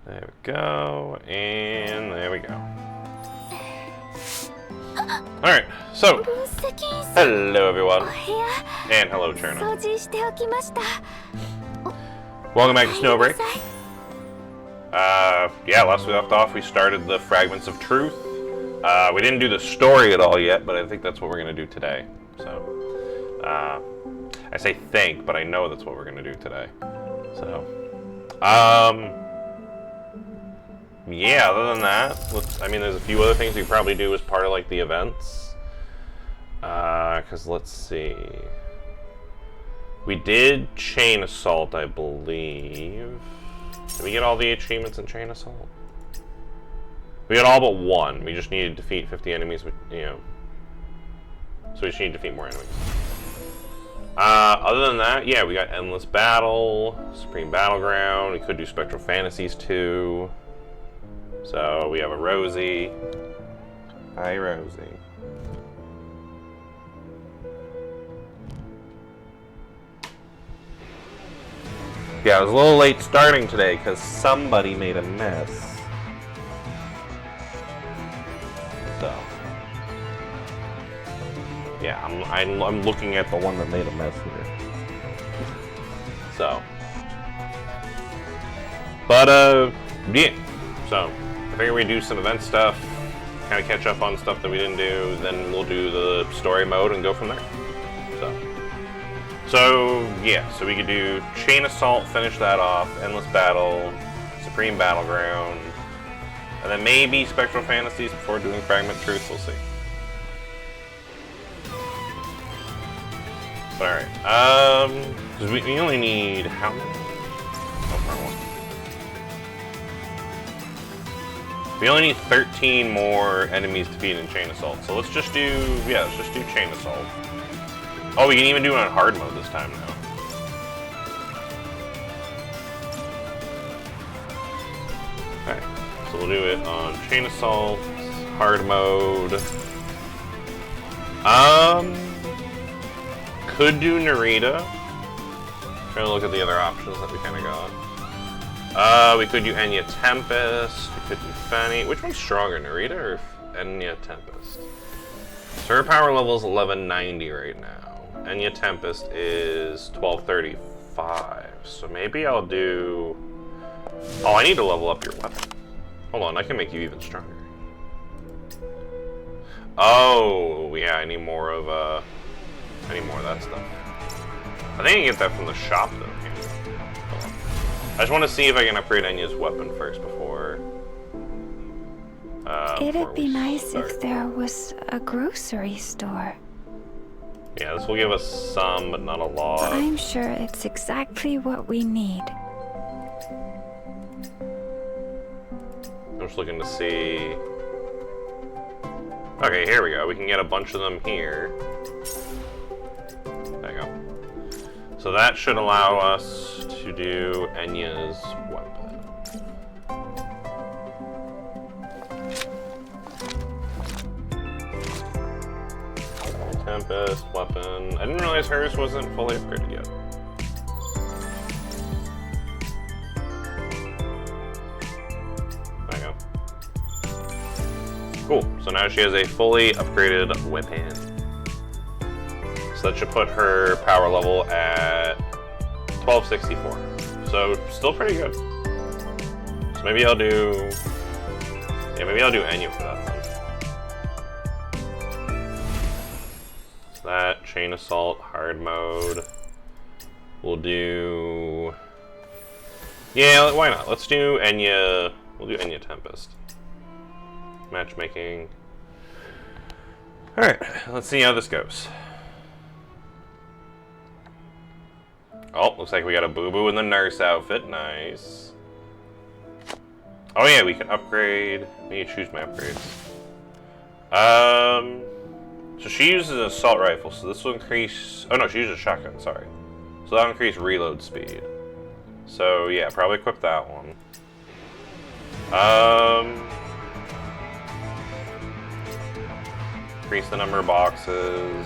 There we go, and there we go. Alright, so, hello everyone, and hello Cherna. Welcome back to Snowbreak. Yeah, last we left off, we started the Fragments of Truth. We didn't do the story at all yet, but I think that's what we're going to do today. So, I say think, but I know that's what we're going to do today. So, yeah, other than that, I mean, there's a few other things we could probably do as part of, like, the events. Because, let's see. We did Chain Assault, I believe. Did we get all the achievements in Chain Assault? We got all but one. We just needed to defeat 50 enemies, you know. So we just need to defeat more enemies. Other than that, yeah, we got Endless Battle, Supreme Battleground. We could do Spectral Fantasies 2. So we have a Rosie. Hi, Rosie. Yeah, I was a little late starting today because somebody made a mess. So, yeah, I'm looking at the one that made a mess here. So, but yeah. So, I figure we do some event stuff, kind of catch up on stuff that we didn't do, then we'll do the story mode and go from there. So yeah, so we could do Chain Assault, finish that off, Endless Battle, Supreme Battleground, and then maybe Spectral Fantasies before doing Fragment Truth, we'll see. But alright, because we only need how many? Oh, wrong one. We only need 13 more enemies to defeat in Chain Assault, so let's just do Chain Assault. Oh, we can even do it on hard mode this time now. Alright, so we'll do it on Chain Assault, hard mode. Could do Narita. Trying to look at the other options that we kind of got. We could do Enya Tempest. We could do Fanny. Which one's stronger, Narita or Enya Tempest? So her power level is 1190 right now. Enya Tempest is 1235. So maybe I'll do... Oh, I need to level up your weapon. Hold on, I can make you even stronger. Oh, yeah, I need more of that stuff. I think I can get that from the shop, though. I just want to see if I can upgrade Enya's weapon first before... It'd be nice if there was a grocery store. Yeah, this will give us some, but not a lot. I'm sure it's exactly what we need. I'm just looking to see... Okay, here we go. We can get a bunch of them here. There you go. So that should allow us to do Enya's weapon. Tempest, weapon. I didn't realize hers wasn't fully upgraded yet. There you go. Cool. So now she has a fully upgraded weapon. So that should put her power level at 1264. So still pretty good. So maybe I'll do... Yeah, maybe I'll do Enya for that one. That, Chain Assault, hard mode. We'll do... Yeah, why not? Let's do Enya... We'll do Enya Tempest. Matchmaking. Alright, let's see how this goes. Oh, looks like we got a boo-boo in the nurse outfit. Nice. Oh yeah, we can upgrade. I need to choose my upgrades. So she uses an assault rifle, so this will increase... Oh no, she uses a shotgun, sorry. So that'll increase reload speed. So yeah, probably equip that one. Increase the number of boxes.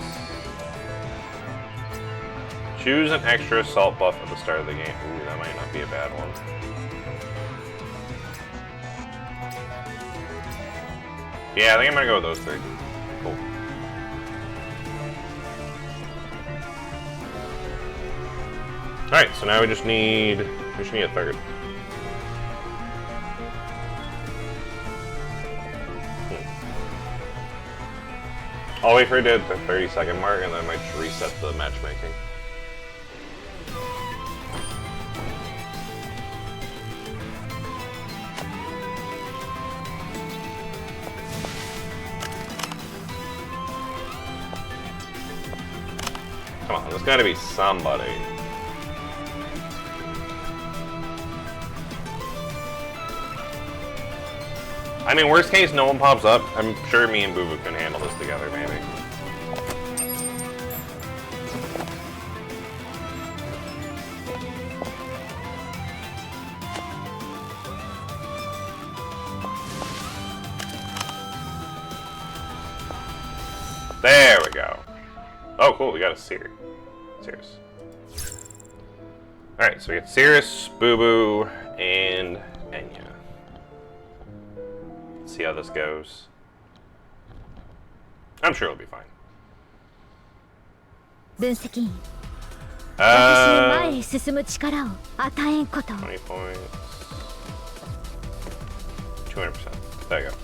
Choose an extra assault buff at the start of the game. Ooh, that might not be a bad one. Yeah, I think I'm gonna go with those three. Cool. Alright, so now we just need a third. I'll wait for it to hit the 30-second mark and then I might just reset the matchmaking. Come on, there's gotta be somebody. I mean, worst case, no one pops up. I'm sure me and Boo Boo can handle this together, maybe. There we go. Oh, cool, we got a Cirrus. Alright, so we got Cirrus, Boo Boo, and Enya. See how this goes. I'm sure it'll be fine. 分析員 Uh, 私に前へ進む力を与えんこと 20 points. 200%. There you go.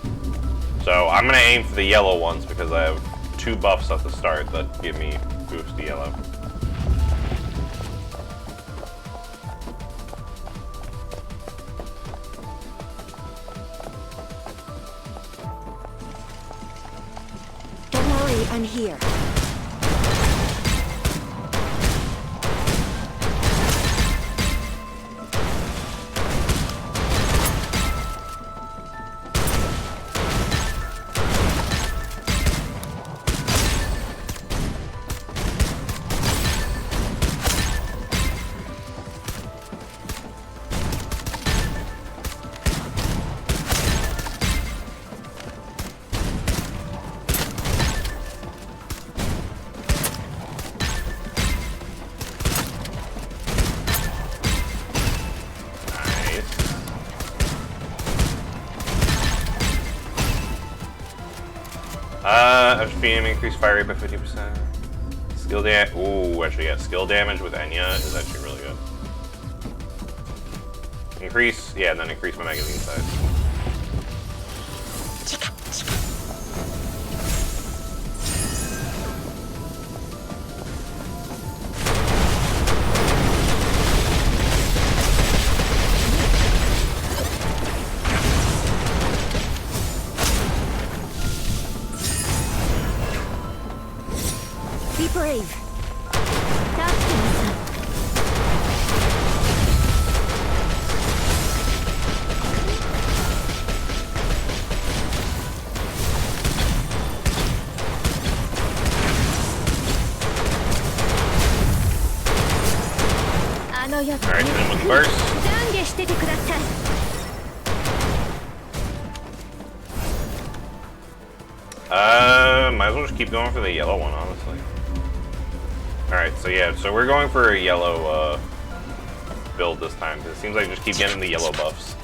So I'm gonna aim for the yellow ones because I have 2 buffs at the start that give me boost to yellow. Don't worry, I'm here. Speed aim increase fire rate by 50%. Skill damage. Ooh, actually, yeah. Skill damage with Enya is actually really good. Increase, yeah, and then increase my magazine size. Be brave 助けなさい あの世で Alright, hit him with the burst. 懺悔しててください Might as well just keep going for the yellow one, honestly. Alright, so yeah, so we're going for a yellow build this time, because it seems like I just keep getting the yellow buffs.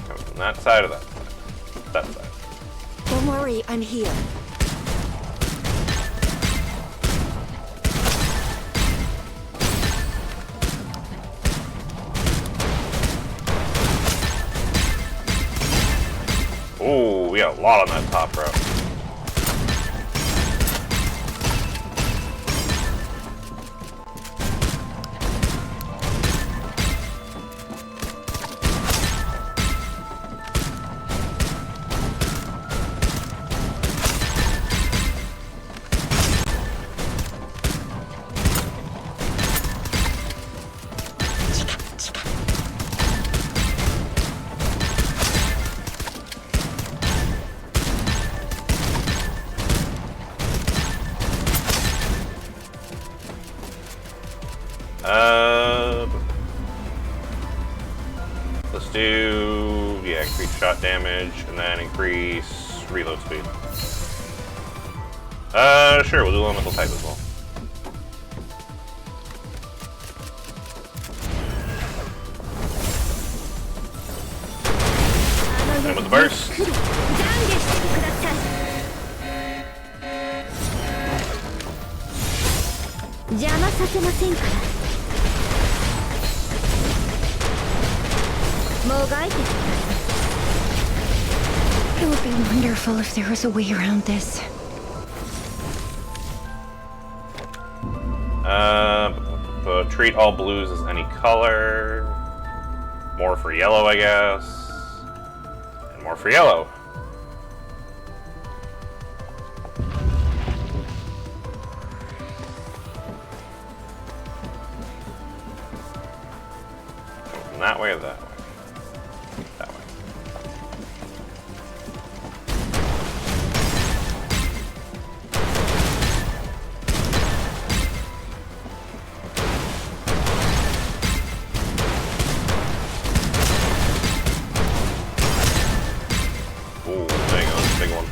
Coming from that side or that side? That side. Don't worry, I'm here. Ooh, we got a lot on that top row. Let's do, yeah, increase shot damage and then increase reload speed. Sure, we'll do elemental type as well. first. 懺悔してください。邪魔させませんから。もがいてください。 It would be wonderful if there was a way around this. Treat all blues as any color. More for yellow, I guess. And more for yellow. From that way or that way? That way. Ooh, there you go, big one.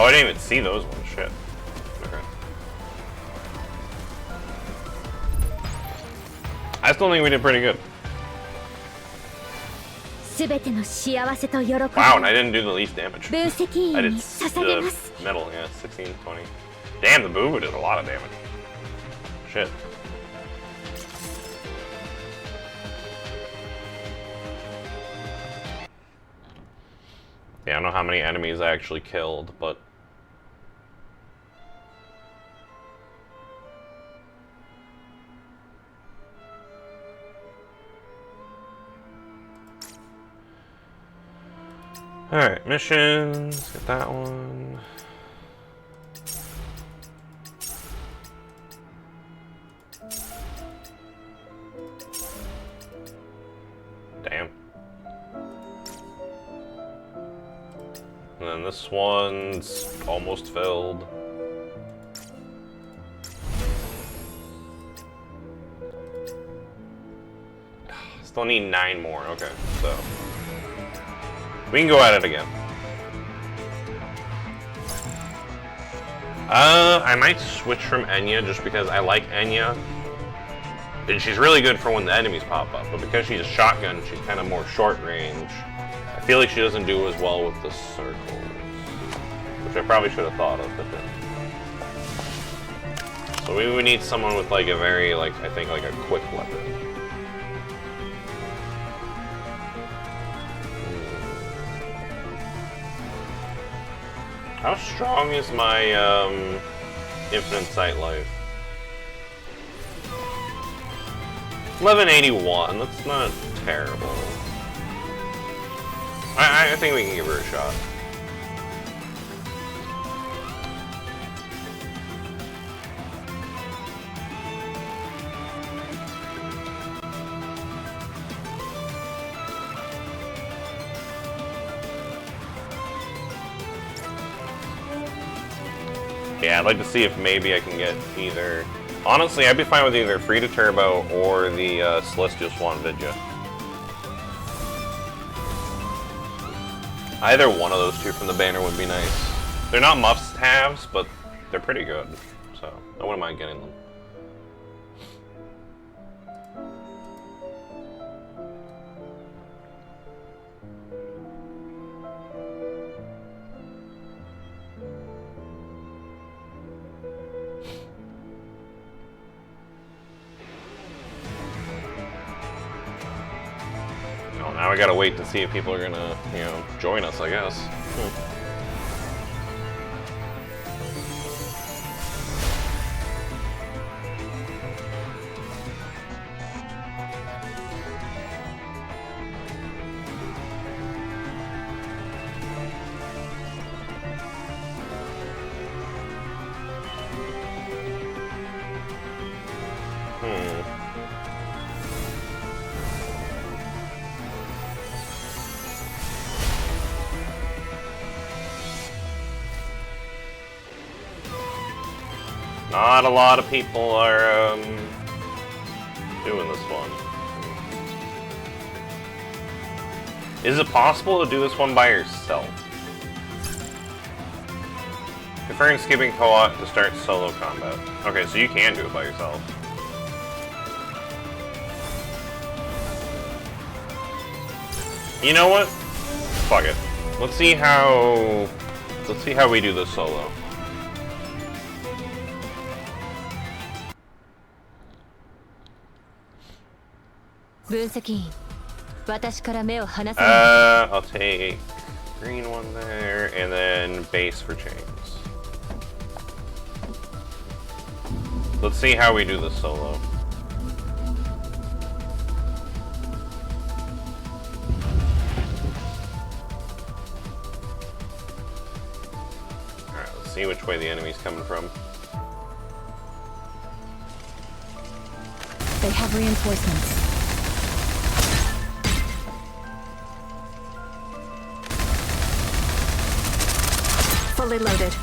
Oh, I didn't even see those ones. Shit. Okay. I still think we did pretty good. すべての幸せと喜び。 Wow, and I didn't do the least damage. 分析 I 員 did に捧げます。 the metal, yeah, 16, 20. Damn, the boo did a lot of damage. Shit. Yeah, I don't know how many enemies I actually killed, but... Alright, missions, get that one. Damn. And then this one's almost filled. Still need 9 more, okay, so. We can go at it again. I might switch from Enya just because I like Enya. And she's really good for when the enemies pop up, but because she's a shotgun, she's kind of more short range. I feel like she doesn't do as well with the circles, which I probably should have thought of, but then. So we would need someone with like a very, like, I think like a quick weapon. How strong is my infinite sight life? 1181, that's not terrible. I think we can give her a shot. Yeah, I'd like to see if maybe I can get either... Honestly, I'd be fine with either Free to Turbo or the Celestial Swan Vidya. Either one of those two from the banner would be nice. They're not must-haves, but they're pretty good, so I wouldn't mind getting them. Now we gotta wait to see if people are gonna, you know, join us, I guess. Not a lot of people are doing this one. Is it possible to do this one by yourself? Confirm skipping co-op to start solo combat. Okay, so you can do it by yourself. You know what? Fuck it. Let's see how we do this solo. I'll take green one there, and then base for chains. Let's see how we do this solo. Alright, let's see which way the enemy's coming from. They have reinforcements. Fully loaded.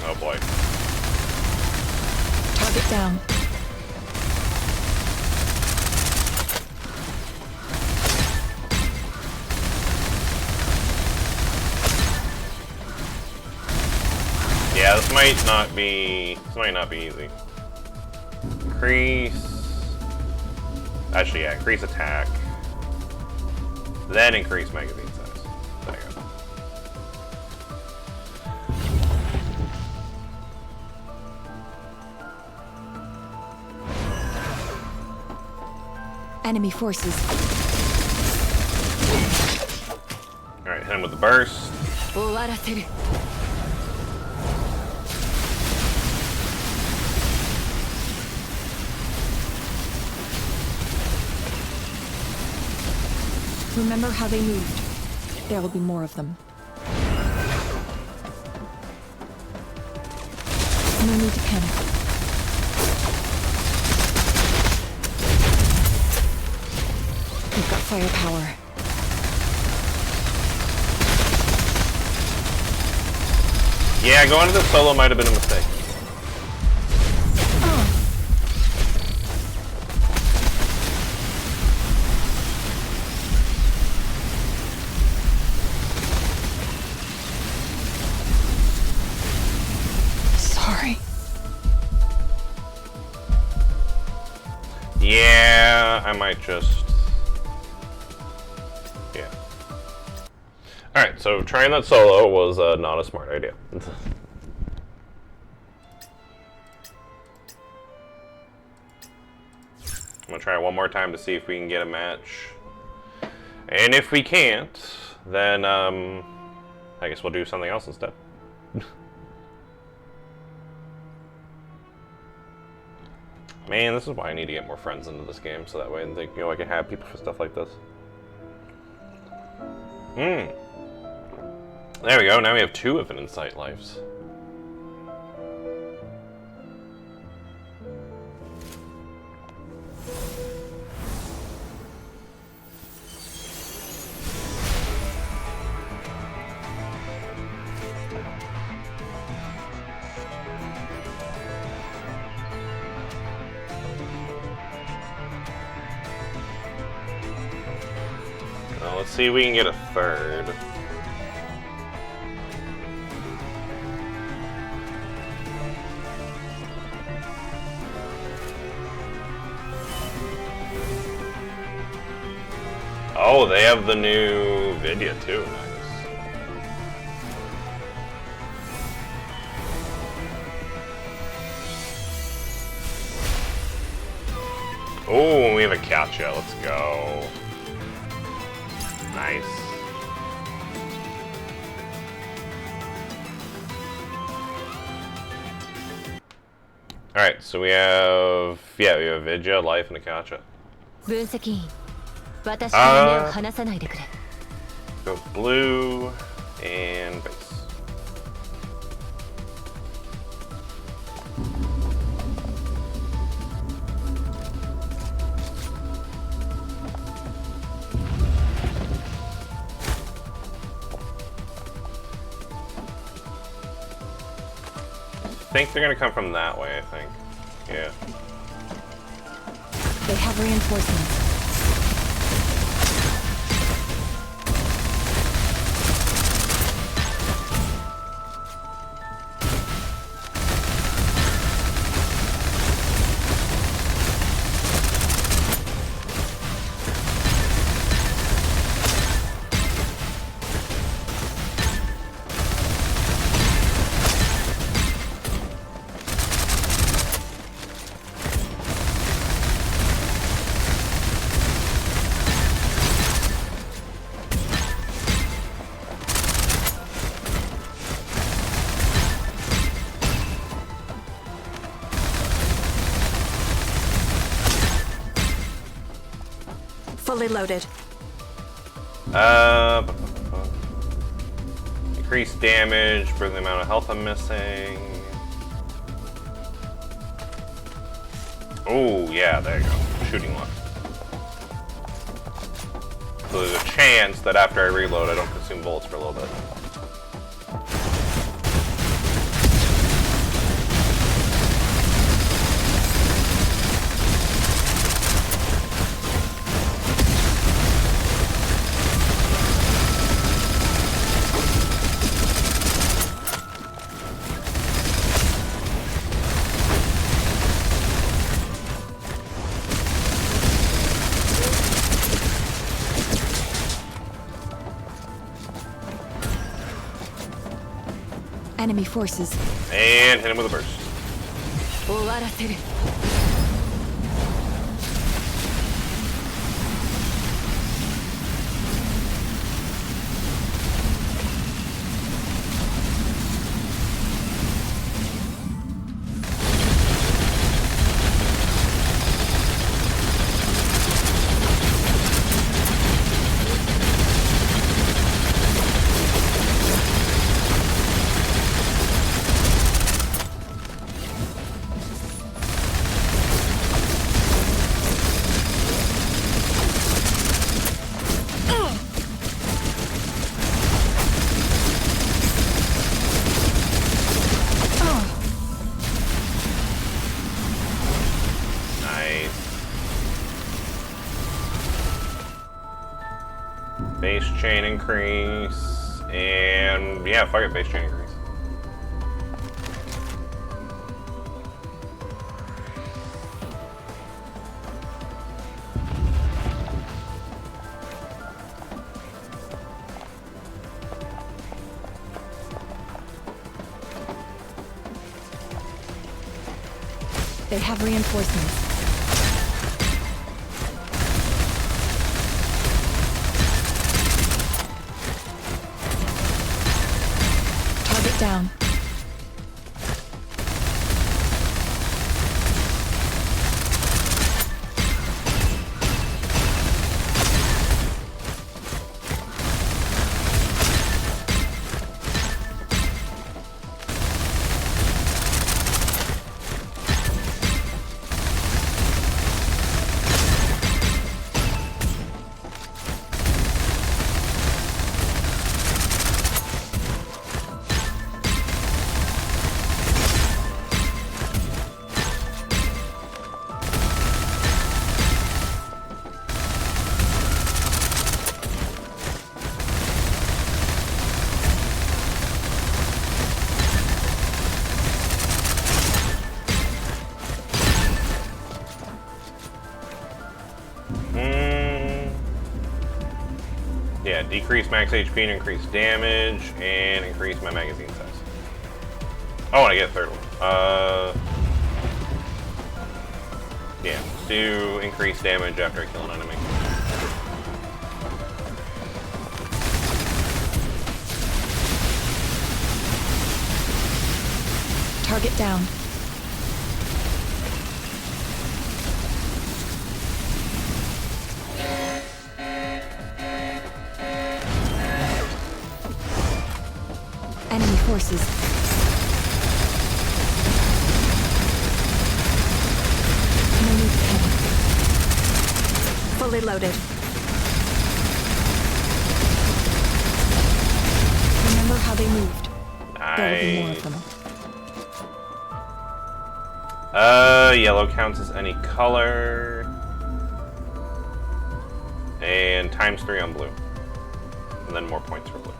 Oh boy. Target down. Yeah, this might not be easy. Increase. Actually, yeah, increase attack. Then increase magazine size. There you go. Enemy forces. Alright, hit him with the burst. Remember how they moved. There will be more of them. No need to panic. We've got firepower. Yeah, going to the solo might have been a mistake. Sorry. Yeah, I might just... Yeah. Alright, so trying that solo was not a smart idea. I'm gonna try it one more time to see if we can get a match. And if we can't, then I guess we'll do something else instead. Man, this is why I need to get more friends into this game, so that way I can have people for stuff like this. There we go, now we have 2 of an Insight lives. let's see if we can get a third. Oh, they have the new Vidya too. Nice. Oh, we have a Katya. Let's go. Nice. Alright, so we have Vidya, Life, and a Katya. 分析員私から目を離さないでくれ Go blue and base. I think they're gonna come from that way, I think. Yeah. They have reinforcements. Fully loaded. Increase damage for the amount of health I'm missing. Oh, yeah, there you go. Shooting luck. So there's a chance that after I reload, I don't consume bullets for a little bit. Enemy forces. And hit him with a burst. 終わらせる Base chain increase, and yeah, fuck it, base chain increase. They have reinforcements. Target down. decrease max HP and increase damage, and increase my magazine size. Oh, and I get a third one. Yeah, let's do increase damage after I kill an enemy. Target down. Enemy forces. No need to panic. Fully loaded. Remember how they moved. There will be more of them. Yellow counts as any color. And times 3 on blue. And then more points for blue.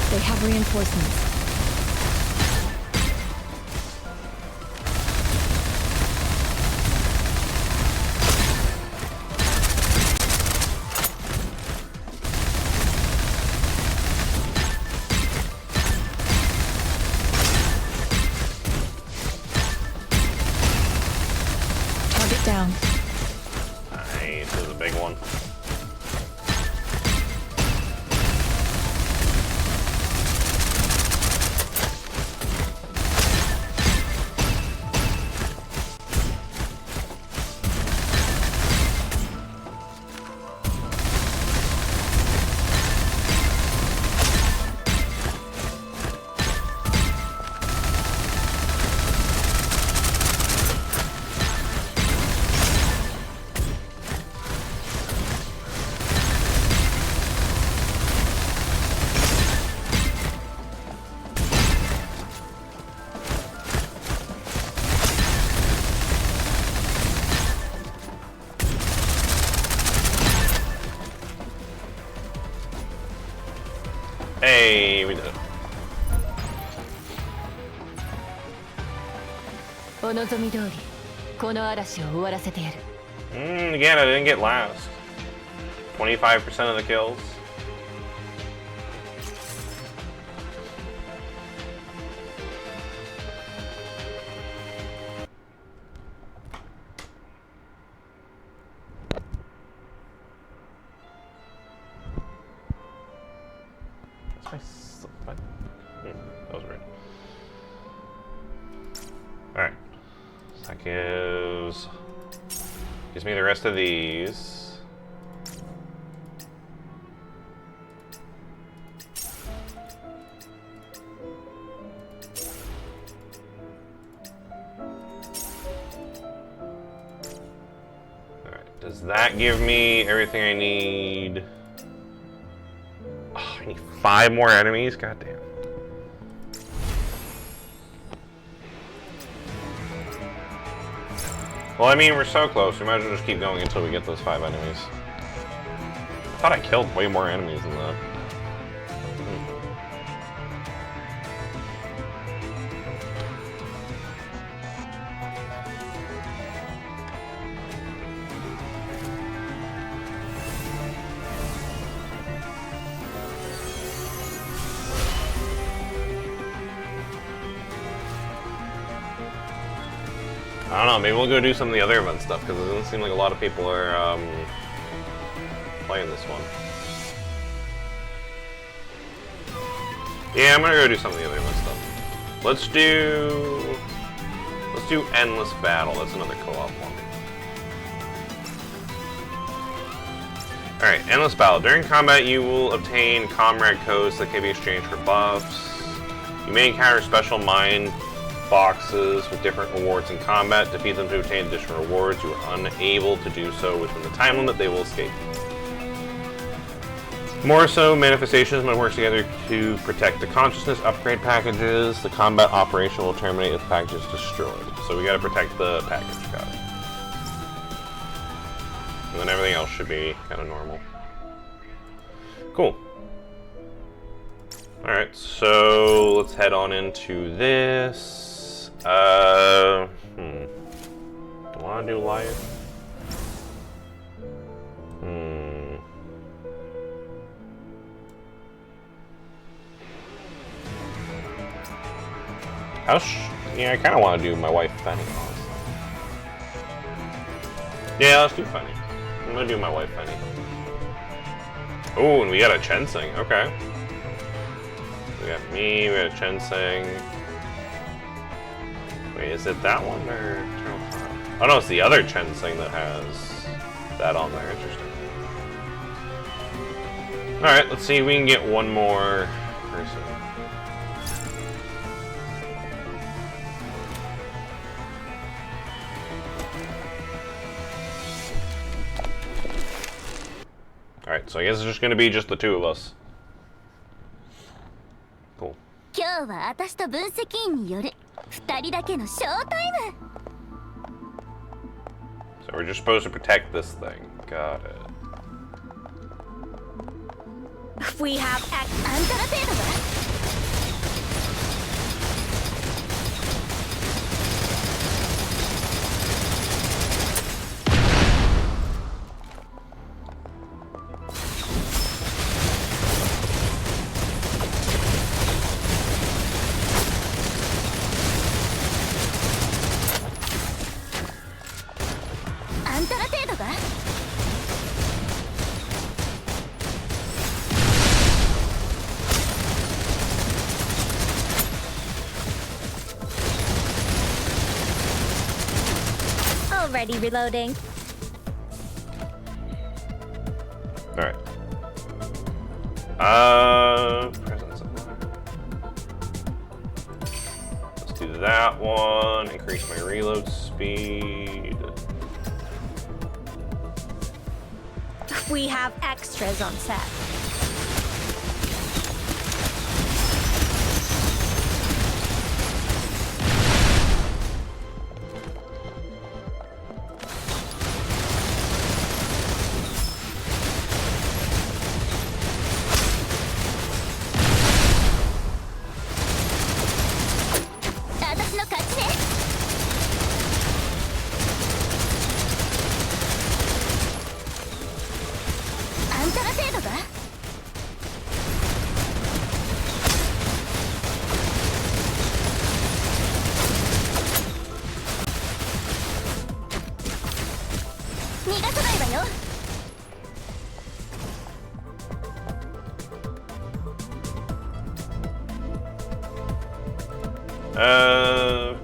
They have reinforcements. Target down. Nice, this is a big one. Hey, we did it. お望み通りこの嵐を終わらせてやる。 Again, I didn't get last. 25% of the kills. That was weird. Alright. So that gives me the rest of these. Alright, does that give me everything I need? Oh, I need 5 more enemies? God damn. Well, I mean, we're so close. We might as well just keep going until we get those 5 enemies. I thought I killed way more enemies than that. I don't know, maybe we'll go do some of the other event stuff, because it doesn't seem like a lot of people are playing this one. Yeah, I'm gonna go do some of the other event stuff. Let's do Endless Battle. That's another co-op one. Alright, Endless Battle. During combat, you will obtain comrade codes that can be exchanged for buffs. You may encounter special mine boxes with different rewards in combat. Defeat them to obtain additional rewards. You are unable to do so within the time limit. They will escape. More so, manifestations must work together to protect the consciousness. Upgrade packages. The combat operation will terminate if the package is destroyed. So we gotta protect the package. Got it. And then everything else should be kind of normal. Cool. Alright, so let's head on into this. Do I want to do life? Yeah, I kind of want to do my wife Fanny. Yeah, let's do Fanny. I'm gonna do my wife Fanny. Oh, and we got a Chensing. Okay. We got me, we got a Chensing. Wait, is it that one or Eternal Fire? Oh no, it's the other Chensing that has that on there. Interesting. Alright, let's see if we can get one more person. Alright, so I guess it's just gonna be just the two of us. Cool. 今日は私と分析員による2人だけのショータイム。 So we're just supposed to protect this thing. Got it. We have X あんたら程度だ。あんたら程度だ。 Already reloading. Alright. Presence of life. Let's do that one. Increase my reload speed. We have extras on set.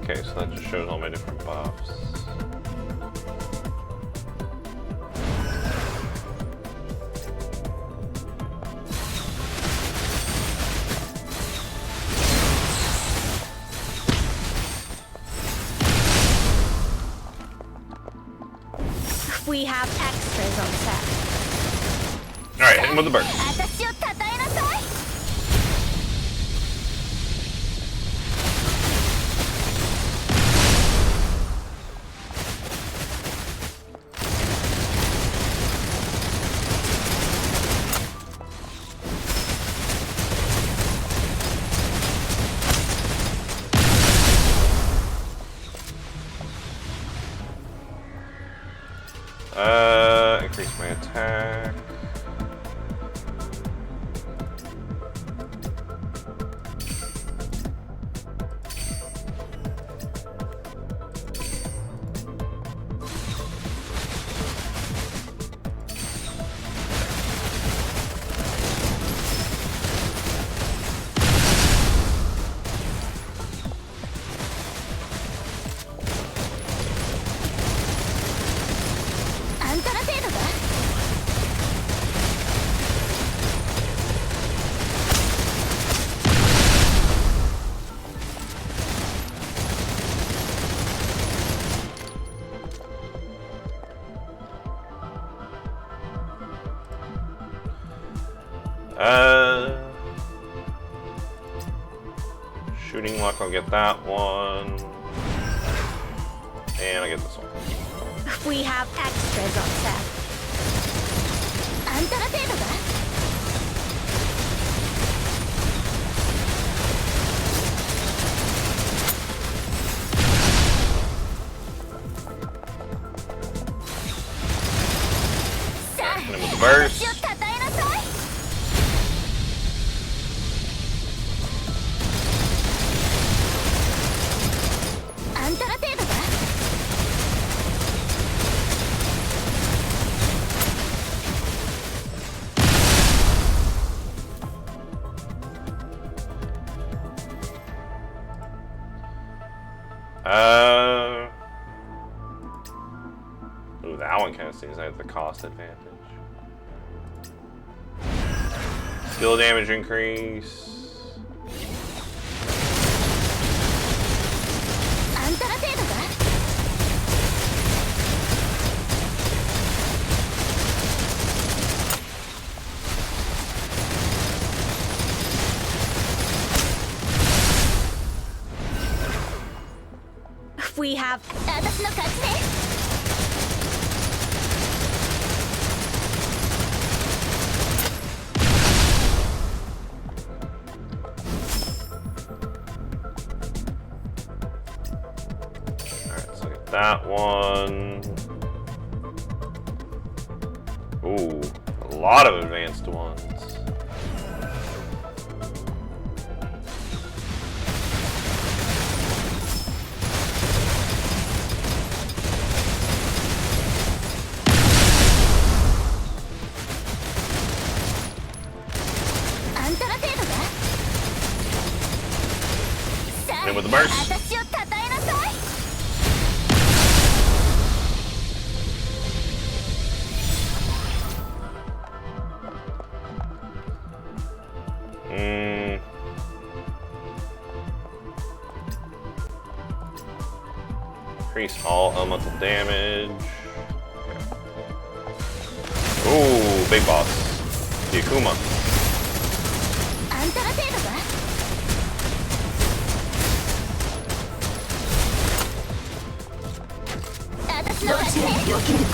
Okay, so that just shows all my different buffs. We have extras on set. Alright, hit him with the burst. Increase my attack. Shooting luck, I'll get that one. And I get this one. We have extras on set. あんたら程度だ。Ooh, that one kind of seems like the cost advantage. Skill damage increase. あんたら程度か We have 私の勝ちね Alright, let's look at that one. Ooh, a lot of advanced ones. In with the burst. 私を称えなさい Increase all elemental damage. Ooh, big boss. The Akuma. あんたら程度か 私の勝ちね 避けるか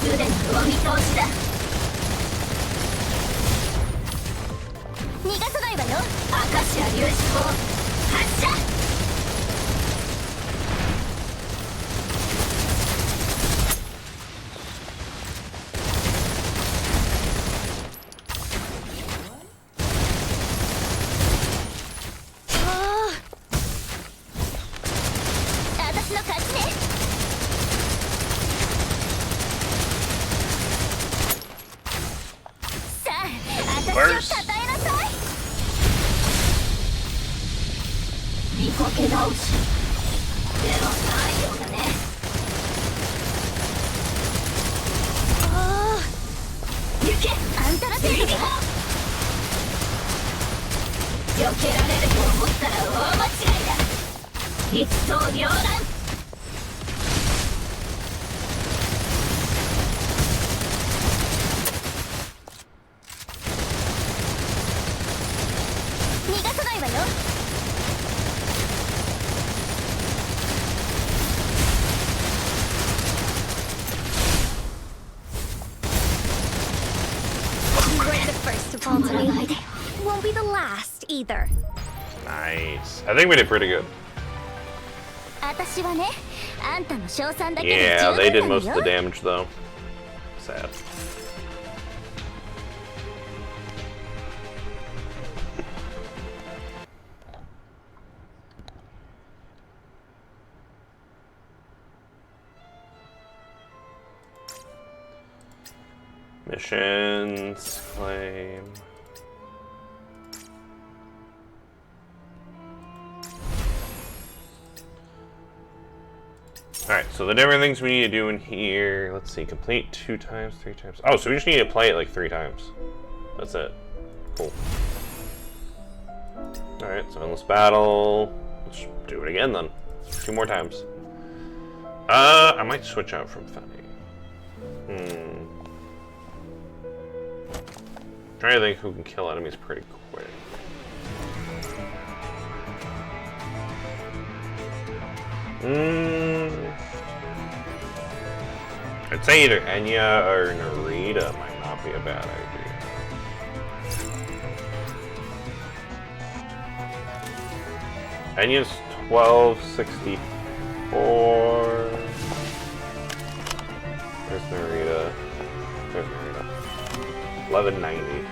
すでにお見通しだ逃がさないわよアカシア粒子砲発射 私の勝ちね さあ、私を称えなさい 見かけ直しではないようだね 行けあんたら程度か 避けられると思ったら大間違いだ 一刀両断 逃がさないわよ You weren't the first to fall to me. Won't be the last either. Nice. I think we did pretty good. 私はね、あんたの賞賛だけで Yeah, 十 they 分 did なの most of よ the damage though. Sad. Missions, claim. Alright, so the different things we need to do in here, let's see, complete 2 times, 3 times. Oh, so we just need to play it like 3 times. That's it. Cool. Alright, so endless battle. Let's do it again then. 2 more times. I might switch out from Fenny. Trying to think who can kill enemies pretty quick. I'd say either Enya or Narita might not be a bad idea. Enya's 1264. There's Narita. There's Narita. 1190.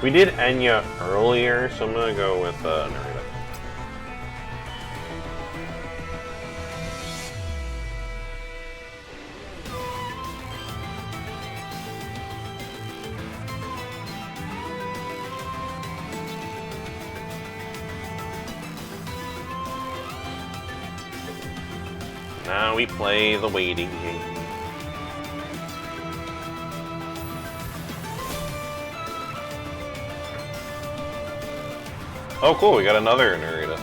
We did Enya earlier, so I'm gonna go with Narita. Now we play the waiting game. Oh cool, we got another Narita.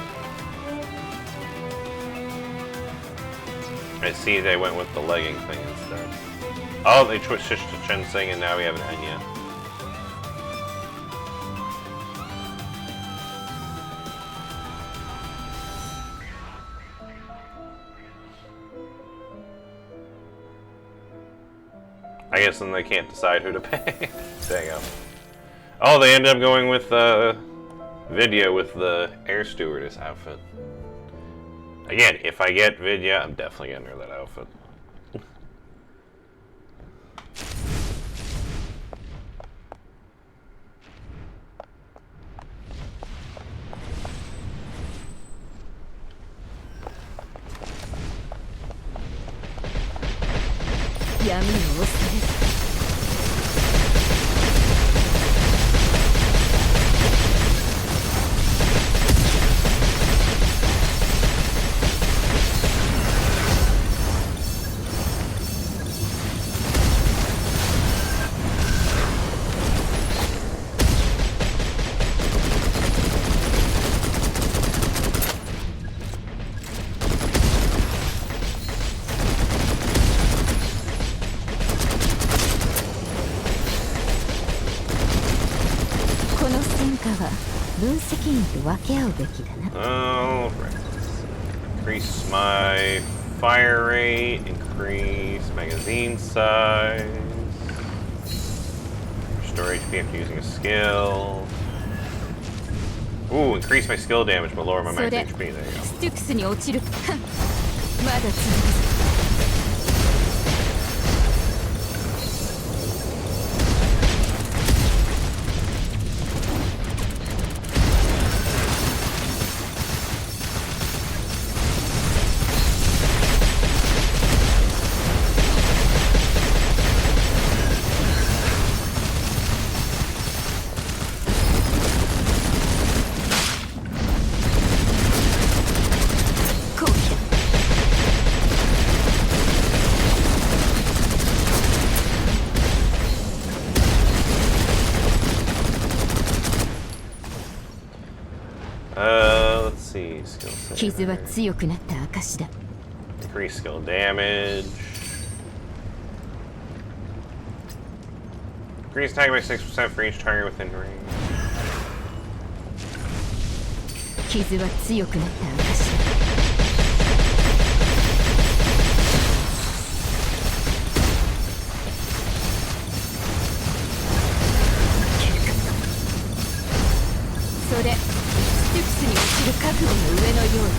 I see they went with the legging thing instead. Oh, they switched to Chensing and now we have an Enya. I guess then they can't decide who to pay. Dang. Oh, they ended up going with Vidya with the air stewardess outfit. Again, if I get Vidya, I'm definitely getting her that outfit. Alright. Increase my fire rate, increase magazine size, restore HP after using a skill. Ooh, increase my skill damage but lower my max HP. There you go. 傷は強くなった証だ。 Increase skill damage. Increase attack by 6% for each target within range. 傷は強くなった証だ。 それ、ステュクスに落ちる覚悟の上のようだ。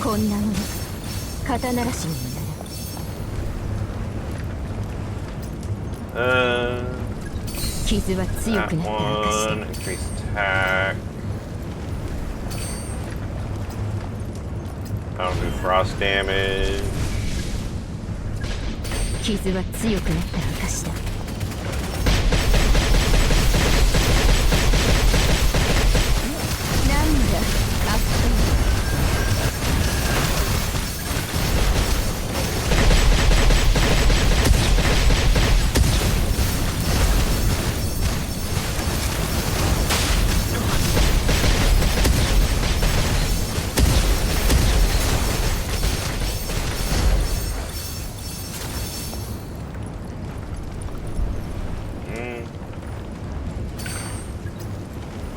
こんなもの肩慣らしにもなる。 傷は強くなった証だ。 Increase attack. I don't do frost damage. 傷は強くなった証だ。 なんだ、あっと。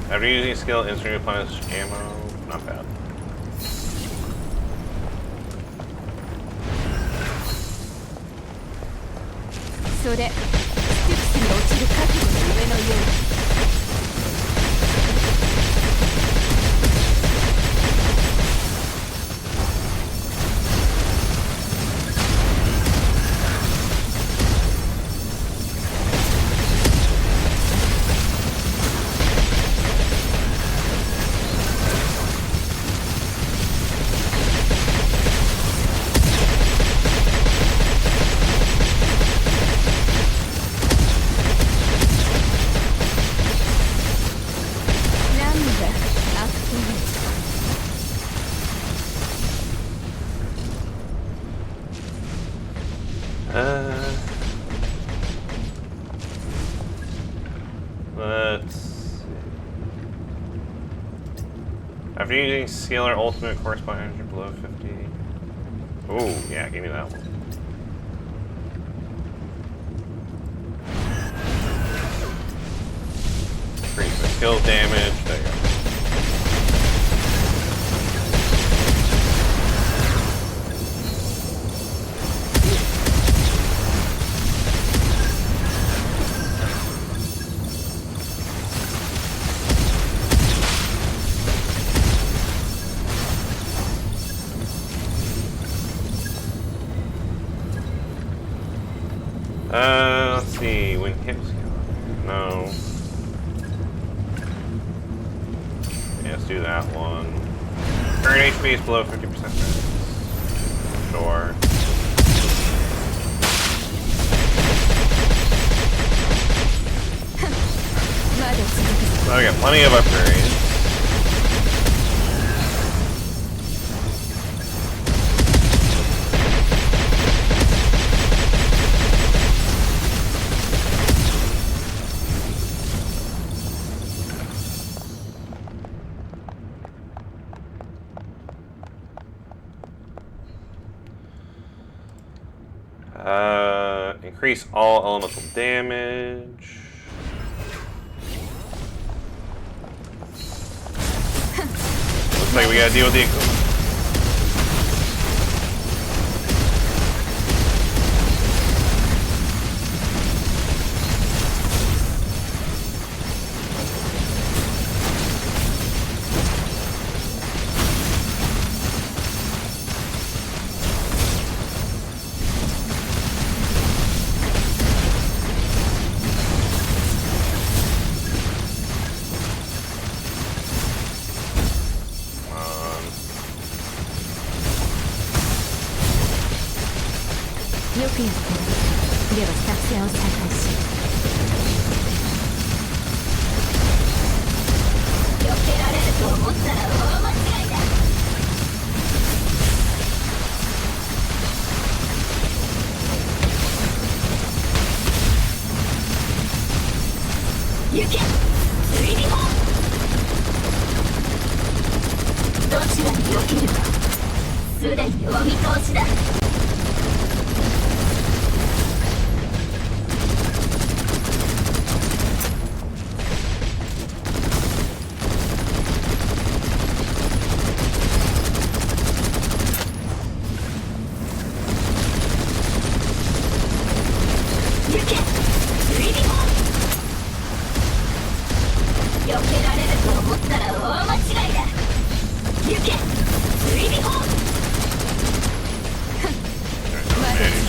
After using a skill, instantly replenish ammo. Not bad. So that Styxに落ちる覚悟の上のよう。 こ Let's see. After using scalar ultimate corresponding energy below 50. Ooh, yeah, give me that one. Increase the skill damage. There you go. Let's see, when hit no. Yeah, let's do that one. Current HP is below 50%. Sure. So we got plenty of upgrades. Increase all elemental damage. Looks like we gotta deal with the equipment.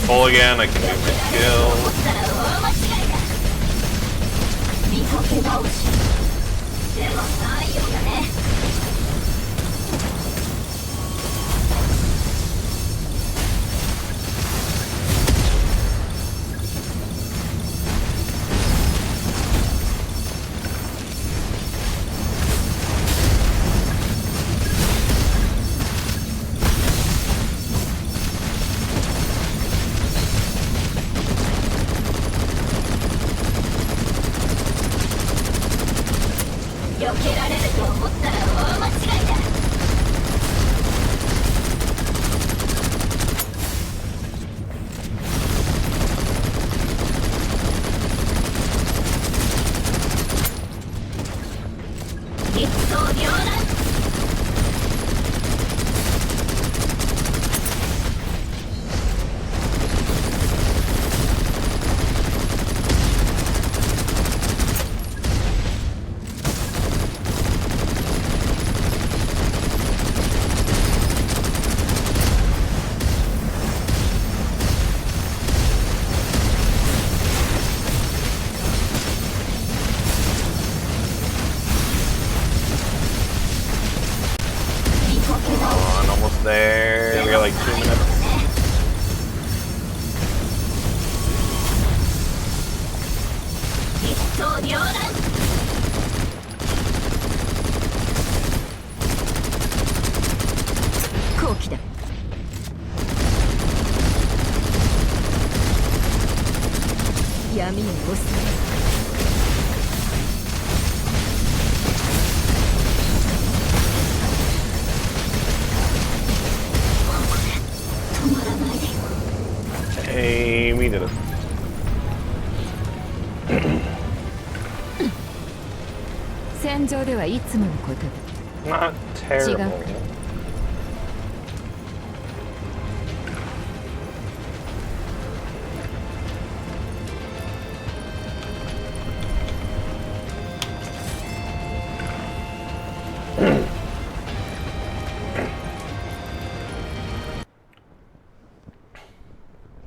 Full again, I can do my skill. There, we got like 2 minutes. Yay, we did it. Not terrible.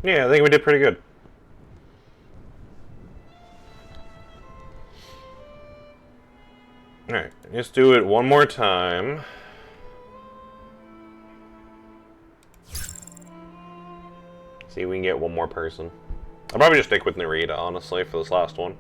Yeah, I think we did pretty good. Alright, let's do it one more time. See if we can get one more person. I'll probably just stick with Narita, honestly, for this last one.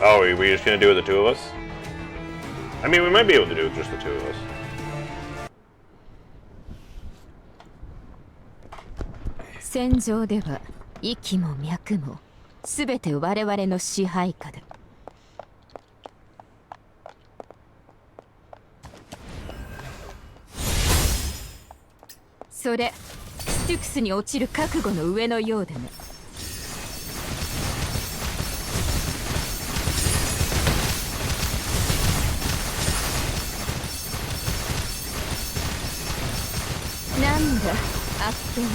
Oh, are we just gonna do it with the two of us? I mean, we might be able to do it with just the two of us. 戦場では息も脈もすべて我々の支配下だ。それステュクスに落ちる覚悟の上のようだね。なんだあっけない。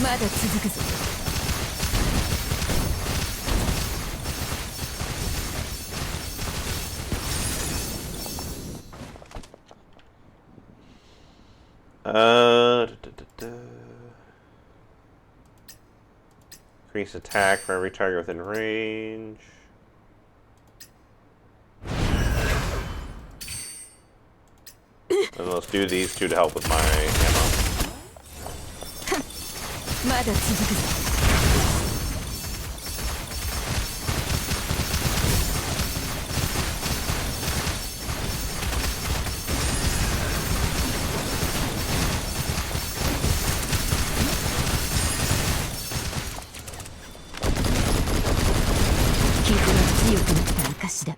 まだ続くぞ。Increase attack for every target within range. And let's do these two to help with my ammo. まだ続くぞ。傷が強くなった証だ。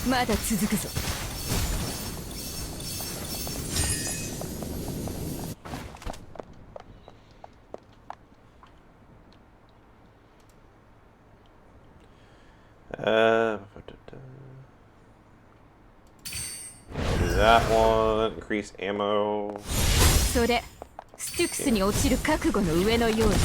まだ続くぞ。Do that one. Increase ammo. それステュクスに落ちる覚悟の上のようだ。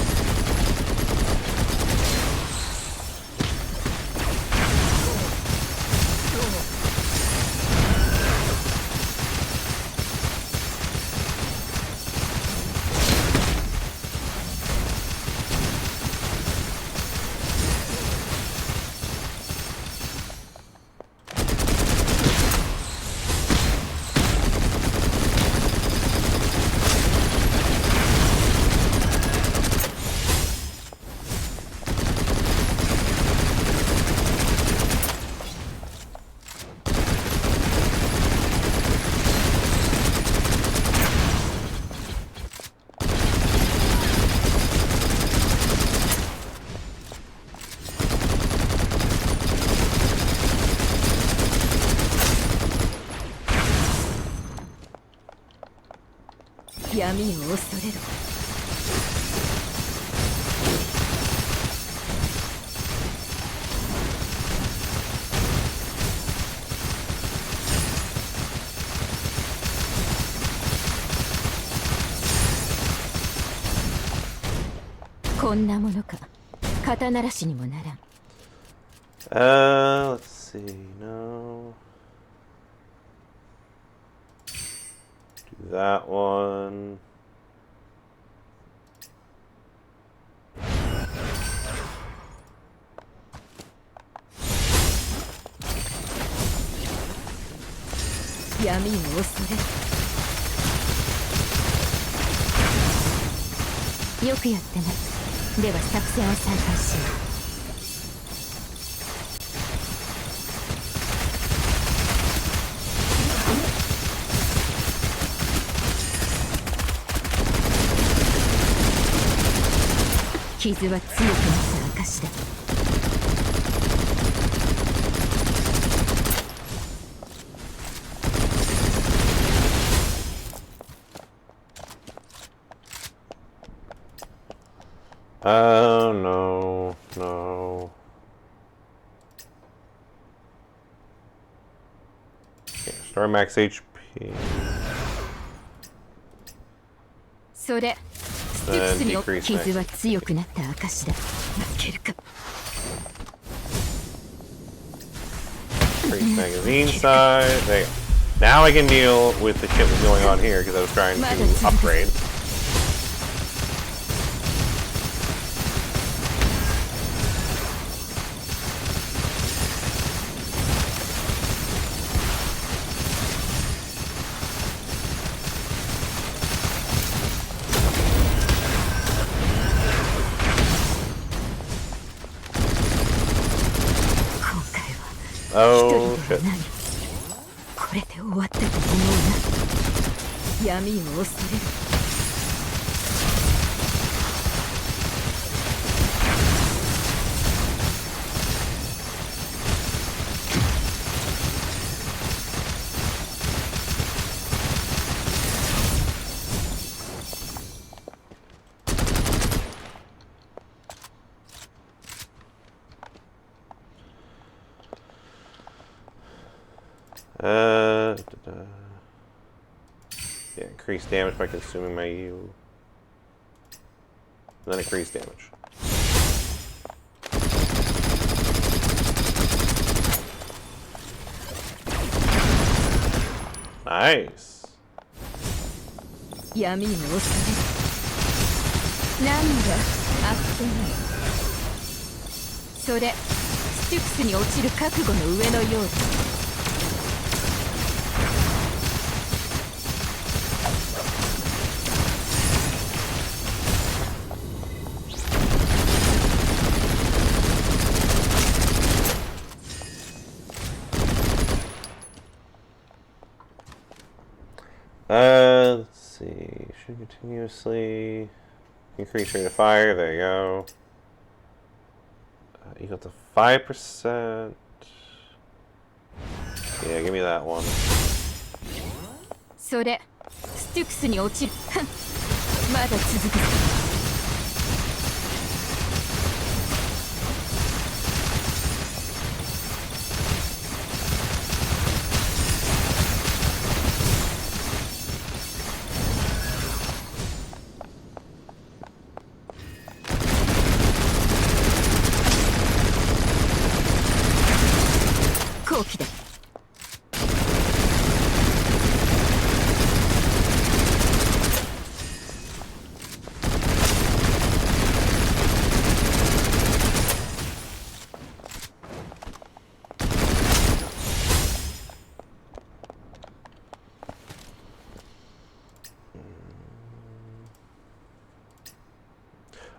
闇を恐れろ。こんなものか。肩慣らしにもならん。Let's see. No. Do that one. Yami 闇を恐れる。よくやってな。では作戦を再開しよう。傷は強くなった証だ。Oh no, no. Okay, start max HP. それスティクスに傷は強くなった証だ。負けるか。Increase magazine size. There you go. Now I can deal with the shit that's going on here because I was trying to upgrade. Oh shit. これで終わったと思うな。闇を恐れる。Yeah, increase damage by consuming my U. Then increase damage. Nice. 闇を恐れる。なんだ、あってない。それ、ステュクスに落ちる覚悟の上のようだ。Let's see. Should continuously increase rate of fire. There you go. Equal to 5%. Yeah, give me that one. それ、ステュクスに落ちる。まだ続く。後期だ。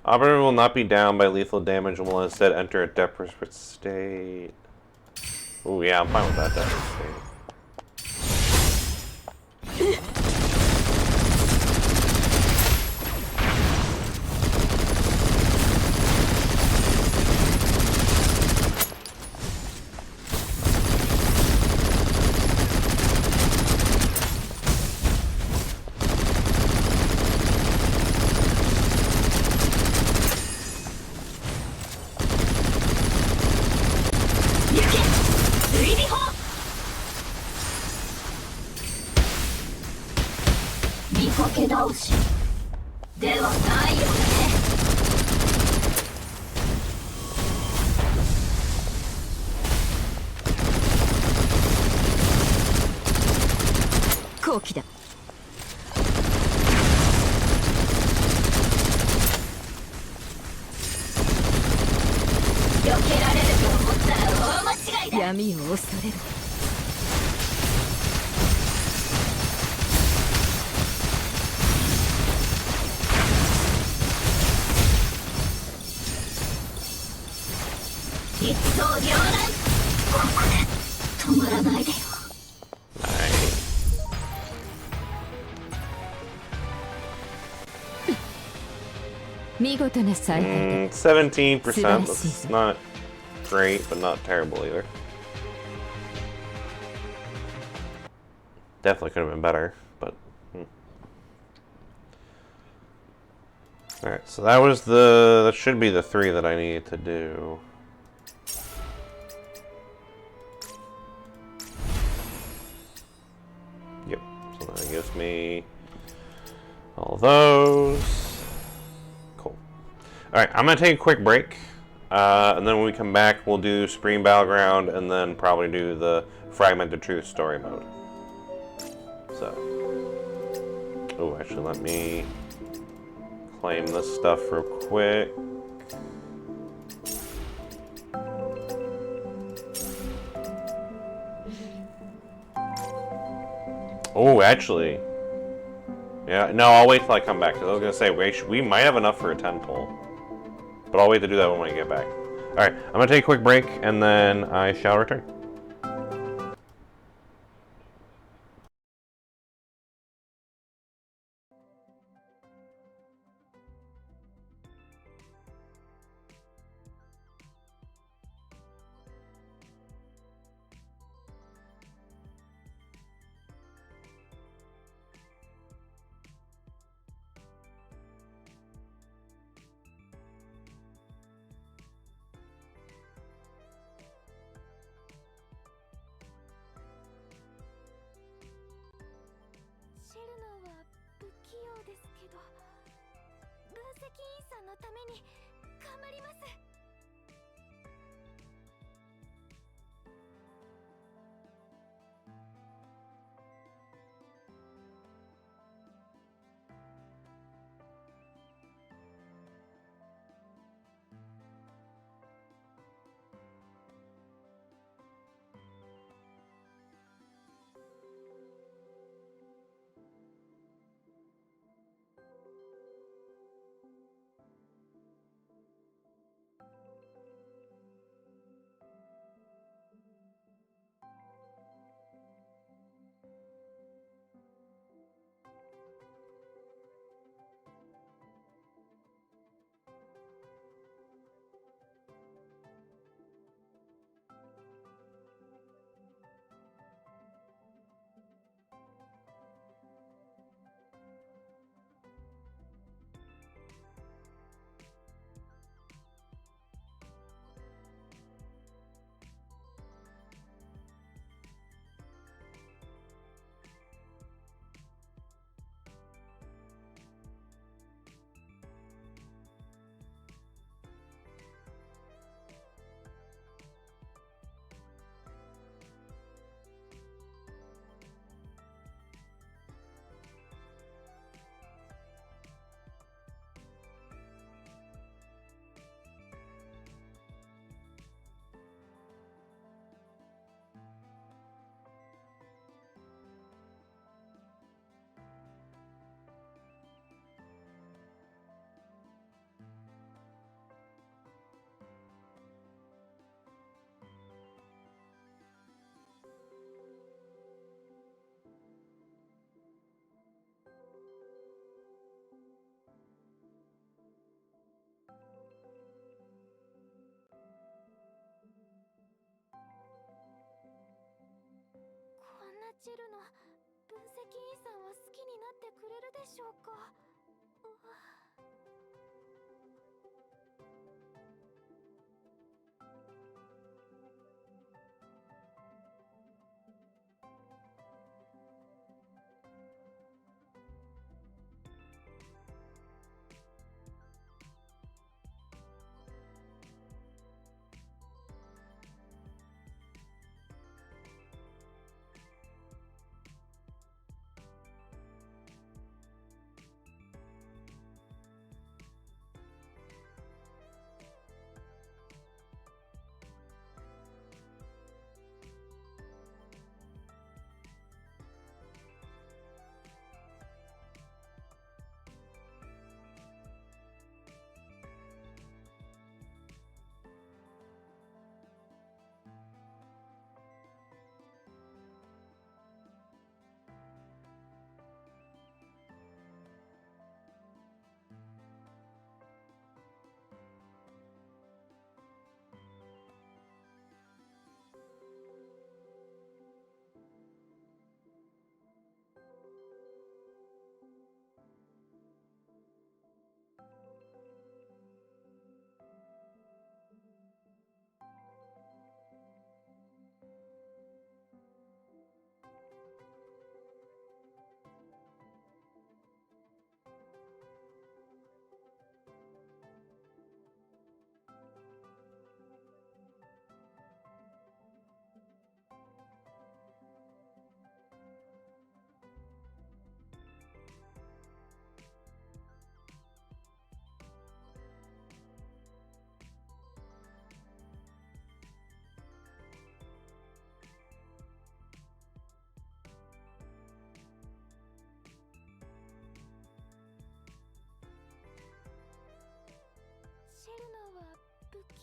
Operator will not be down by lethal damage and will instead enter a desperate state. Oh yeah, I'm fine with that desperate state. 見かけ倒しではないよね。好機だ。避けられると思ったら大間違いだ。闇を恐れる。一刀両断。ここで止まらないでよ。見事な采配だ。 17%. That's not great, but not terrible either. Definitely could have been better, but. Alright, so that should be the 3 that I needed to do. Yep, so that gives me all those. Cool. Alright, I'm going to take a quick break, and then when we come back, we'll do Supreme Battleground, and then probably do the Fragmented Truth story mode. So. Oh, actually, let me claim this stuff real quick. Oh, actually. Yeah, no, I'll wait till I come back, because I was going to say, we might have enough for a 10 pull. But I'll wait to do that when I get back. Alright, I'm going to take a quick break, and then I shall return.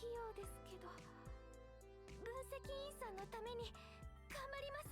器用ですけど、分析員さんのために頑張ります。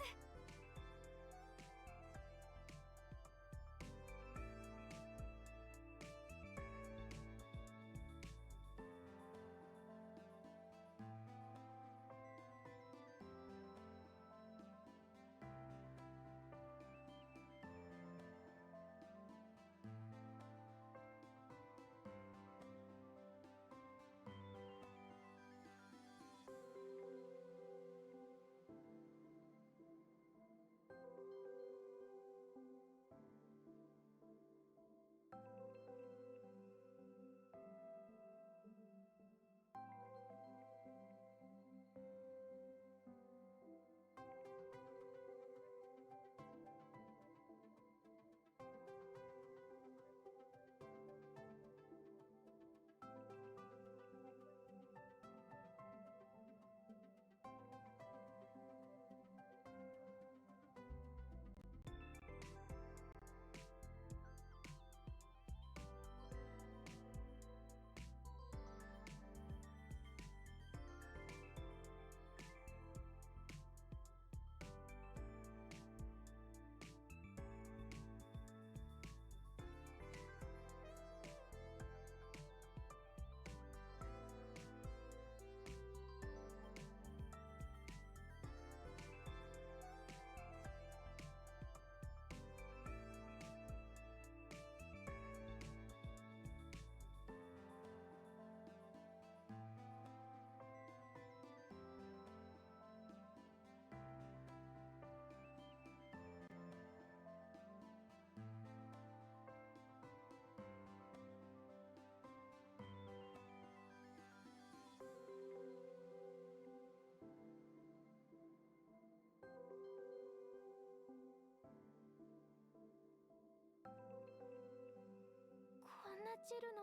こんなチルの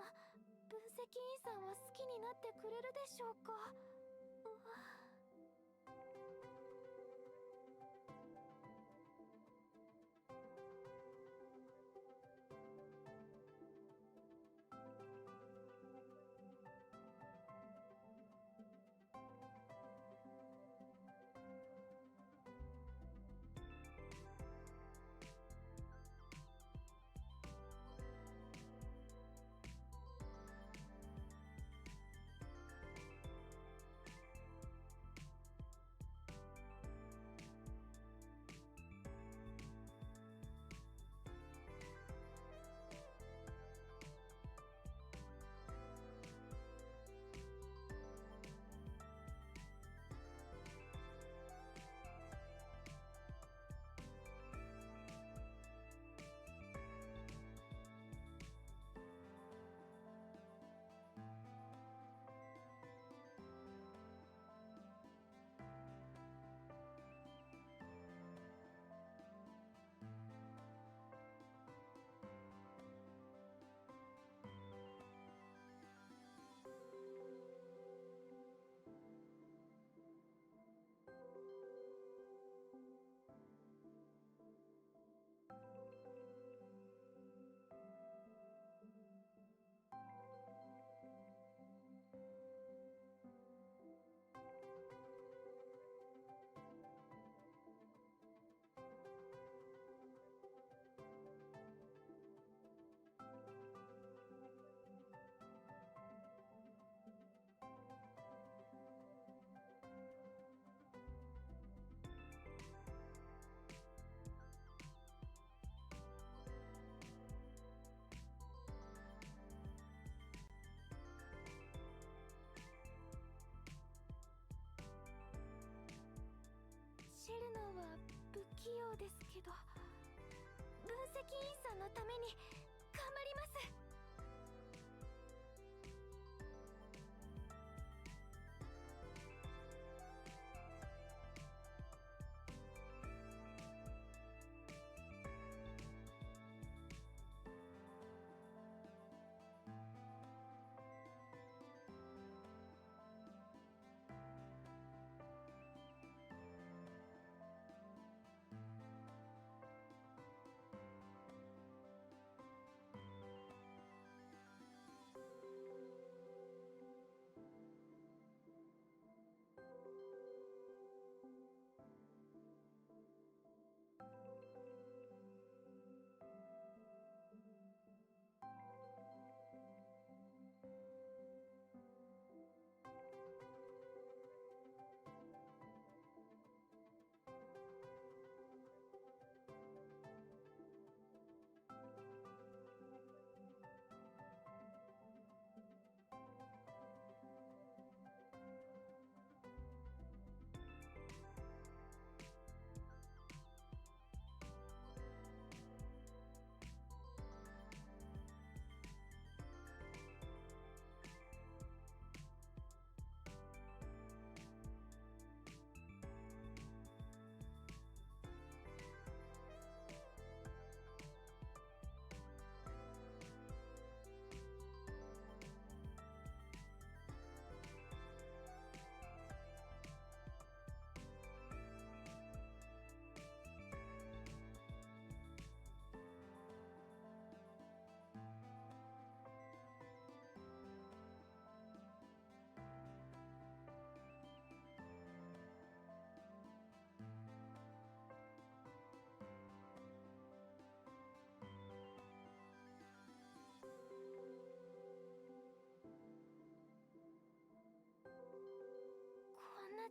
分析員さんは好きになってくれるでしょうか。シェルノは不器用ですけど、分析員さんのために頑張ります。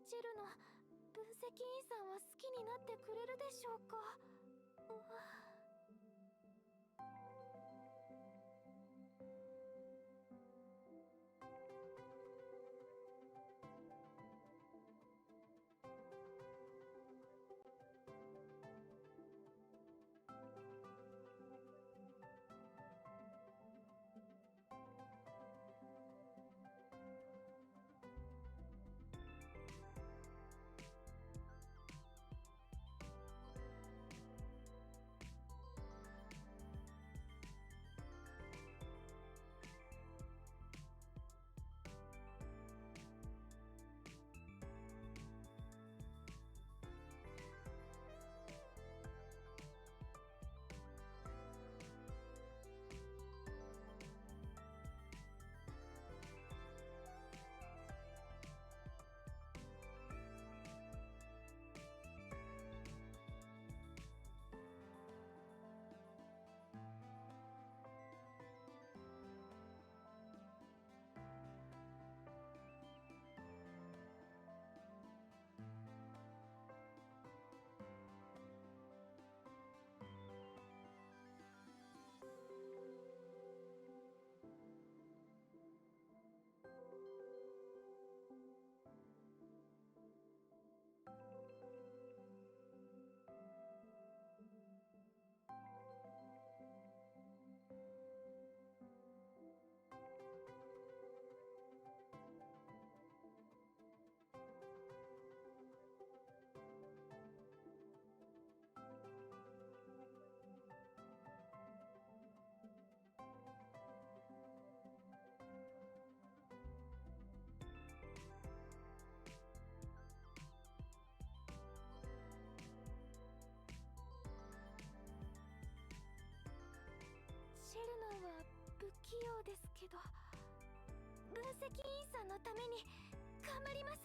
チルの分析員さんは好きになってくれるでしょうか。シェルノンは不器用ですけど、分析員さんのために頑張ります。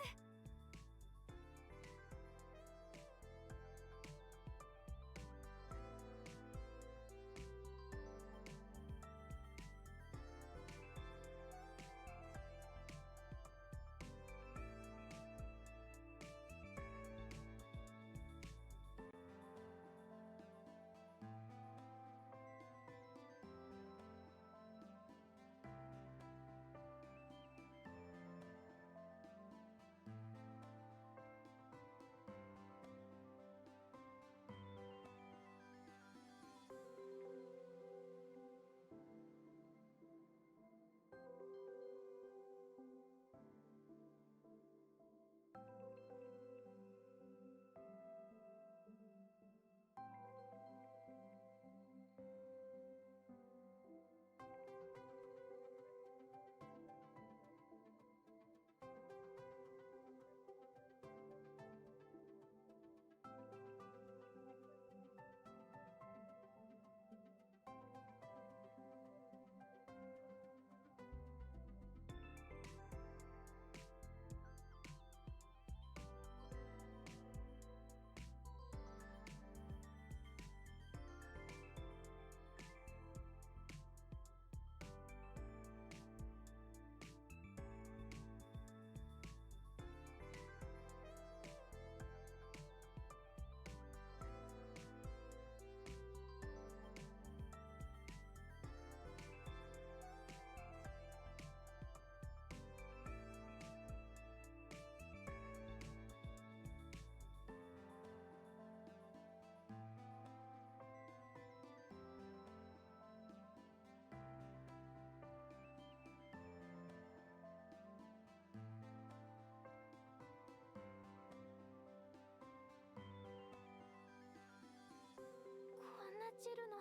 チルの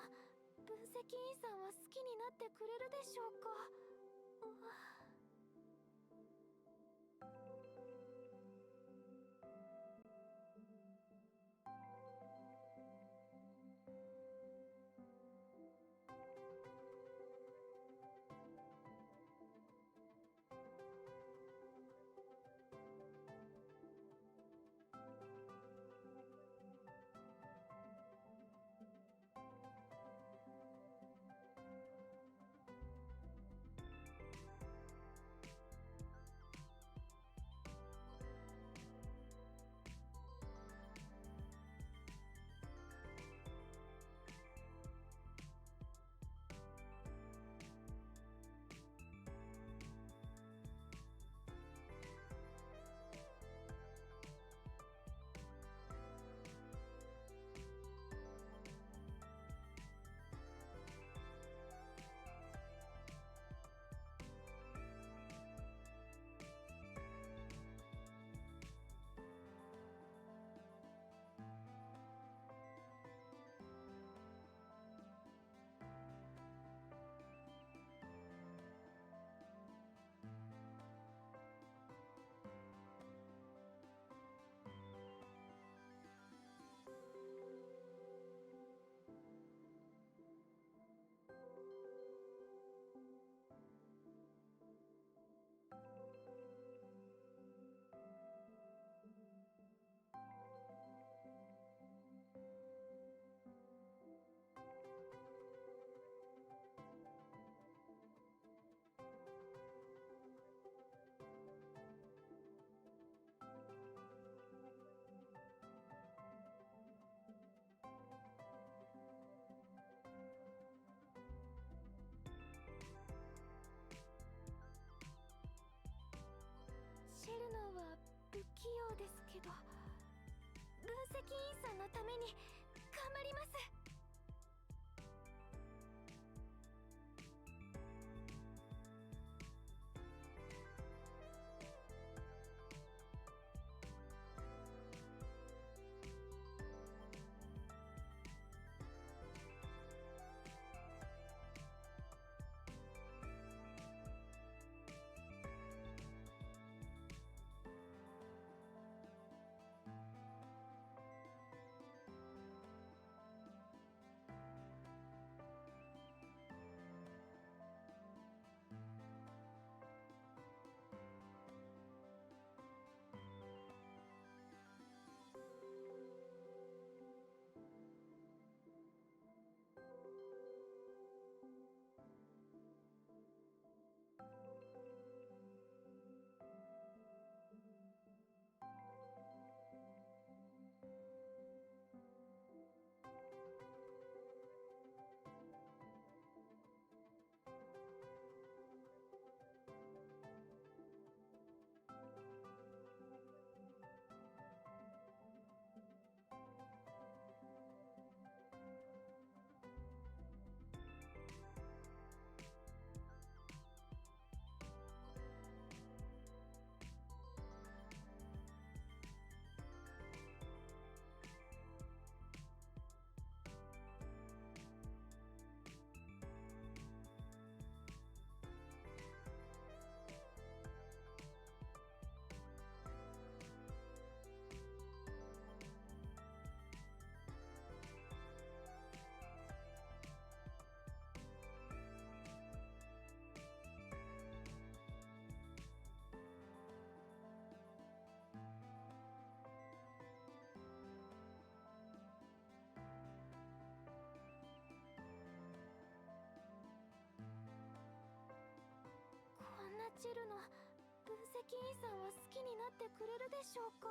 分析員さんは好きになってくれるでしょうか。うですけど、分析員さんのために頑張ります。こんなチルの分析員さんは好きになってくれるでしょうか。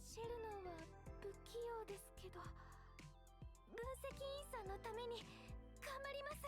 シェルノーは不器用ですけど、分析員さんのために頑張ります。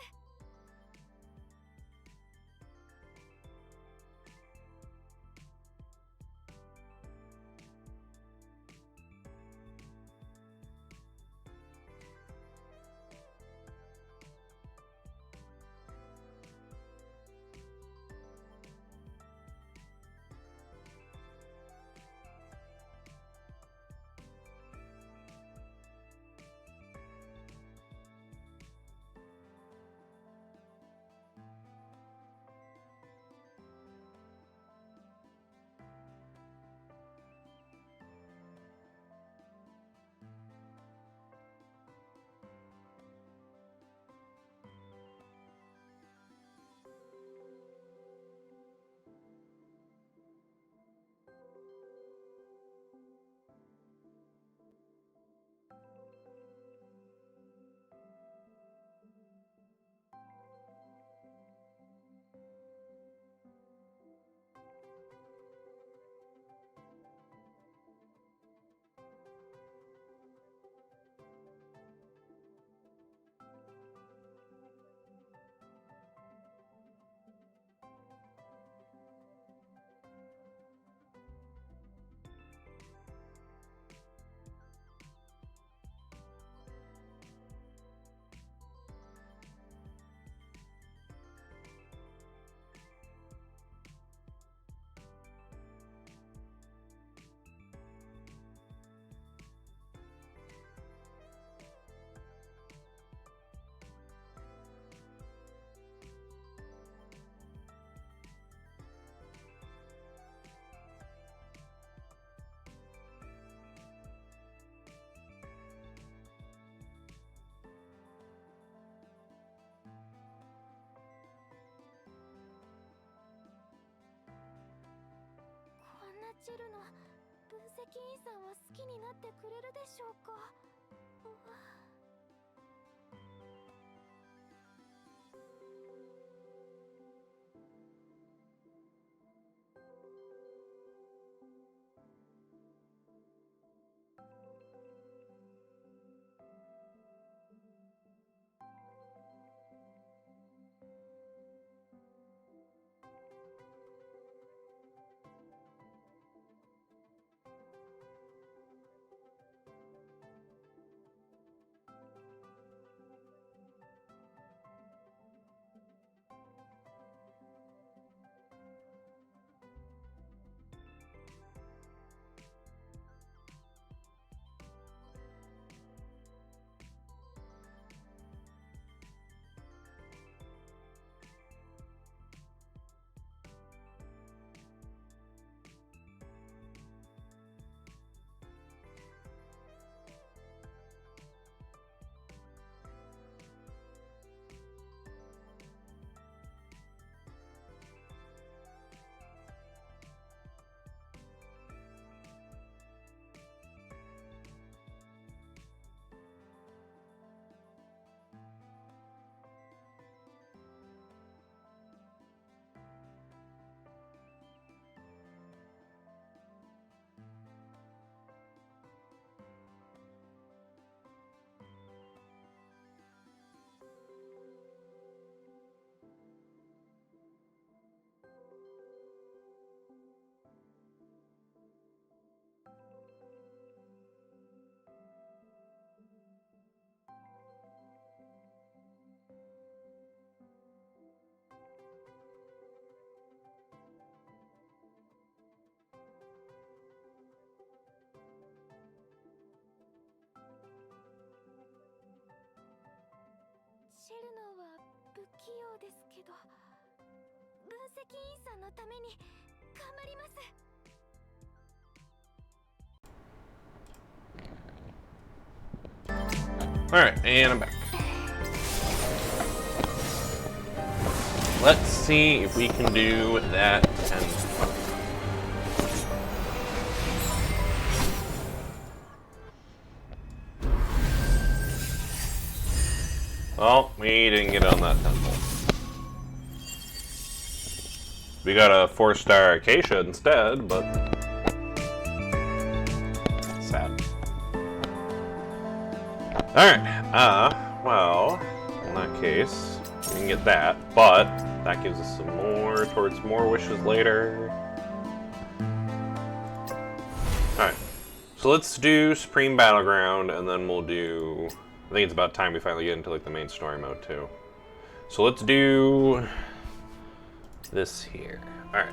チェルの分析員さんは好きになってくれるでしょうか。シェルノは不器用ですけど、分析員さんのために頑張ります。Alright, and I'm back. Let's see if we can do that 10. Well, we didn't get on that temple. We got a 4-star Acacia instead, but sad. Alright, well, in that case, we can get that, but that gives us some more towards more wishes later. Alright, so let's do Supreme Battleground, and then we'll do... I think it's about time we finally get into like the main story mode too. So let's do this here. Alright.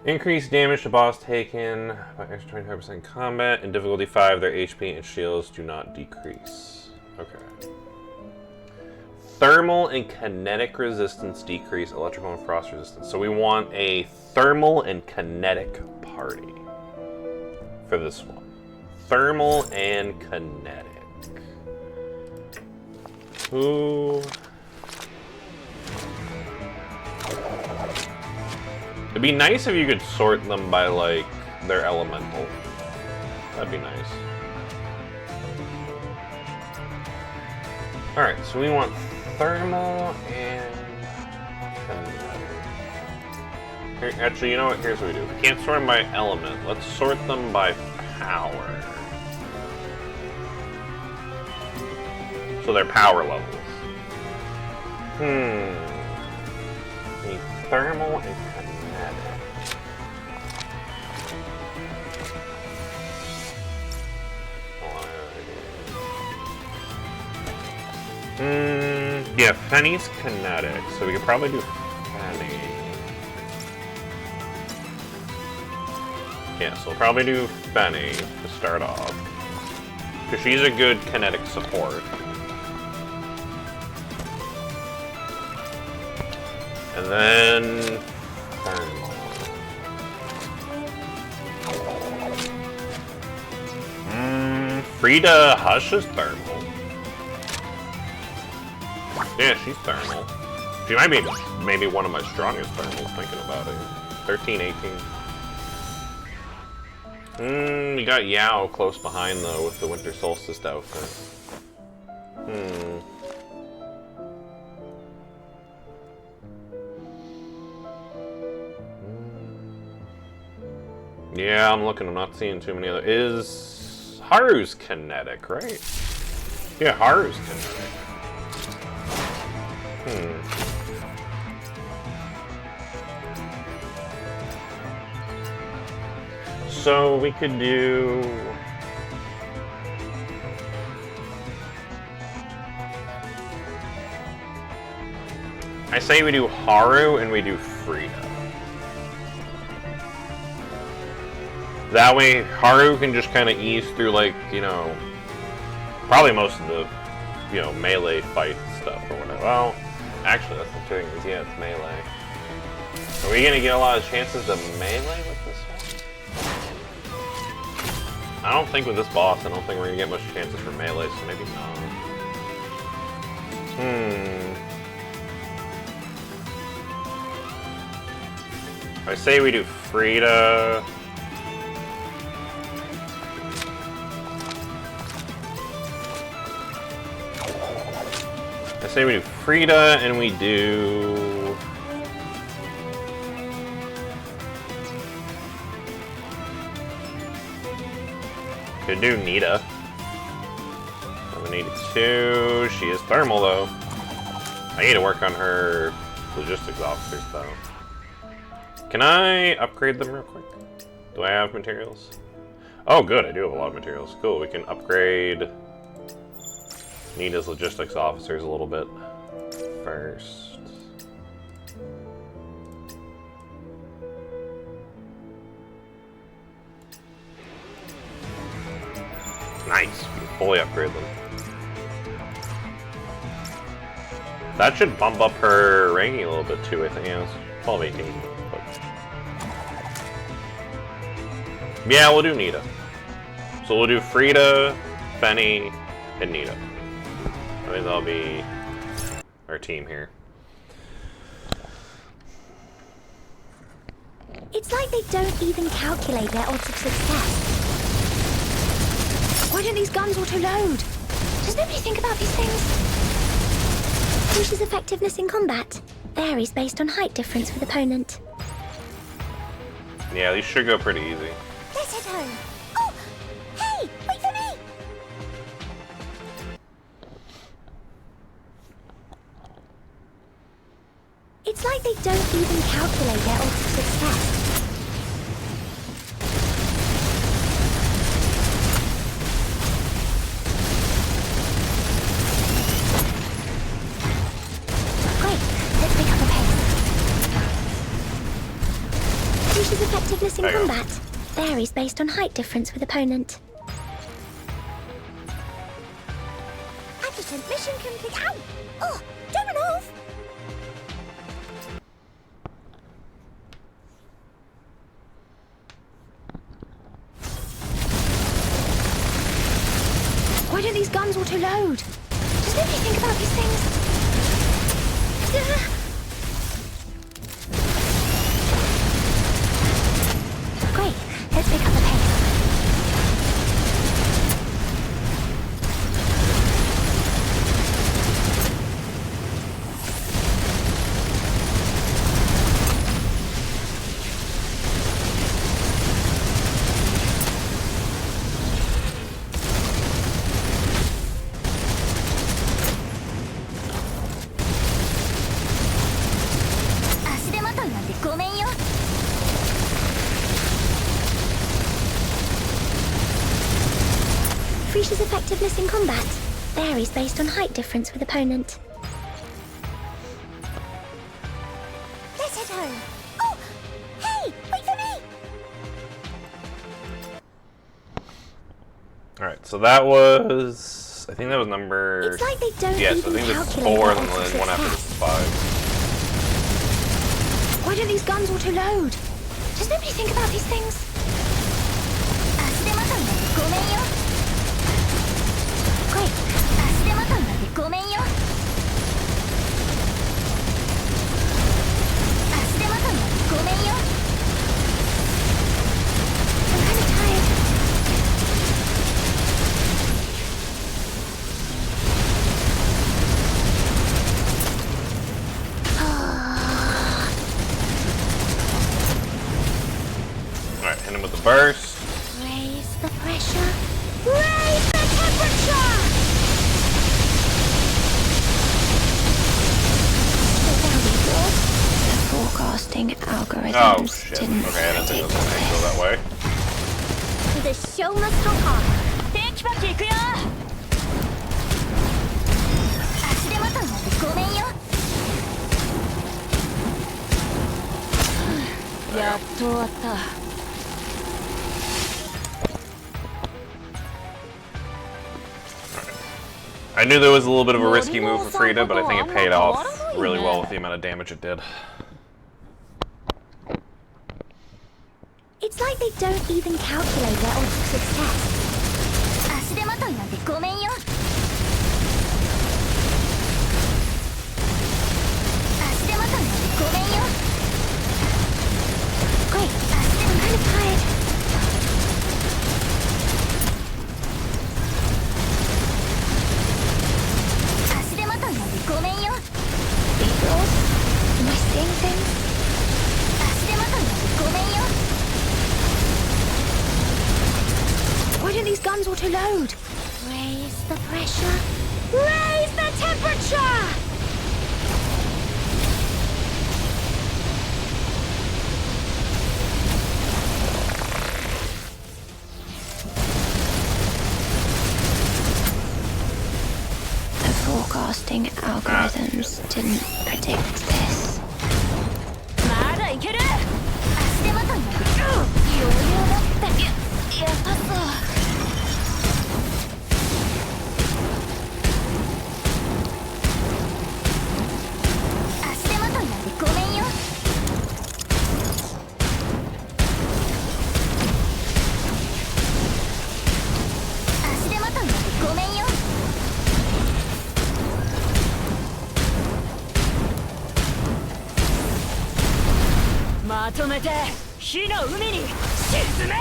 Increase damage to boss taken by extra 25% combat. In difficulty 5, their HP and shields do not decrease. Okay. Thermal and kinetic resistance decrease, electrical and frost resistance. So we want a thermal and kinetic party for this one. Thermal and kinetic. Ooh. It'd be nice if you could sort them by, like, their elemental. That'd be nice. Alright, so we want thermal and kinetic. Here, actually, you know what? Here's what we do. We can't sort them by element. Let's sort them by power. So they're power levels. Need thermal and kinetic. Yeah, Fenny's kinetic, so we could probably do Fenny. Yeah, so we'll probably do Fenny to start off. Because she's a good kinetic support. And then... Thermal. Frida Hush is thermal. Yeah, she's thermal. She might be maybe one of my strongest thermals, thinking about it. 13, 18. We got Yao close behind though with the Winter Solstice outfit. Yeah, I'm looking. I'm not seeing too many other. Is Haru's kinetic, right? Yeah, Haru's kinetic. So we could do. I say we do Haru and we do Frida. That way, Haru can just kind of ease through, like, you know, probably most of the, you know, melee fight stuff or whatever. Well, actually, that's the thing is, yeah, it's melee. Are we gonna get a lot of chances to melee with this one? I don't think with this boss, I don't think we're gonna get much chances for melee, so maybe not. I say we do Frida. I say we do Frida and we do. Could do Nita. We need 2. She is thermal though. I need to work on her logistics officers though. Can I upgrade them real quick? Do I have materials? Oh good, I do have a lot of materials. Cool, we can upgrade Nita's logistics officers a little bit first. Nice, we can fully upgrade them. That should bump up her ranking a little bit too, I think. Yeah, it's 12, 18. But... yeah, we'll do Nita. So we'll do Frida, Fenny, and Nita. I think that'll be our team here. It's like they don't even calculate their odds of success. Why don't these guns auto-load? Does nobody think about these things? Push's effectiveness in combat varies based on height difference with opponent. Yeah, these should go pretty easy. Let's head home. Oh! Hey! Wait for me! It's like they don't even calculate their odds of success. Push's effectiveness in combat varies based on height difference with opponent. Adjutant, mission complete. Ow! Oh, don't run off! Why don't these guns auto-load? Does nobody think about these things? Great, let's pick up the pace. Frish's effectiveness in combat varies based on height difference with opponent. Let's head home. Oh! Hey! Wait for me! Alright, so that was... I think that was number... It's like they don't yes, even I think there's calculate 4 their and then odds the of one after this success. is 5. Why don't these guns auto-load? Does nobody think about these things? Great. I'm kinda tired. Okay, I didn't think it was gonna go that way. The show must go on. テキパキ行くよ。足手まといなんてごめんよ。やっと終わった。 I knew there was a little bit of a risky move for Frida, but I think it paid off really well with the amount of damage it did. It's like they don't even calculate their odds of success. 足手まといなんてごめんよ。足手まといなんてごめんよ。Great, I'm kind of tired. 足手まといなんてごめんよ。 These rolls? Am I seeing things? 足手まといなんてごめんよ。 Why don't these guns auto-load? Raise the pressure. Raise the temperature! The forecasting algorithms didn't predict this. まだいける。足手まといなんて余裕だって。やばそう。足手まといなんてごめんよ。足手まといなんてごめんよ。まとめて火の海に沈め。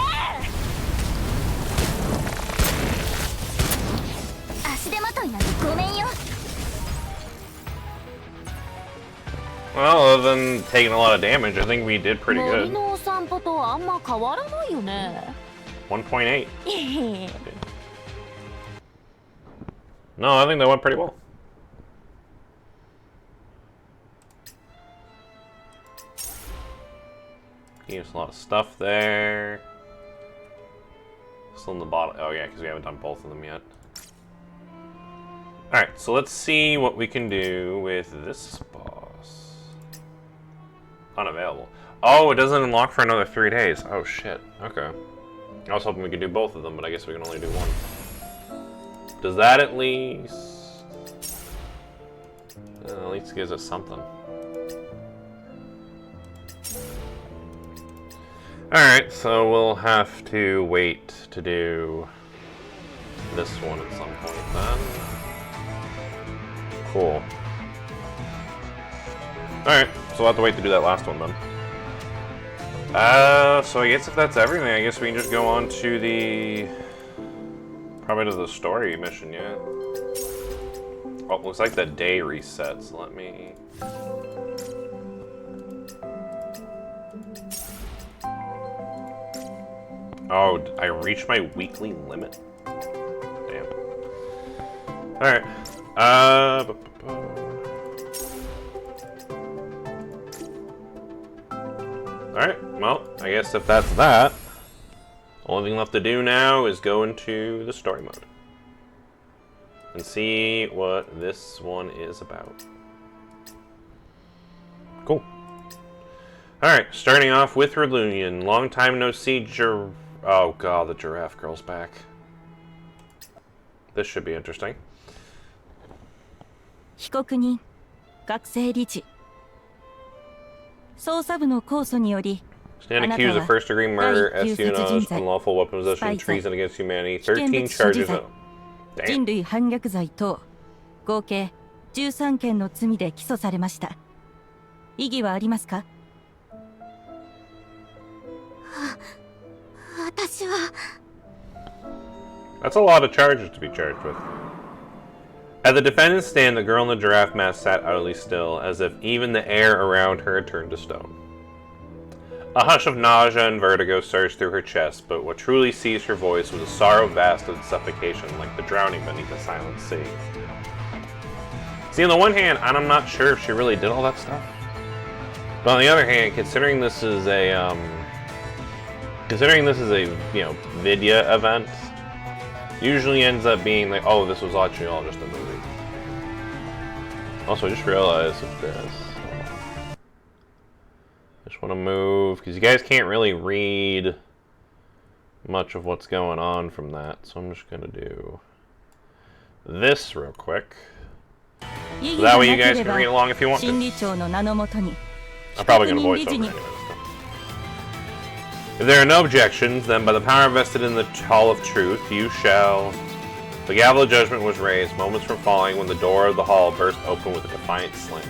足手まといなんてごめんよ。 Well, other than taking a lot of damage, I think we did pretty 森 good. のお散歩とあんま変わらないよね。 1.8. No, I think that went pretty well. Gave us a lot of stuff there. Still in the bottom. Oh yeah, because we haven't done both of them yet. Alright, so let's see what we can do with this boss. Unavailable. Oh, it doesn't unlock for another 3 days. Oh shit. Okay. I was hoping we could do both of them, but I guess we can only do one. Does that at least gives us something. Alright, so we'll have to wait to do this one at some point then. Cool. Alright, so we'll have to wait to do that last one then. So I guess if that's everything, I guess we can just go on to the... probably to the story mission, yeah. Oh, looks like the day resets. Let me... Oh, I reached my weekly limit. Damn. Alright. Alright, well, I guess if that's that, only thing left to do now is go into the story mode. And see what this one is about. Cool. Alright, starting off with Reunion. Long time no see, oh god, the giraffe girl's back. This should be interesting. 被告人、学生理事。捜査部の控訴により、 Stand accused of first degree murder, espionage, unlawful weapon possession, treason against humanity, 13 charges of... 人 Damn. 類反逆罪等、合計13件の罪で起訴されました。異議はありますか？私は That's a lot of charges to be charged with. At the defendant's stand, the girl in the giraffe mask sat utterly still, as if even the air around her had turned to stone. A hush of nausea and vertigo surged through her chest, but what truly seized her voice was a sorrow vast of suffocation, like the drowning beneath a silent sea. See, on the one hand, I'm not sure if she really did all that stuff. But on the other hand, considering this is a, Considering this is a, Vidya event, usually ends up being like, oh, this was actually all just a movie. Also, I just realized with this, I just want to move, because you guys can't really read much of what's going on from that, so I'm just going to do this real quick. So that way you guys can read along if you want to. I'm probably going to voice over anyways. If there are no objections, then by the power vested in the Hall of Truth, you shall... The gavel of judgment was raised, moments from falling, when the door of the hall burst open with a defiant slam.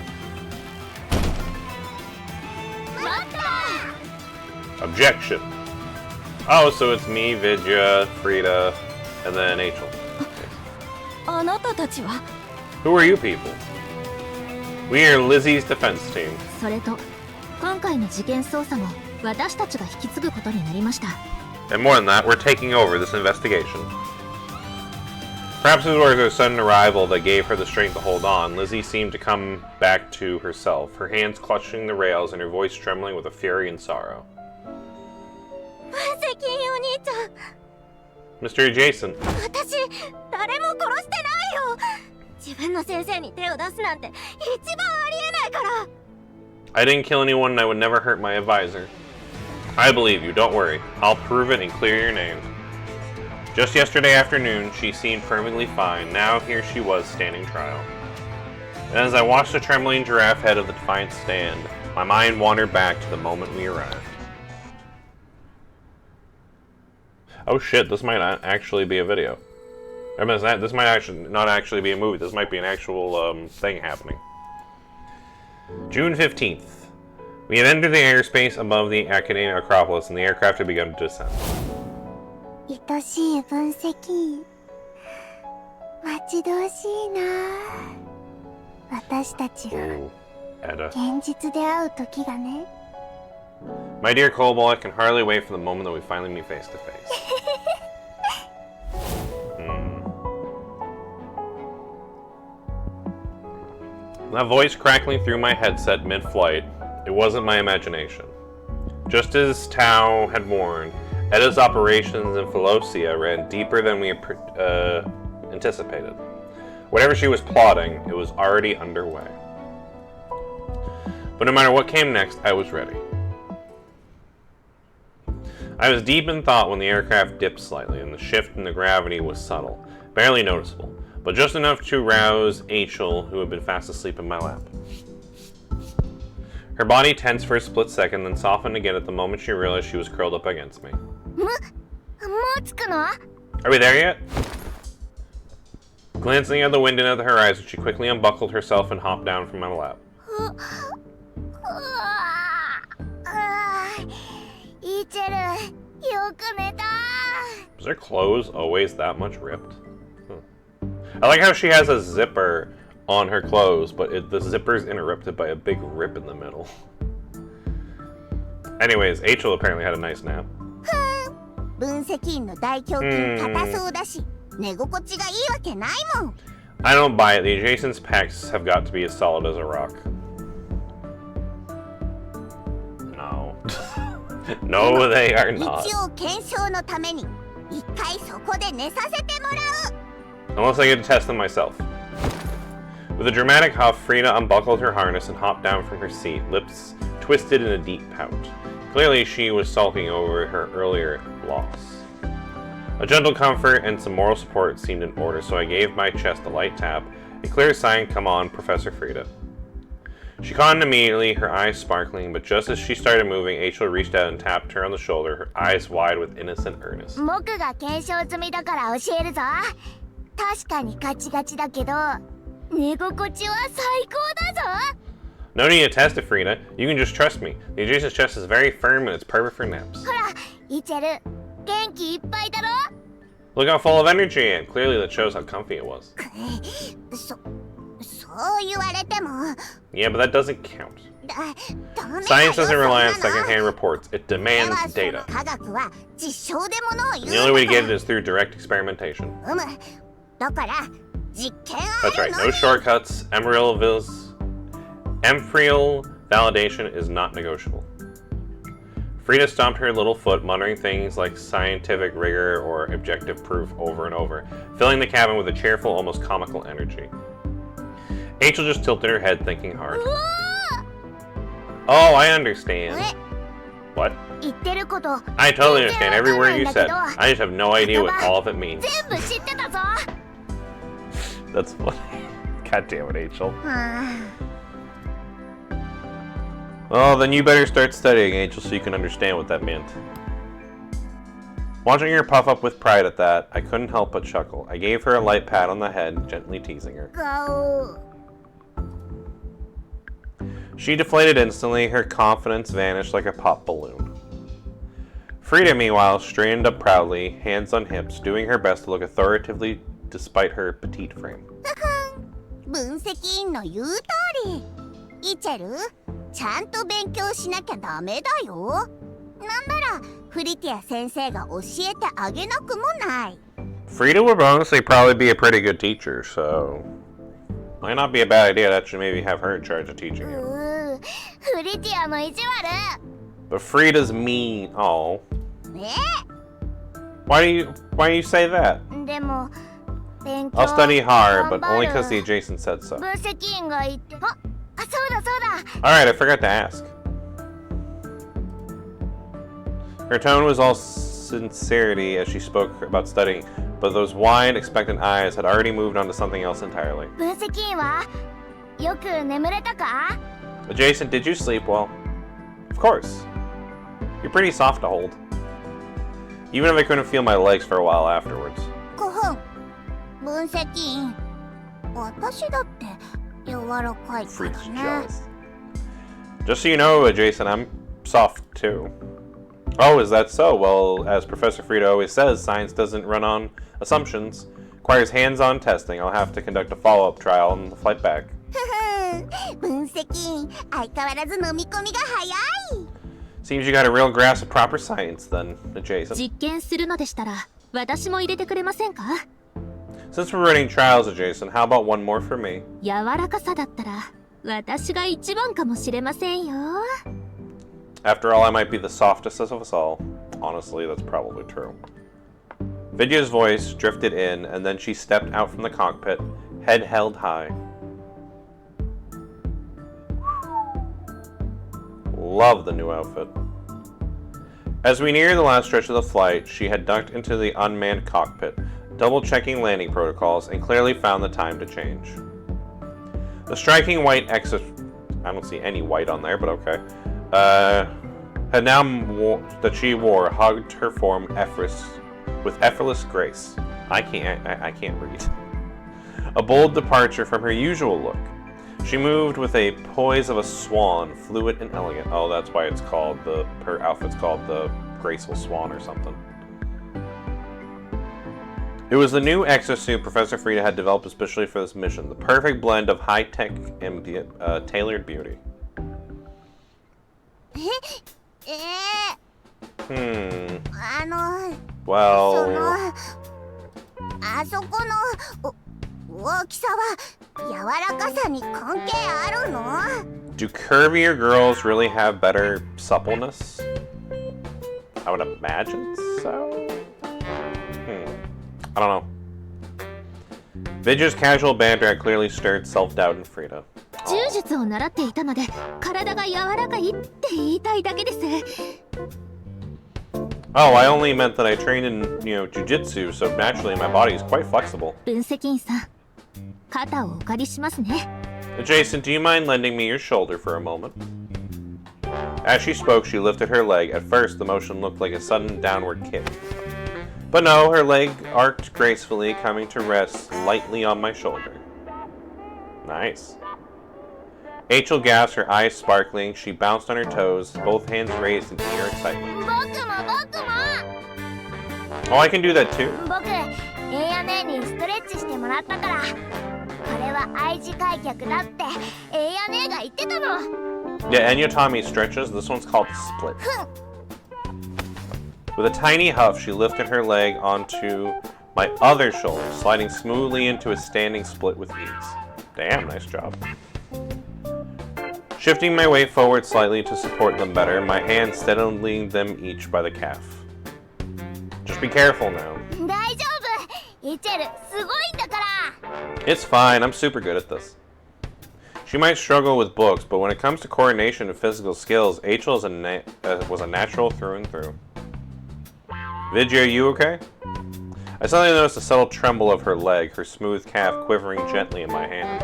Objection. Oh, so it's me, Vidya, Frida, and then Angel. Who are you people? We are Lizzie's defense team. それと今回の事件捜査も私たちが引き継ぐことになりました。 And more than that, we're taking over this investigation. Perhaps it was her sudden arrival that gave her the strength to hold on. Lizzie seemed to come back to herself, her hands clutching the rails and her voice trembling with a fury and sorrow. Mr. Adjacent. 私誰も殺してないよ。自分の先生に手を出すなんて一番ありえないから。 I didn't kill anyone and I would never hurt my advisor. I believe you, don't worry. I'll prove it and clear your name. Just yesterday afternoon, she seemed perfectly fine. Now here she was standing trial. And as I watched the trembling giraffe head of the defiant stand, my mind wandered back to the moment we arrived. Oh shit, this might not actually be a video. I mean, this might actually not actually be a movie. This might be an actual thing happening. June 15th. We had entered the airspace above the Academia Acropolis and the aircraft had begun to descend. 愛しい分析待ち遠しいな。私たちが Edda. 現実で会う時がね。 My dear Cobalt, I can hardly wait for the moment that we finally meet face to face. That voice crackling through my headset mid-flight, it wasn't my imagination. Just as Tao had warned, Edda's operations in Philosia ran deeper than we anticipated. Whatever she was plotting, it was already underway. But no matter what came next, I was ready. I was deep in thought when the aircraft dipped slightly, and the shift in the gravity was subtle, barely noticeable, but just enough to rouse Achel, who had been fast asleep in my lap. Her body tensed for a split second, then softened again at the moment she realized she was curled up against me. Are we there yet? Glancing at the wind and at the horizon, she quickly unbuckled herself and hopped down from my lap. Was her clothes always that much ripped? I like how she has a zipper on her clothes, but the zipper is interrupted by a big rip in the middle. Anyways, Achel apparently had a nice nap. I don't buy it. The adjacent packs have got to be as solid as a rock. No. No, they are not. Unless I get to test them myself. With a dramatic huff, Frida unbuckled her harness and hopped down from her seat, lips twisted in a deep pout. Clearly, she was sulking over her earlier loss. A gentle comfort and some moral support seemed in order, so I gave my chest a light tap, a clear sign, "Come on, Professor Frida." She caught it immediately, her eyes sparkling, but just as she started moving, Achel reached out and tapped her on the shoulder, her eyes wide with innocent earnest. 僕が検証済みだから教えるぞ。確かにガチガチだけど、寝心地は最高だぞ。No need to test it, Frida. You can just trust me. The adjacent chest is very firm and it's perfect for naps. ほら、イチェル、元気いっぱいだろ。 Look how full of energy I am. Clearly that shows how comfy it was. そう言われても。Yeah, but that doesn't count. Science doesn't rely on secondhand reports. It demands data. And the only way to get it is through direct experimentation. That's right, no shortcuts. Embryo validation is not negotiable. Frida stomped her little foot, muttering things like scientific rigor or objective proof over and over, filling the cabin with a cheerful, almost comical energy. Angel just tilted her head, thinking hard. Oh, I understand. What? I totally understand every word you said. I just have no idea what all of it means. That's funny. God damn it, Angel. Well, then you better start studying, Angel, so you can understand what that meant. Watching her puff up with pride at that, I couldn't help but chuckle. I gave her a light pat on the head, gently teasing her. She deflated instantly, her confidence vanished like a pop balloon. Frida, meanwhile, straightened up proudly, hands on hips, doing her best to look authoritatively despite her petite frame. 分析員の言う通り。イチェル、ちゃんと勉強しなきゃダメだよ。なんならフリティア先生が教えてあげなくもない。Frida would honestly probably be a pretty good teacher, so might not be a bad idea to actually maybe have her in charge of teaching you. フリティアも意地悪。But Frida's mean. Oh. ね Why do you say that? でも勉強 I'll study hard, but only because the adjacent said so. 分析員が言ってあ、そうだそうだ。 Alright, I forgot to ask. Her tone was all sincerity as she spoke about studying, but those wide, expectant eyes had already moved on to something else entirely. 分析員はよく眠れたか？ Adjacent, did you sleep well? Of course. You're pretty soft to hold. Even if I couldn't feel my legs for a while afterwards. 5分。分析員。私だって柔らかいから Freak's ね。 jealous. Just so you know, Adjacent, I'm soft too. Oh, is that so? Well, as Professor Frida always says, science doesn't run on assumptions. Requires hands-on testing. I'll have to conduct a follow-up trial on the flight back. 分析員、相変わらず飲み込みが早い。 Seems you got a real grasp of proper science, then, Adjacent. 実験するのでしたら私も入れてくれませんか？ Since we're running trials, Adjacent, how about one more for me? 柔らかさだったら私が一番かもしれませんよ。 After all, I might be the softest of us all. Honestly, that's probably true. Vidya's voice drifted in, and then she stepped out from the cockpit, head held high. Love the new outfit. As we neared the last stretch of the flight, she had ducked into the unmanned cockpit, double-checking landing protocols, and clearly found the time to change. The striking white I don't see any white on there, but okay. Had now that she wore hugged her form with effortless grace. I can't read. A bold departure from her usual look. She moved with a poise of a swan, fluid and elegant. Oh, that's why it's called her outfit's called the Graceful Swan or something. It was the new exosuit Professor Frida had developed especially for this mission, the perfect blend of high-tech and tailored beauty. Well... あそこの大きさは柔らかさに関係あるの？ Do curvier girls really have better suppleness? I would imagine so. I don't know. Vidya's casual banter had clearly stirred self-doubt in Frida. 柔術を習っていたので体が柔らかいって言いたいだけです。 Oh, I only meant that I trained in, jujitsu, so naturally my body is quite flexible. 分析員さん、肩をお借りしますね。 Adjacent, do you mind lending me your shoulder for a moment? As she spoke, she lifted her leg. At first, the motion looked like a sudden downward kick. But no, her leg arced gracefully, coming to rest lightly on my shoulder. Nice. Angel gasped, her eyes sparkling. She bounced on her toes, both hands raised in eager excitement. 僕も。 Oh, I can do that too. 僕、A&A にストレッチしてもらったから。これは愛知開脚だって A&A が言ってたの。 Yeah, Enya taught me stretches. This one's called split. With a tiny huff, she lifted her leg onto my other shoulder, sliding smoothly into a standing split with ease. Damn, nice job. Shifting my weight forward slightly to support them better, my hand steadying them each by the calf. Just be careful now. 大丈夫エチェルすごいんだから It's fine, I'm super good at this. She might struggle with books, but when it comes to coordination and physical skills, Achel was a natural through and through. Vigi, are you okay? I suddenly noticed a subtle tremble of her leg, her smooth calf quivering gently in my hand.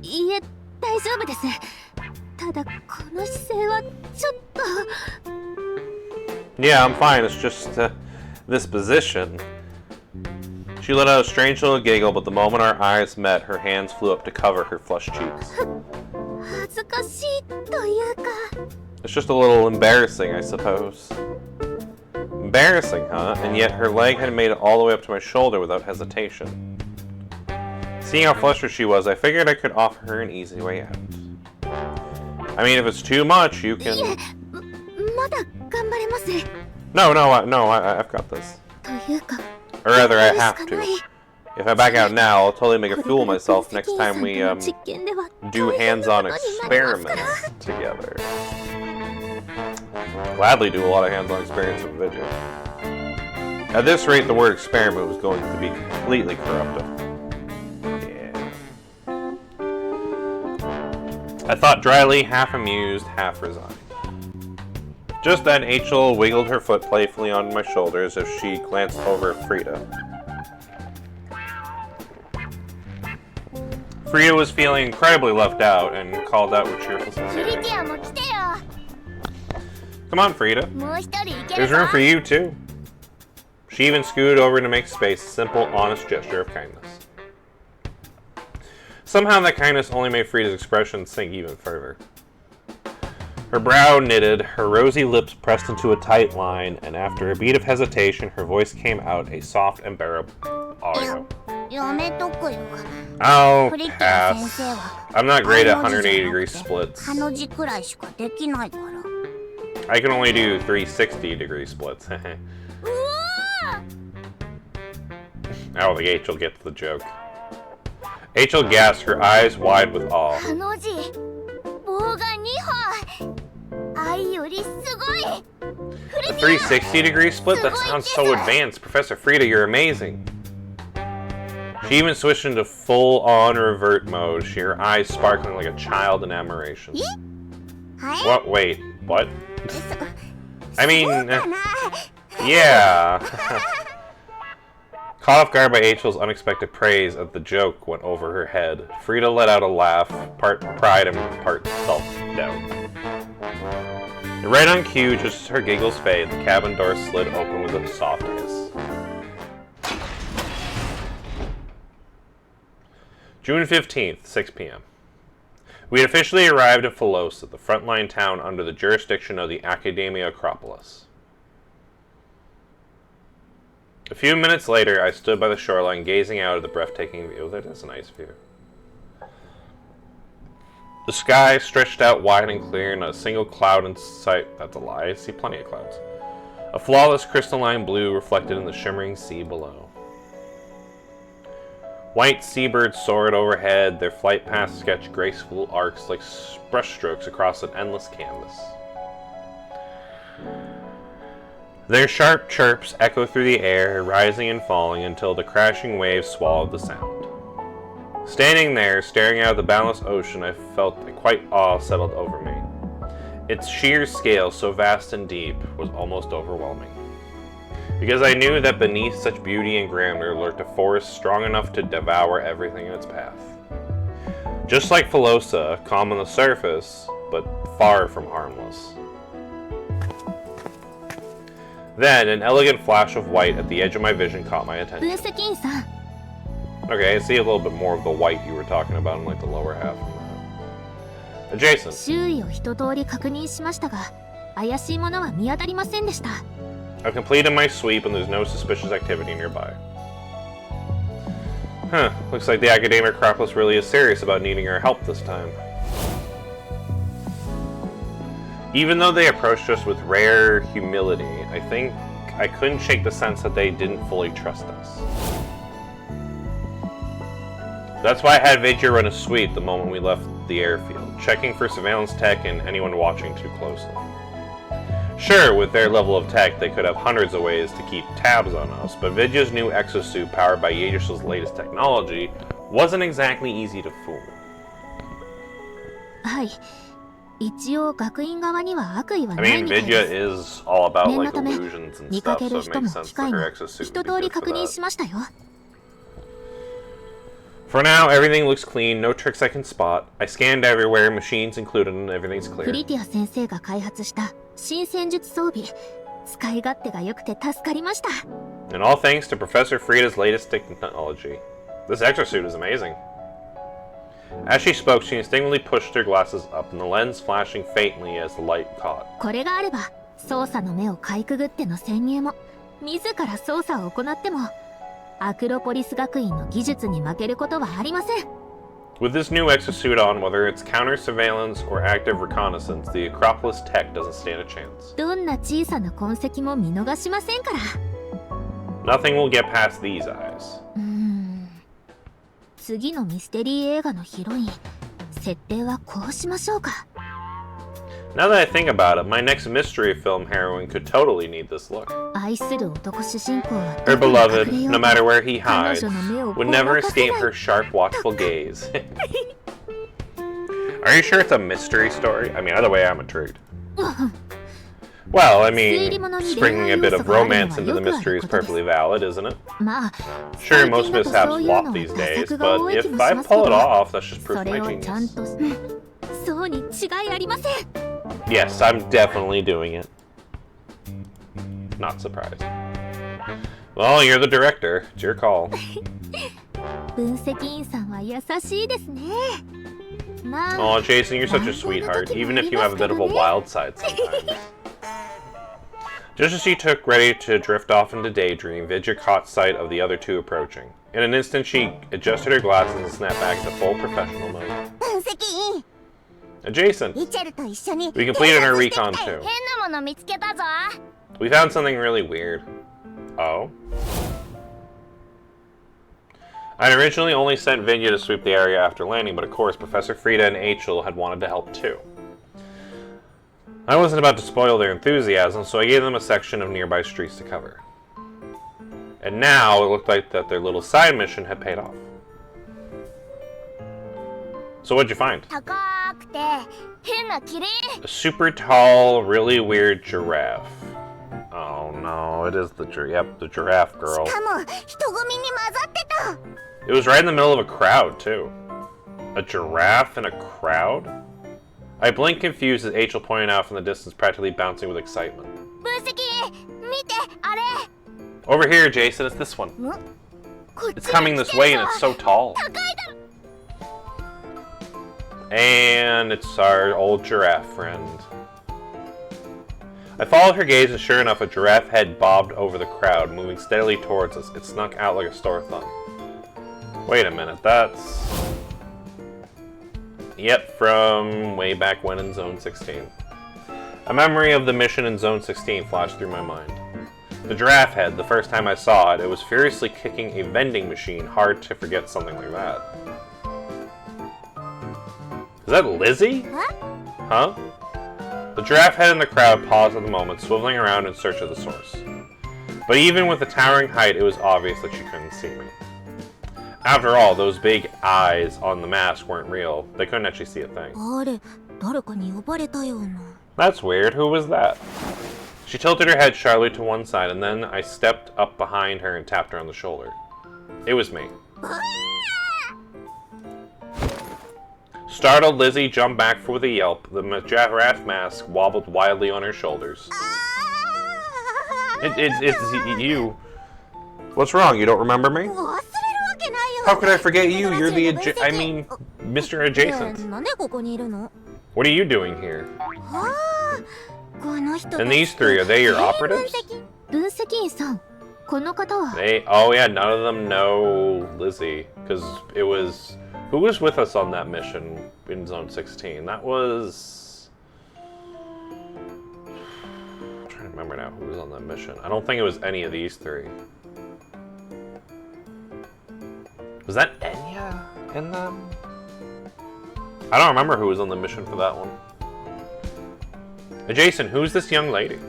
いいえ大丈夫ですただこの姿勢はちょっと Yeah, I'm fine, it's just this position. She let out a strange little giggle, but the moment our eyes met, her hands flew up to cover her flushed cheeks. 恥ずかしいというか It's just a little embarrassing, I suppose. Embarrassing, huh? And yet her leg had made it all the way up to my shoulder without hesitation. Seeing how flustered she was, I figured I could offer her an easy way out. I mean, if it's too much, you can... まだ頑張れます No, I've got this. というか Or rather, I have to. If I back out now, I'll totally make a fool of myself next time we, do hands-on experiments together. Gladly do a lot of hands-on experience with Vigi. At this rate, the word experiment was going to be completely corrupted. Yeah. I thought dryly, half amused, half resigned. Just then, Achel wiggled her foot playfully on my shoulder as if she glanced over at Frida. Frida was feeling incredibly left out and called out with cheerful フリ sincerity. ティアも来てよ Come on, Frida. もう一人いけ There's る room か for you, too. She even scooted over to make space, a simple, honest gesture of kindness. Somehow that kindness only made Frida's expression sink even further. Her brow knitted, her rosy lips pressed into a tight line, and after a beat of hesitation, her voice came out a soft and bearable audio. やめとくよ I'll フリティア先 pass. 生は I'm not great at あの字じゃ 180 degree なくて splits. ハの字くらいしかできないから I can only do 360 degree splits. うわ I don't think Achel gets the joke. Achel gasped, her eyes wide with awe. ハの字棒が2本愛よりすごいフリ A ティア 360 degree split? That sounds so advanced. Professor Frida, you're amazing. She even switched into full-on revert mode, her eyes sparkling like a child in admiration. はい What? Wait, what? そ I mean, そうかな yeah. Caught off guard by Achel's unexpected praise at the joke went over her head. Frida let out a laugh, part pride and part self-doubt. And right on cue, just as her giggles fade, the cabin door slid open with a soft hiss. June 15th, 6 p.m. We had officially arrived at Pholosa, the frontline town under the jurisdiction of the Academia Acropolis. A few minutes later, I stood by the shoreline gazing out at the breathtaking view. That is a nice view. The sky stretched out wide and clear, not a single cloud in sight. That's a lie, I see plenty of clouds. A flawless crystalline blue reflected in the shimmering sea below. White seabirds soared overhead, their flight paths sketched graceful arcs like brushstrokes across an endless canvas. Their sharp chirps echoed through the air, rising and falling until the crashing waves swallowed the sound. Standing there, staring out at the boundless ocean, I felt a quiet awe settled over me. Its sheer scale, so vast and deep, was almost overwhelming. Because I knew that beneath such beauty and grandeur lurked a forest strong enough to devour everything in its path. Just like Pholosa, calm on the surface, but far from harmless. Then, an elegant flash of white at the edge of my vision caught my attention. 分析員さん Okay, I see a little bit more of the white you were talking about in like the lower half. Adjacent. 周囲を一通り確認しましたが怪しいものは見当たりませんでした I've completed my sweep and there's no suspicious activity nearby. Huh, looks like the Academia Acropolis really is serious about needing our help this time. Even though they approached us with rare humility, I think I couldn't shake the sense that they didn't fully trust us. That's why I had Vegeta run a sweep the moment we left the airfield, checking for surveillance tech and anyone watching too closely. Sure, with their level of tech, they could have hundreds of ways to keep tabs on us, but Vegeta's new exosuit powered by Yadish's latest technology wasn't exactly easy to fool. はい。一応学院側には悪意は I ない mean, みたい Vegeta です。 is all about 念の like ため illusions and 見か stuff, け so る it 人も makes sense 機 that 械も her exosuit 一 would 通 be り good for 確認 that. しましたよ。For now, everything looks clean, no tricks I can spot. I scanned everywhere, machines included, and everything's フ clear. リティア先生が開発した新戦術装備、使い勝手が良くて助かりました。And all thanks to Professor Frida's latest technology. This exosuit is amazing. As she spoke, she instinctively pushed her glasses up, and the lens flashing faintly as the light caught. これがあれば、操作の目をかいくぐっての潜入も、自ら操作を行っても、アクロポリス学院の技術に負けることはありません。With this new exosuit on, whether it's counter surveillance or active reconnaissance, the Acropolis tech doesn't stand a chance. どんな小さな痕跡も見逃しませんから。Nothing will get past these eyes. 次のミステリー映画のヒロイン、設定はこうしましょうか。Now that I think about it, my next mystery film heroine could totally need this look. 愛する男主人公は Her どこに隠 beloved, れよう no と matter where he 彼 hides, 女の目を would never ごまかせ escape ない her sharp, watchful gaze. Are you sure it's a mystery story? I mean, either way, I'm intrigued. Well, I mean, springing a bit of romance into the mystery is perfectly valid, isn't it? まあ Sure, most 最近だと mishaps そういうの flop は these 打 days, 作が but 多い気 if もし I ますけ pull it ど off, that's just proof そ of れ my をちゃん genius. とそうに違いありません。 Yes, I'm definitely doing it. Not surprised. Well, you're the director. It's your call. 分析員さんは優しいですね。まあ Oh, Jason, you're such a sweetheart, even if you have a bit of a wild side sometimes. Just as she took ready to drift off into daydream, Vidya caught sight of the other two approaching. In an instant, she adjusted her glasses and snapped back into full professional mode. 分析員 Adjacent, リチェルと一緒に we completed our 偵察 recon して too. 変なもの見つけたぞ。 We found something really weird. Oh? I'd originally only sent Vidya to sweep the area after landing, but of course, Professor Frida and Achel had wanted to help too. I wasn't about to spoil their enthusiasm, so I gave them a section of nearby streets to cover. And now it looked like that their little side mission had paid off. So what'd you find? 高くて変なキリン。 A super tall, really weird giraffe. Oh no, it is the giraffe girl. しかも人混みに混ざってた It was right in the middle of a crowd, too. A giraffe in a crowd? I blinked confused as Achel pointed out from the distance, practically bouncing with excitement. 分析員見てあれ。 Over here, Jason, it's this one. こっち It's coming this way and it's so tall. 高いだろ。 And it's our old giraffe friend. I followed her gaze and sure enough, a giraffe head bobbed over the crowd, moving steadily towards us. It snuck out like a store thumb. Wait a minute, that's... Yep, from way back when in Zone 16. A memory of the mission in Zone 16 flashed through my mind. The giraffe head, the first time I saw it, it was furiously kicking a vending machine. Hard to forget something like that. Is that Lizzie? Huh? The giraffe head in the crowd paused at the moment, swiveling around in search of the source. But even with the towering height, it was obvious that she couldn't see me. After all, those big eyes on the mask weren't real. They couldn't actually see a thing. あれ誰かに呼ばれたような That's weird. Who was that? She tilted her head sharply to one side, and then I stepped up behind her and tapped her on the shoulder. It was me. Startled, Lizzie jumped back with a yelp. The giraffe mask wobbled wildly on her shoulders. It's you. What's wrong? You don't remember me? 忘れるわけないよ How could I forget you? You're the I mean, Mr. ね Adjacent. えなんでここにいるの What are you doing here? ああこの人たち And these three, are they your 分 operatives? 析分析員さん、この方は Oh yeah, none of them know Lizzie. Because it was... Who was with us on that mission in Zone 16? That was... I'm trying to remember now who was on that mission. I don't think it was any of these three. Was that Enya? in them? I don't remember who was on the mission for that one. Jason, who's this young lady?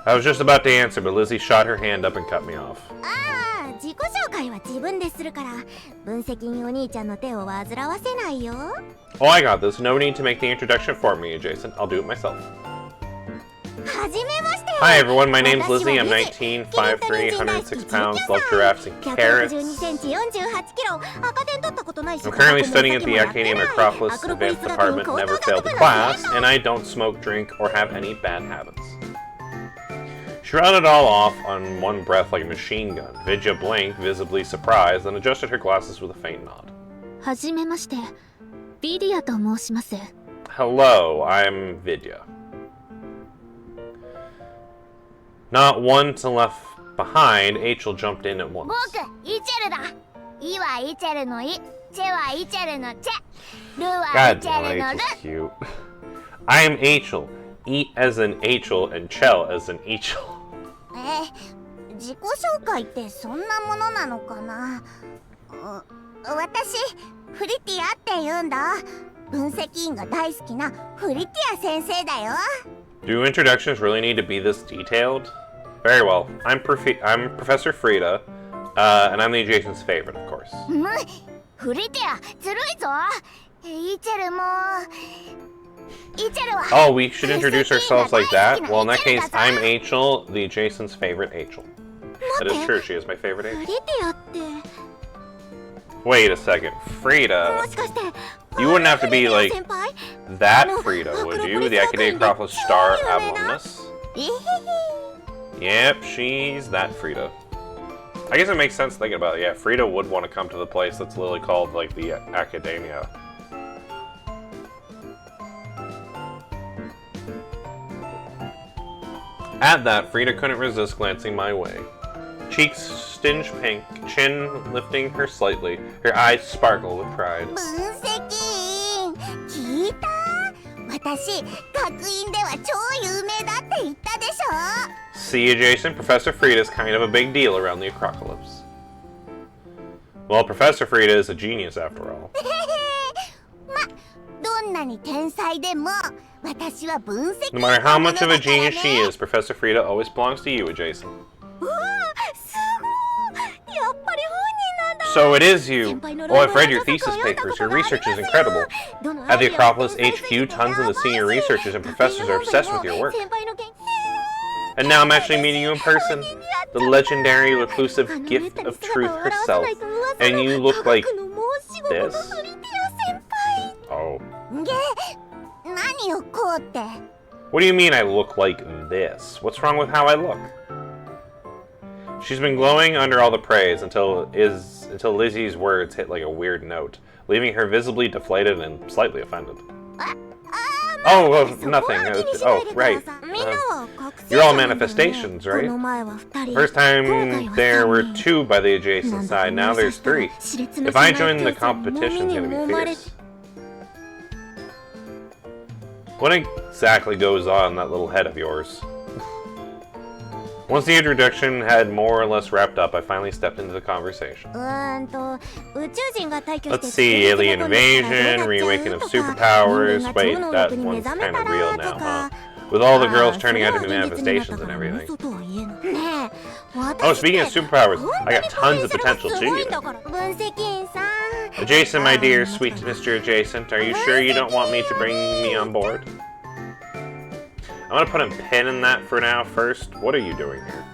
I was just about to answer, but Lizzie shot her hand up and cut me off. ああ、自己紹介は自分でするから、分析員お兄ちゃんの手を煩わせないよ。Oh, I got this. No need to make the introduction for me, Jason. I'll do it myself. はじめまして。 Hi everyone, my name's Lizzie. I'm 19, 5'3", 106 pounds, love giraffes and carrots. 162センチ、48キロ。赤点取ったことないし。 I'm currently studying at the Academium Acropolis Advanced Department, never failed a class, and I don't smoke, drink, or have any bad habits. She rattled it all off on one breath like a machine gun. Vidya blinked, visibly surprised, then adjusted her glasses with a faint nod. はじめまして、ビディアと申します。 Hello, I'm Vidya. Not one to left behind, Achel jumped in at once. 僕、イチェルだ。イはイチェルのイ、チェはイチェルのチェ、ルは God イチェ damn, ルのル。 Achel's cute. I am Achel. Eat as in Achel and Chell as in Achel. 自己紹介ってそんなものなのかな。私、フリティアって言うんだ。分析員が大好きなフリティア先生だよ。Do introductions really need to be this detailed? Very well. I'm Professor Frida, and I'm the Jason's favorite, of course. フリティア、ずるいぞ。イチェルも。イチェルは。 Oh, we should introduce ourselves like that? Well, in that case, I'm Achel, the Jason's favorite Achel. That is true, she is my favorite フリ Achel. ティアって。 Wait a second, Frida. もしかして。 You wouldn't have to be like 先輩 that Frida, would you? The Academic Acropolis star alumnus? えへへ。 Yep, she's that Frida. I guess it makes sense thinking about it. Yeah, Frida would want to come to the place that's literally called, like, the Academia. At that, Frida couldn't resist glancing my way. Cheeks stinged pink, chin lifting her slightly, her eyes sparkle with pride. 分析員聞いた？私学院では超有名だって言ったでしょ。 See you, Jason. Professor Frida's kind of a big deal around the Acropolis. Well, Professor Frida is a genius after all. ま、どんなに天才でも私は分析 No matter how much of a genius she is, Professor Frida always belongs to you, Jason. うわ、すごい。やっぱり本人なんだ。 So it is you. Oh, I've read your thesis papers. Your research is incredible. At the Acropolis HQ, tons of the senior researchers and professors are obsessed with your work. And now I'm actually meeting you in person. The legendary, reclusive gift of truth herself. And you look like this? Oh. げ、何よこうって。 What do you mean I look like this? What's wrong with how I look? She's been glowing under all the praise until Lizzie's words hit like a weird note, leaving her visibly deflated and slightly offended. Oh, well, nothing. Oh, right. You're all manifestations, right? First time there were 2 by the adjacent side, now there's 3. If I join the competition, it's gonna be fierce. What exactly goes on in that little head of yours? Once the introduction had more or less wrapped up, I finally stepped into the conversation. Let's see, alien invasion, reawakening of superpowers. Wait, that one's kind of real now, huh? With all the girls turning out to be manifestations and everything. Oh, speaking of superpowers, I got tons of potential too. Adjacent, my dear, sweet Mr. Adjacent, are you sure you don't want me to bring me on board? I'm gonna put a pin in that for now first. What are you doing here?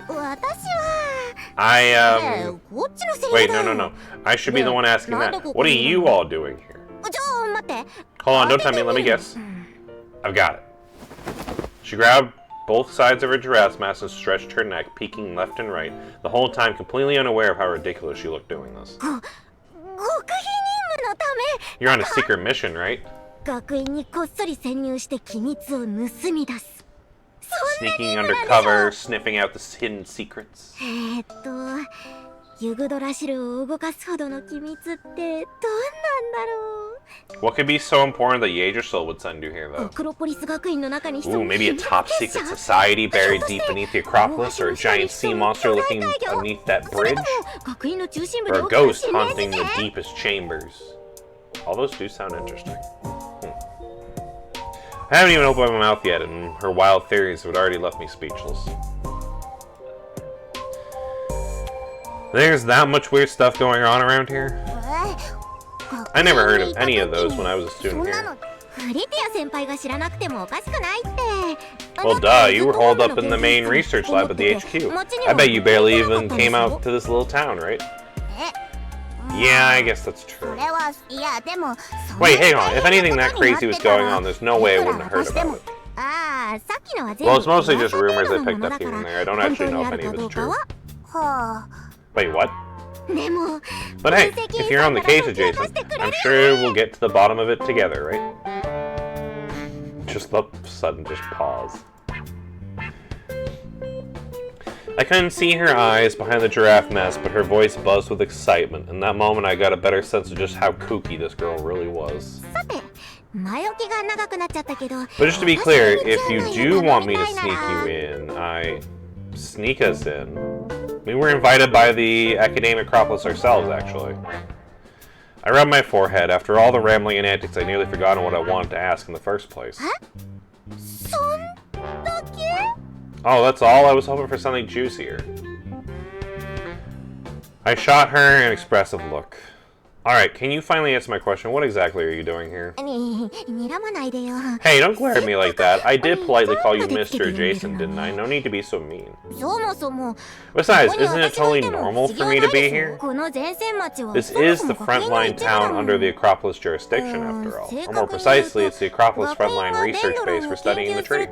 Wait, no. I should be the one asking that. What are you all doing here? Hold on, don't tell me, let me guess. I've got it. She grabbed both sides of her giraffe's mask and stretched her neck, peeking left and right, the whole time completely unaware of how ridiculous she looked doing this. You're on a secret mission, right? 学院にこっそり潜入して機密を盗み出す。 Sneaking undercover, sniffing out the hidden secrets. ユグドラシルを動かすほどの機密ってどんなんだろう。What could be so important that Yagersoul would send you here, ア though? クロポリス学院の中に Ooh, maybe a top secret society buried deep beneath the Acropolis, or a giant sea monster lurking beneath that それ bridge, とも学院の中心部で or a 起きた ghost 心霊 haunting 事 the 件 deepest chambers. All those do sound interesting. I haven't even opened my mouth yet, and her wild theories have already left me speechless. There's that much weird stuff going on around here. I never heard of any of those when I was a student here. フリティア先輩が知らなくてもおかしくないって Well, duh, you were holed up in the main research lab at the HQ. I bet you barely even came out to this little town, right? Yeah, I guess that's そ true. れはいやでも Wait, hang on. If anything that crazy was going on, there's no way I wouldn't have heard about it. ああさっきのは全 Well, 部 it's mostly just 噂 rumors I 程度 picked のもの up だ here か and ら there. I don't 本 actually 当に know あ if る any か of ど it's うか true. ははあ Wait, what? でも But hey, if you're on the case of Jason, I'm sure we'll get to the bottom of it together, right? Just all of a sudden, just pause. I couldn't see her eyes behind the giraffe mask, but her voice buzzed with excitement. In that moment, I got a better sense of just how kooky this girl really was. さて前置きが長くなっちゃったけど But just to be clear, if you do want me to sneak you in, sneak us in. We were invited by the Academic Acropolis ourselves, actually. I rubbed my forehead. After all the rambling and antics, I nearly forgotten what I wanted to ask in the first place. そんだけ Oh, that's all? I was hoping for something juicier. I shot her an expressive look. Alright, can you finally answer my question? What exactly are you doing here? 睨まないでよ Hey, don't glare at me like that. I did politely call you Mr. Jason, didn't I? No need to be so mean. そもそも Besides, isn't it totally normal for me to be here? この前線町は This is the frontline town under the Acropolis jurisdiction, after all. Or more precisely, it's the Acropolis frontline research base for studying the tree.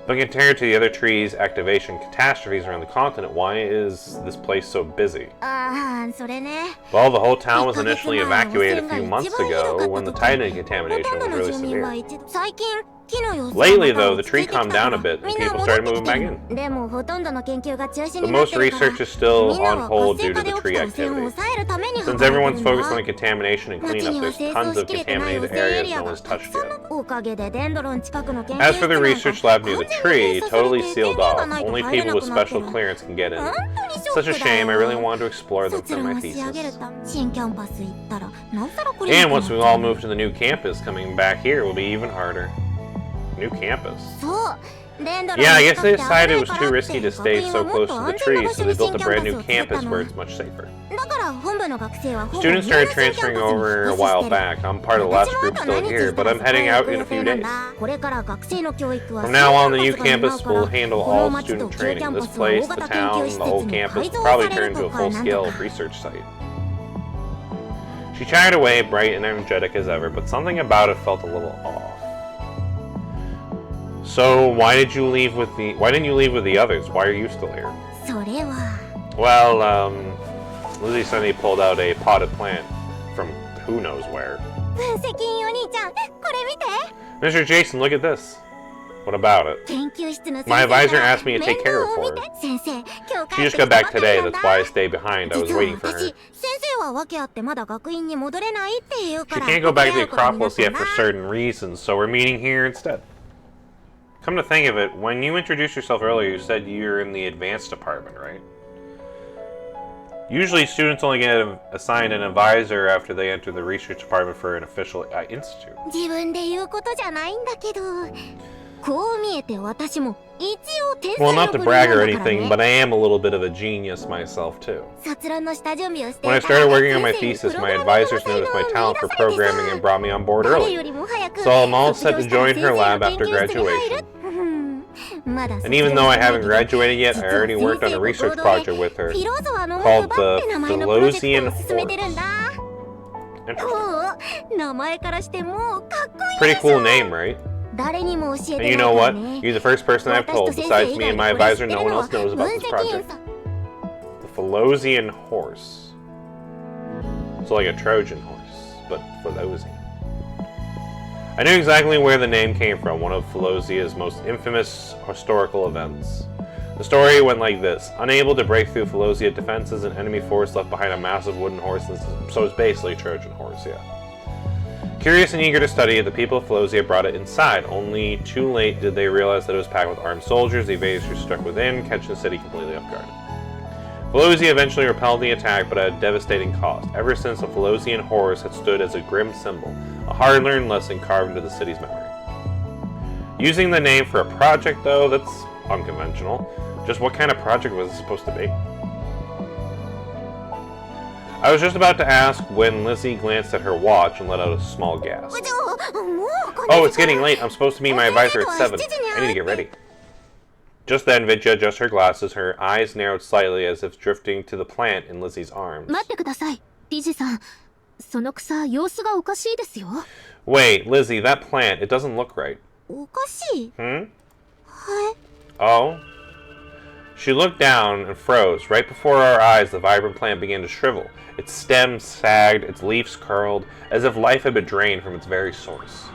But compared to the other trees' activation catastrophes around the continent, why is this place so busy? ああそれね Well, the whole town was initially evacuated a few months ago when the titan contamination was really severe. 最近木の様子 Lately, though, the tree calmed down a bit and people started moving back in. でもほとんどの研究が中止 But になっ most てるから research is still みんな on は hold 活性 due 化 to で the 起き tree た汚染を activity. 抑えるために Since 働いて everyone's るんだ focused on the contamination and 町 cleanup, には there's 清 tons 掃し of きれてない汚 contaminated 染エ areas リア no が one's たく touched さん yet. おかげでデンドロン近くの研究 As 室 for the なんか research lab near the 完全 tree, に閉鎖され totally て sealed 電源が off. ないと Only 入れ people な with くなって special る clearance can get in. 本当にショ Such ッ a クだ shame, I よ really wanted to explore them 卒 for 論 my を仕上げる thesis. ため新キャンパス行ったらなおさらクリニッ And ク once we all move to the new campus, coming back here will be even harder. New campus. そうデンドロン Yeah, I に guess 使っ they て危 decided な it い was から too って risky to 学 stay 院 so はもっ close と to 安 the 全な tree, 場 so 所 they に built 新 a キャン brand パ new スを作った campus の where it's much safer. だから本部の学生はほぼ Students みんな started 新キャン transferring パスに over a 引っ越し while してる back. I'm part of the う last ちもあ group と still 何日 here, した but ら I'm そこへ heading 行 out く in 予 a few 定なん days. だこれから学生の教育は From now on, the 新 new キャンパ campus スが will 担う handle この all 町と student 旧キ training. ャンパ This スは大 place, the 型研究 town, 施 the 設 whole に campus 改 will 造 probably され turn る into a とかなんだ full-scale か research site. She chatted away, bright and energetic as ever, but something about it felt a little off. So why didn't you leave with the others? Why are you still here? それは Well, Lizzie suddenly pulled out a potted plant from who knows where. 分析員お兄ちゃんこれ見て Mr. Jason, look at this. What about it? 研究室の先 My 生から advisor asked me to take care of 面 it 倒を for 見 her. て先生今日 She 帰って just きた got ば back かり today, なんだ that's why I stayed behind. I was 実は waiting for 私 her. 先生は訳あってまだ学院に戻れないって言うか She ら can't go back to the 触れ合うことに Acropolis なった yet ん for だ certain reasons, so we're meeting here instead. Come to think of it, when you introduced yourself earlier, you said you're in the advanced department, right? Usually students only get assigned an advisor after they enter the research department for an official institute. 自分で言うことじゃないんだけどこう見えて私も一応天才 Well, の not 部 to 類 brag な or んだから anything, ね but I am a little bit of a genius myself too. 卒論の下準備をして When I いたら started working on my 先生に thesis, プロ my グラミング advisors の才 noticed my talent 能を for 見出されて programming さ and brought me on board 誰 early. よりも早く So I'm all 卒業 set to したら join 先 her 生 lab の after 研究室に入る graduation. まだ And 卒業 even し though な I いけ haven't ど graduated yet, 実 I は already 先 worked on 生 a と research 合同で project with her. フィローゾワの木 called 馬って名前のプロジェクト the を進めてるんだ Interesting. おお名前からしてもうかっこいい Pretty でしょ cool name, right? 誰にも教え And て you ない know から what? ね You're the first person I've 私と told. 先生 Besides 以 me 外 and に my これ知っ advisor, てる no の one は else knows 分 about 析 this 員 project. さ The Philosian horse. So like a Trojan horse, but Philosian. I knew exactly where the name came from, one of Philosia's most infamous historical events. The story went like this. Unable to break through Philosophia's defenses, an enemy force left behind a massive wooden horse, so it's basically a Trojan horse, yeah. Curious and eager to study, the people of Philosia brought it inside. Only too late did they realize that it was packed with armed soldiers. The invaders were stuck within, catching the city completely off guard. Philosia eventually repelled the attack, but at a devastating cost. Ever since, the Philosian horse had stood as a grim symbol, a hard-learned lesson carved into the city's memory. Using the name for a project, though, that's unconventional. Just what kind of project was it supposed to be? I was just about to ask when Lizzie glanced at her watch and let out a small gasp. Oh, it's getting late. I'm supposed to meet my advisor at 7. I need to get ready. Just then, Vidya adjusted her glasses. Her eyes narrowed slightly as if drifting to the plant in Lizzie's arms. Wait, Lizzie, that plant, it doesn't look right. Hmm? Oh? She looked down and froze. Right before our eyes, the vibrant plant began to shrivel. Its stems sagged, its leaves curled, as if life had been drained from its very source.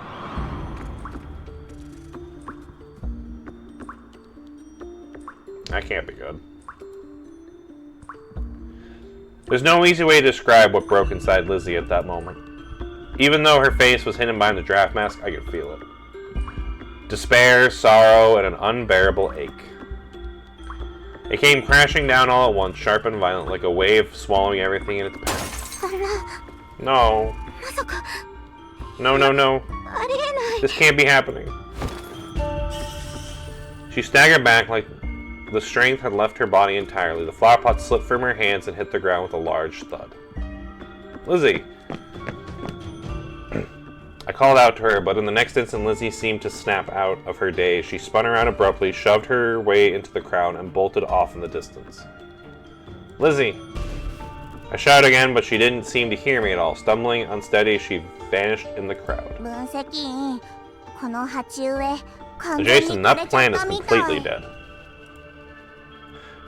That can't be good. There's no easy way to describe what broke inside Lizzie at that moment. Even though her face was hidden behind the draft mask, I could feel it. Despair, sorrow, and an unbearable ache. It came crashing down all at once, sharp and violent, like a wave swallowing everything in its path. No. No, no, no. This can't be happening. She staggered back like the strength had left her body entirely. The flower pot slipped from her hands and hit the ground with a large thud. Lizzie! I called out to her, but in the next instant Lizzie seemed to snap out of her daze. She spun around abruptly, shoved her way into the crowd, and bolted off in the distance. Lizzie! I shouted again, but she didn't seem to hear me at all. Stumbling, unsteady, she vanished in the crowd. Jason, that plant is completely dead.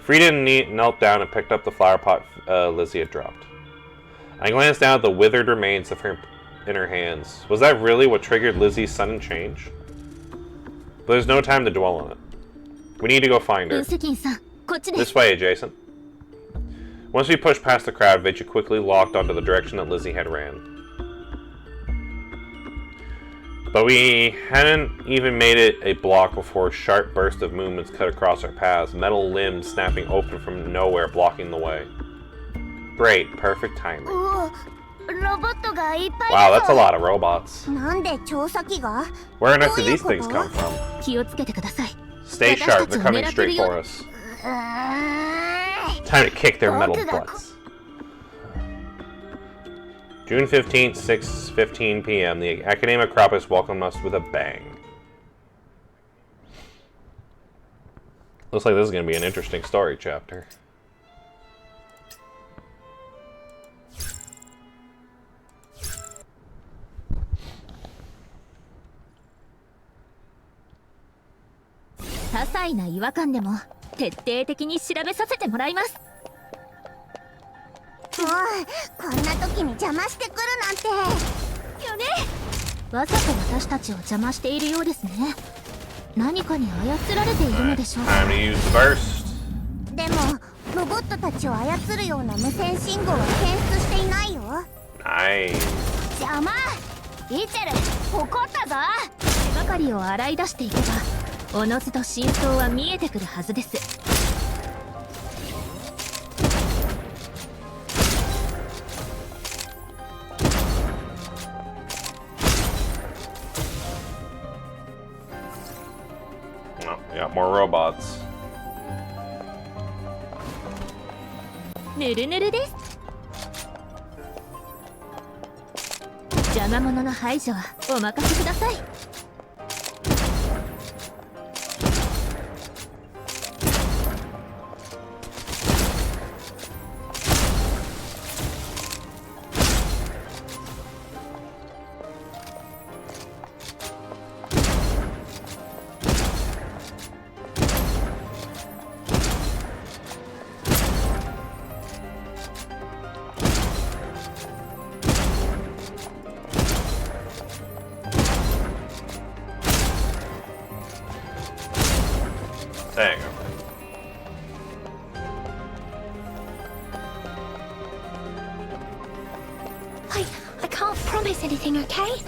Frida knelt down and picked up the flower pot Lizzie had dropped. I glanced down at the withered remains of her in her hands. Was that really what triggered Lizzie's sudden change? But there's no time to dwell on it. We need to go find her. This way, adjacent. Once we pushed past the crowd, Vidya quickly locked onto the direction that Lizzie had ran. But we hadn't even made it a block before a sharp burst of movements cut across our paths, metal limbs snapping open from nowhere, blocking the way. Great, perfect timing. Wow, that's a lot of robots. Where on earth do these things come from? Stay sharp, they're coming straight for us. Time to kick their metal butts. June 15th, 6:15 p.m. The Academia Acropolis welcomed us with a bang. Looks like this is going to be an interesting story chapter. Time to use the burst. でもロボットたちを操るような無線信号は検出していないよ。Nice. 邪魔イチェル怒ったぞ。手がかりを洗い出していけばおのずと真相は見えてくるはずです。Yeah, more robots. ぬるぬるです。邪魔者の排除はお任せください。I can't promise anything, okay?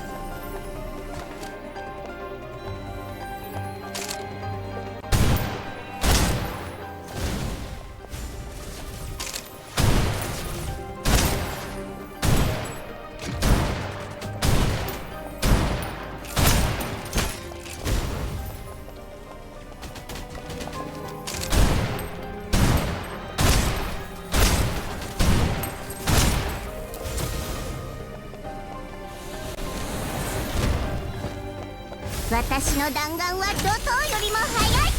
私の弾丸は怒涛よりも速い。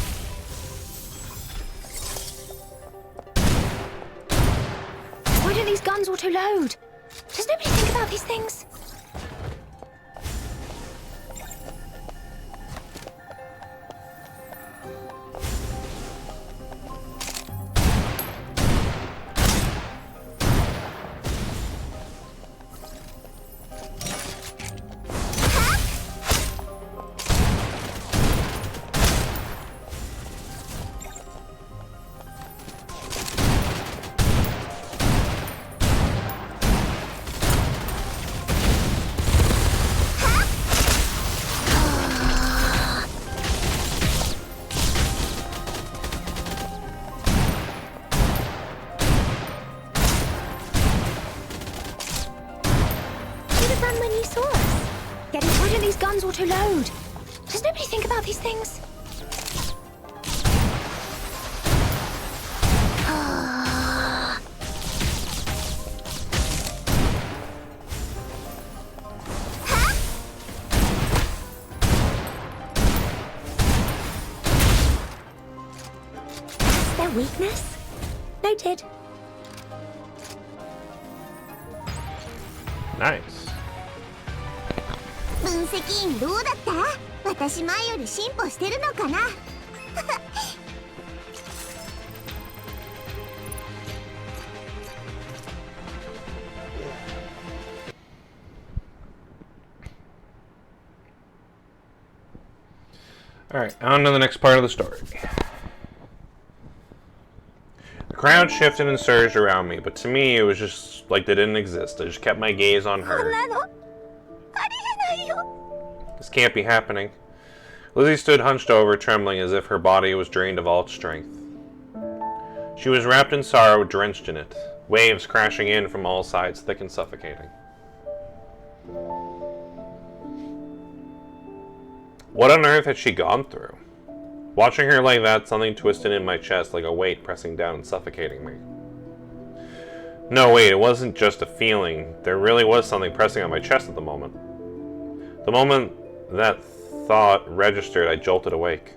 Why don't these guns auto-load? Does nobody think about these things? Why don't these guns auto-load? Does nobody think about these things? That's their weakness? Noted. Nice. 分析員どうだった？私前より進歩してるのかな？Alright, on to the next part of the story. The crowd shifted and surged around me, but to me it was just like they didn't exist. I just kept my gaze on her. This can't be happening. Lizzie stood hunched over, trembling as if her body was drained of all its strength. She was wrapped in sorrow, drenched in it, waves crashing in from all sides, thick and suffocating. What on earth had she gone through? Watching her like that, something twisted in my chest like a weight pressing down and suffocating me. No, wait, it wasn't just a feeling. There really was something pressing on my chest at the moment. The moment that thought registered, I jolted awake.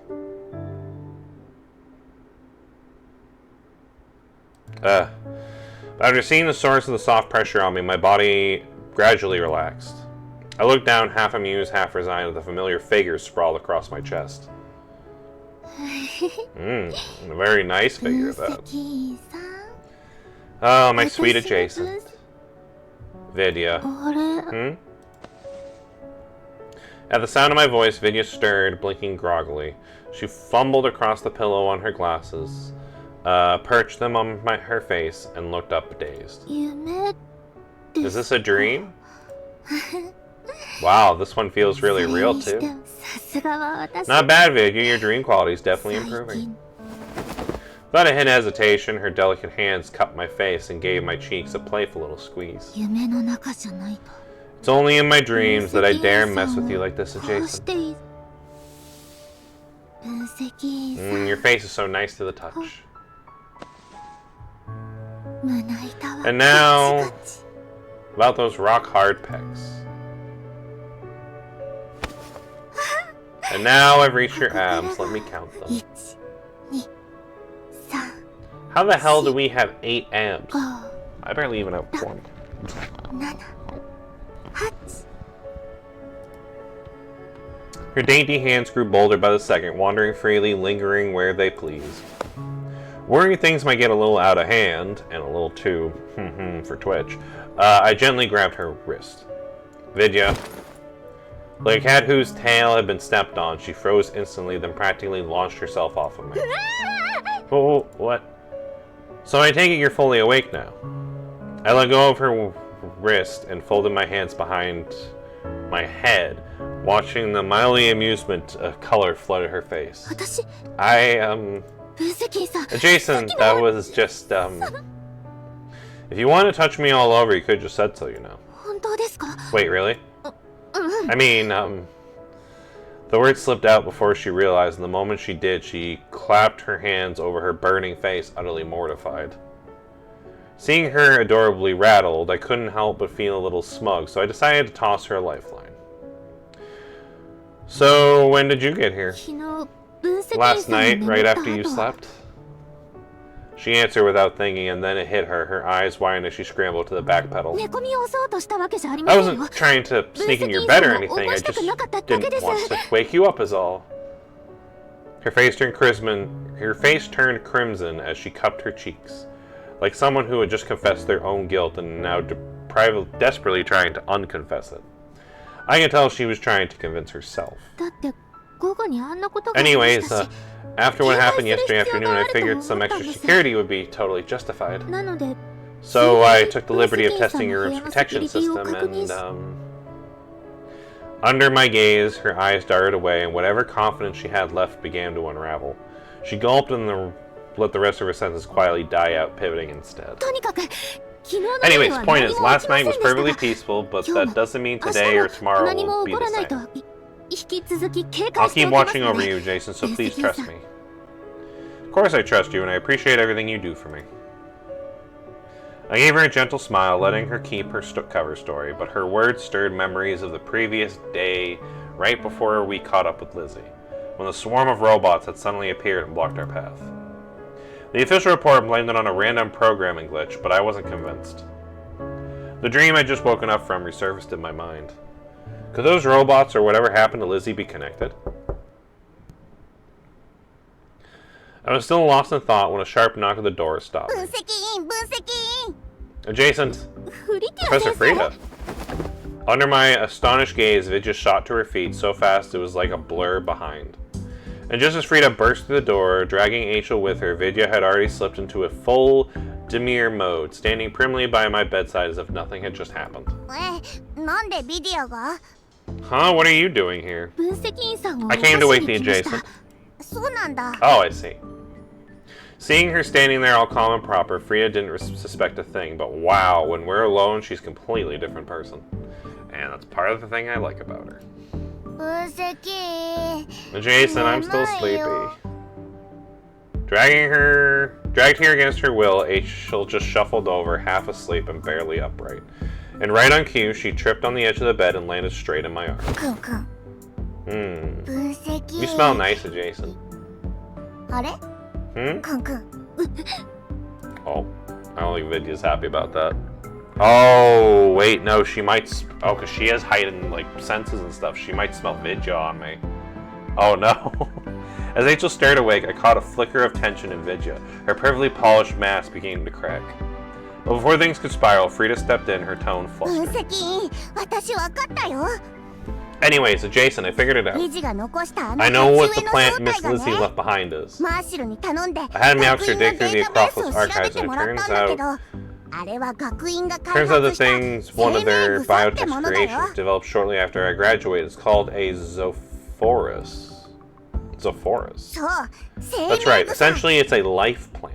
After seeing the source of the soft pressure on me, my body gradually relaxed. I looked down, half amused, half resigned, at the familiar figure sprawled across my chest. A very nice figure, that. Oh, my sweet adjacent. Vidya. At the sound of my voice, Vidya stirred, blinking groggily. She fumbled across the pillow on her glasses, perched them on her face, and looked up dazed. Is this a dream? Wow, this one feels really real too. Not bad, Vidya. Your dream quality is definitely improving. Without a hint of hesitation, her delicate hands cupped my face and gave my cheeks a playful little squeeze. It's only in my dreams that I dare mess with you like this, adjacent. Your face is so nice to the touch. And now, about those rock-hard pecs. And now I've reached your abs. Let me count them. How the hell do we have 8 abs? I barely even have 1. Her dainty hands grew bolder by the second, wandering freely, lingering where they pleased. Worrying things might get a little out of hand, and a little too for Twitch, I gently grabbed her wrist. Vidya. Like a cat whose tail had been stepped on, she froze instantly, then practically launched herself off of me. Oh, what? So I take it you're fully awake now. I let go of her wrist and folded my hands behind my head, watching the mildly amusement color flooded her face. 私 I, 分析員さん Jason, that was just, if you want to touch me all over, you could have just said so, you know. 本当ですか Wait, really? うん I mean, the words slipped out before she realized, and the moment she did, she clapped her hands over her burning face, utterly mortified. Seeing her adorably rattled, I couldn't help but feel a little smug, so I decided to toss her a lifeline. So, when did you get here? 昨日分析員 Last さんが night, 眠 right った after you 後は slept? She answered without thinking, and then it hit her, her eyes wide as she scrambled to the back pedal. 寝込みをそうとしたわけじゃありま I せんよ wasn't trying to sneak in your bed or anything, I just didn't want to wake you up is all. Her face turned crimson as she cupped her cheeks, like someone who had just confessed their own guilt and now desperately trying to unconfess it. I can tell she was trying to convince herself. だって午後にあんなことがありま Anyways, したし after what happened yesterday afternoon, I figured some extra security would be totally justified. なので So I took the liberty of testing your room's protection system, and under my gaze, her eyes darted away, and whatever confidence she had left began to unravel. She gulped and let the rest of her sentences quietly die out, pivoting instead. とにかく昨日の夜 Anyways, は point 何 is, も起 last きませ night ん was でしたが perfectly peaceful, but 今日 that も doesn't mean 明 today 日 or も tomorrow 何も will 起 be こら the ないと same. 引き続き警 I'll 戒してお keep きます watching の over で you, Jason, so 分 please 析員 trust さん me. Of course I trust you, and I appreciate everything you do for me. I gave her a gentle smile, letting her keep her cover story, but her words stirred memories of the previous day right before we caught up with Lizzie, when the swarm of robots had suddenly appeared and blocked our path. The official report blamed it on a random programming glitch, but I wasn't convinced. The dream I'd just woken up from resurfaced in my mind. Could those robots or whatever happened to Lizzie be connected? I was still lost in thought when a sharp knock at the door stopped me. 分析員分析員 Adjacent, フリティア Professor 先生 Frida. Under my astonished gaze, Vidya shot to her feet so fast it was like a blur behind. And just as Frida burst through the door, dragging Achel with her, Vidya had already slipped into a full demure mode, standing primly by my bedside as if nothing had just happened. なんでビデオが Huh? What are you doing here? 分析員さんを I came to 起 wake こし the に来ました adjacent. そうなんだ Oh, I see. Seeing her standing there all calm and proper, Frida didn't suspect a thing, but wow, when we're alone, she's a completely different person. And that's part of the thing I like about her. 分析員 Jason, I'm still sleepy. Dragged here against her will, Achel just shuffled over, half asleep and barely upright. And right on cue, she tripped on the edge of the bed and landed straight in my arms. くんくん Hmm. 分析 You smell nice, Jason. あれ Hmm? くんくん Oh, I don't think Vidya's happy about that. Oh, wait, no, she might... Oh, because she has heightened, like, senses and stuff. She might smell Vidya on me. Oh, no. As Achel stared awake, I caught a flicker of tension in Vidya. Her perfectly polished mask began to crack. But before things could spiral, Frida stepped in, her tone 分 flustered. 析員私わかったよ Anyways, Jason, I figured it リ out. ジが残したあの I 鉢 know 植え what の the plant 正 Miss 体が Lizzie ね left behind is. マーシルに頼んで had 学 Meowster 院の dig through デ the ータベース Acropolis を調べ archives, て and も it らったん turns だけ out... どあれは学院が開 Turns out the 発した thing's one of 生命 their 草って biotech ものだよ creations developed shortly after I graduated. It's called a Zophorus. Zophorus. そう生 That's 命 right. 草 Essentially, it's a life plant.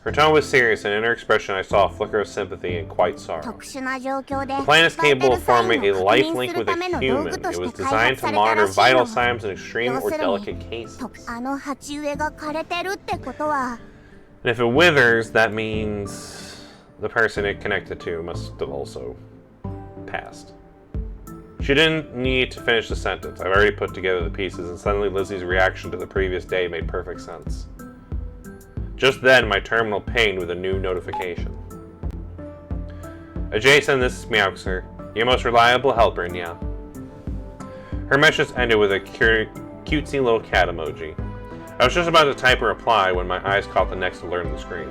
Her tone was serious, and in her expression I saw a flicker of sympathy and quite sorrow. 特殊な状況で The plant is バイタ capable ル of サイ forming ン a を確 life 認 link する with ため a の道 human. 具と It し was て開 designed 発さ to れた monitor らしい vital の signs in extreme 要 or するに delicate cases. あの鉢植えが枯れてるってことは And if it withers, that means the person it connected to must have also passed. She didn't need to finish the sentence. I've already put together the pieces, and suddenly Lizzie's reaction to the previous day made perfect sense. Just then, my terminal pinged with a new notification. Jason, this is Meowxer, your most reliable helper in Ya. Her message ended with a cutesy little cat emoji. I was just about to type a reply when my eyes caught the next alert on the screen.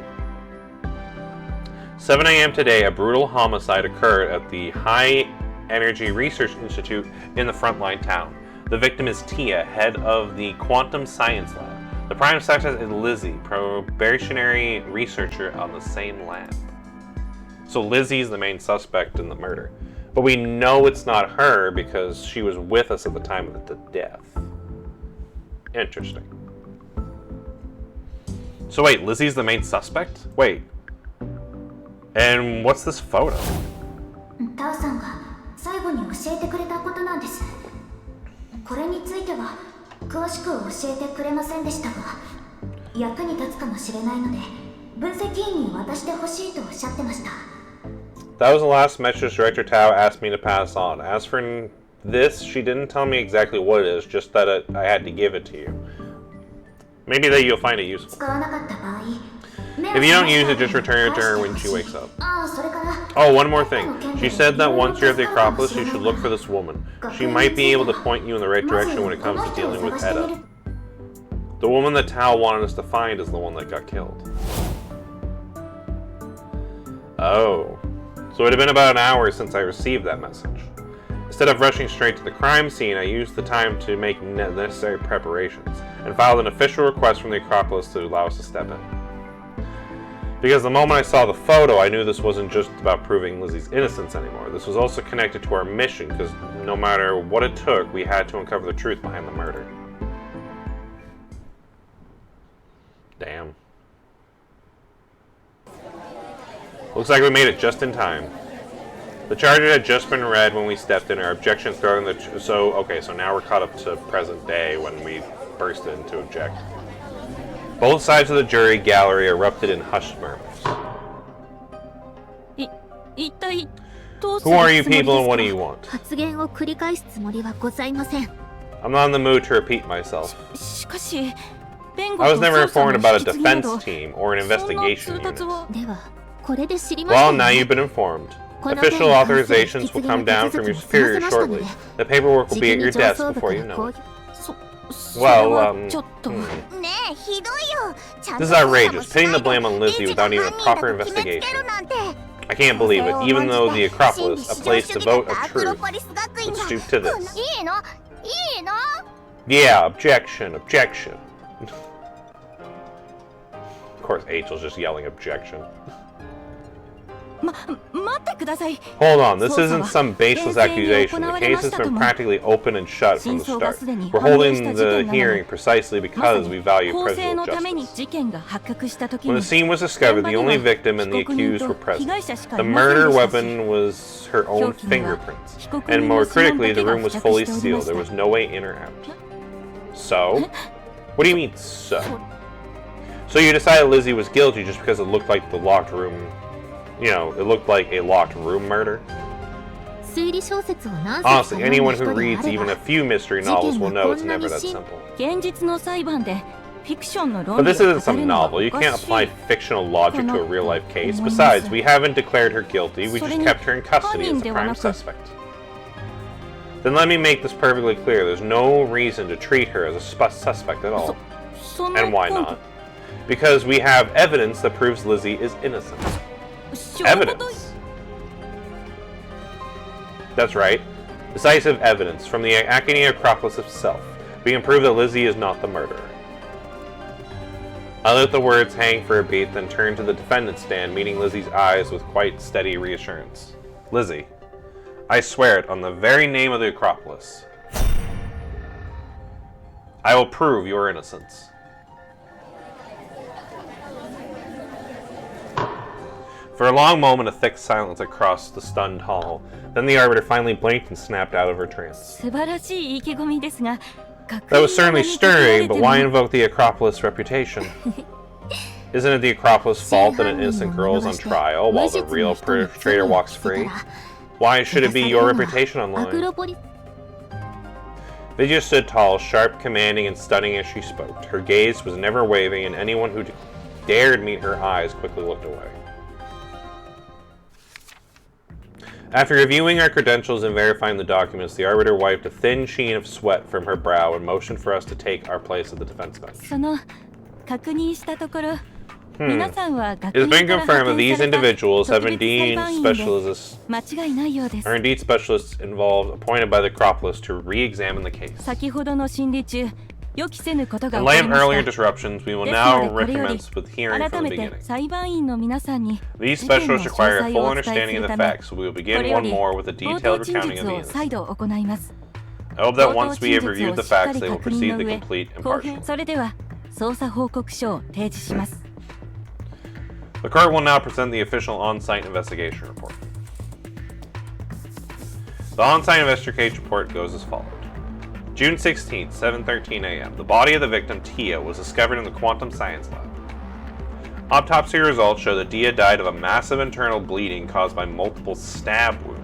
7 a.m. today, a brutal homicide occurred at the High Energy Research Institute in the frontline town. The victim is Tia, head of the Quantum Science Lab. The prime suspect is Lizzie, probationary researcher on the same lab. So Lizzie's the main suspect in the murder. But we know it's not her because she was with us at the time of the death. Interesting. So wait, Lizzie's the main suspect? Wait. And what's this photo? タオさんが最後に教えてくれたことなんです。これについては詳しく教えてくれませんでしたが、役に立つかもしれないので分析員に渡してほしいとおっしゃってました。That was the last message Director Tao asked me to pass on. As for this, she didn't tell me exactly what it is, just that I had to give it to you. Maybe that you'll find it useful. 使わなかった場合、 If you don't use it, just return it to her when she wakes up. Oh, one more thing. She said that once you're at the Acropolis, you should look for this woman. She might be able to point you in the right direction when it comes to dealing with Edda. The woman that Tao wanted us to find is the one that got killed. Oh. So it had been about an hour since I received that message. Instead of rushing straight to the crime scene, I used the time to make necessary preparations, and filed an official request from the Acropolis to allow us to step in. Because the moment I saw the photo, I knew this wasn't just about proving Lizzie's innocence anymore. This was also connected to our mission, because no matter what it took, we had to uncover the truth behind the murder. Damn. Looks like we made it just in time. The charger had just been read when we stepped in. Our objection throwing the... So now we're caught up to present day when we burst in to object. Both sides of the jury gallery erupted in hushed murmurs. Who are you people and what do you want? I'm not in the mood to repeat myself. I was never informed about a defense team or an investigation unit. Well, now you've been informed. Official authorizations will come down from your superior shortly. The paperwork will be at your desk before you know it. Well, this is outrageous, pitting the blame on Lizzie without even a proper investigation. I can't believe it, even though the Acropolis, a place to vote of truth, would stoop to this. Yeah, objection, objection. Of course, Achel's just yelling objection. Hold on, this isn't some baseless accusation. The case has been practically open and shut from the start. We're holding the hearing precisely because we value procedural justice. When the scene was discovered, the only victim and the accused were present. The murder weapon was her own fingerprints. And more critically, the room was fully sealed. There was no way in or out. So? What do you mean, so? So you decided Lizzie was guilty just because it looked like the locked room... You know, it looked like a locked room murder. Honestly, anyone who reads even a few mystery novels will know it's never that simple. But this isn't some novel. You can't apply fictional logic to a real-life case. Besides, we haven't declared her guilty. We just kept her in custody as a prime suspect. Then let me make this perfectly clear. There's no reason to treat her as a suspect at all. And why not? Because we have evidence that proves Lizzie is innocent. Evidence. That's right. Decisive evidence from the Academy Acropolis itself. We can prove that Lizzie is not the murderer. I let the words hang for a beat, then turned to the defendant's stand, meeting Lizzie's eyes with quite steady reassurance. Lizzie, I swear it on the very name of the Acropolis. I will prove your innocence. For a long moment, a thick silence across the stunned hall. Then the Arbiter finally blinked and snapped out of her trance. That was certainly stirring, but why invoke the Acropolis' reputation? Isn't it the Acropolis' fault that an innocent girl is on trial while the real perpetrator walks free? Why should it be your reputation on the line? Vidya stood tall, sharp, commanding, and stunning as she spoke. Her gaze was never wavering, and anyone who dared meet her eyes quickly looked away. After reviewing our credentials and verifying the documents, the Arbiter wiped a thin sheen of sweat from her brow and motioned for us to take our place at the defense bench. It has been confirmed that these individuals have indeed specialists involved appointed by the Acropolis to re-examine the case. 予期せぬことが In 起こ light り of ま earlier した。 disruptions, we will ですの now でこれより recommence with hearing 改 from め the て beginning. 裁判員の皆さんに These 事件の specials 詳 require a 細 full をお伝え understanding す of る the ため、 facts, so we will こ begin れよ one り more with a 冒 detailed 頭陳 recounting 述 of the を incident. 再度行います。 I hope 冒 that 頭 once we 陳 have 述を reviewed the しっか facts, り they will 確認 proceed の to 上、 complete 公 impartial. 平それでは捜査報告書を提示します。 The court will now present the official on-site investigation report. The on-site investigation report goes as followed. June 16th, 7:13 a.m. The body of the victim, Tia, was discovered in the quantum science lab. Autopsy results show that Tia died of a massive internal bleeding caused by multiple stab wounds.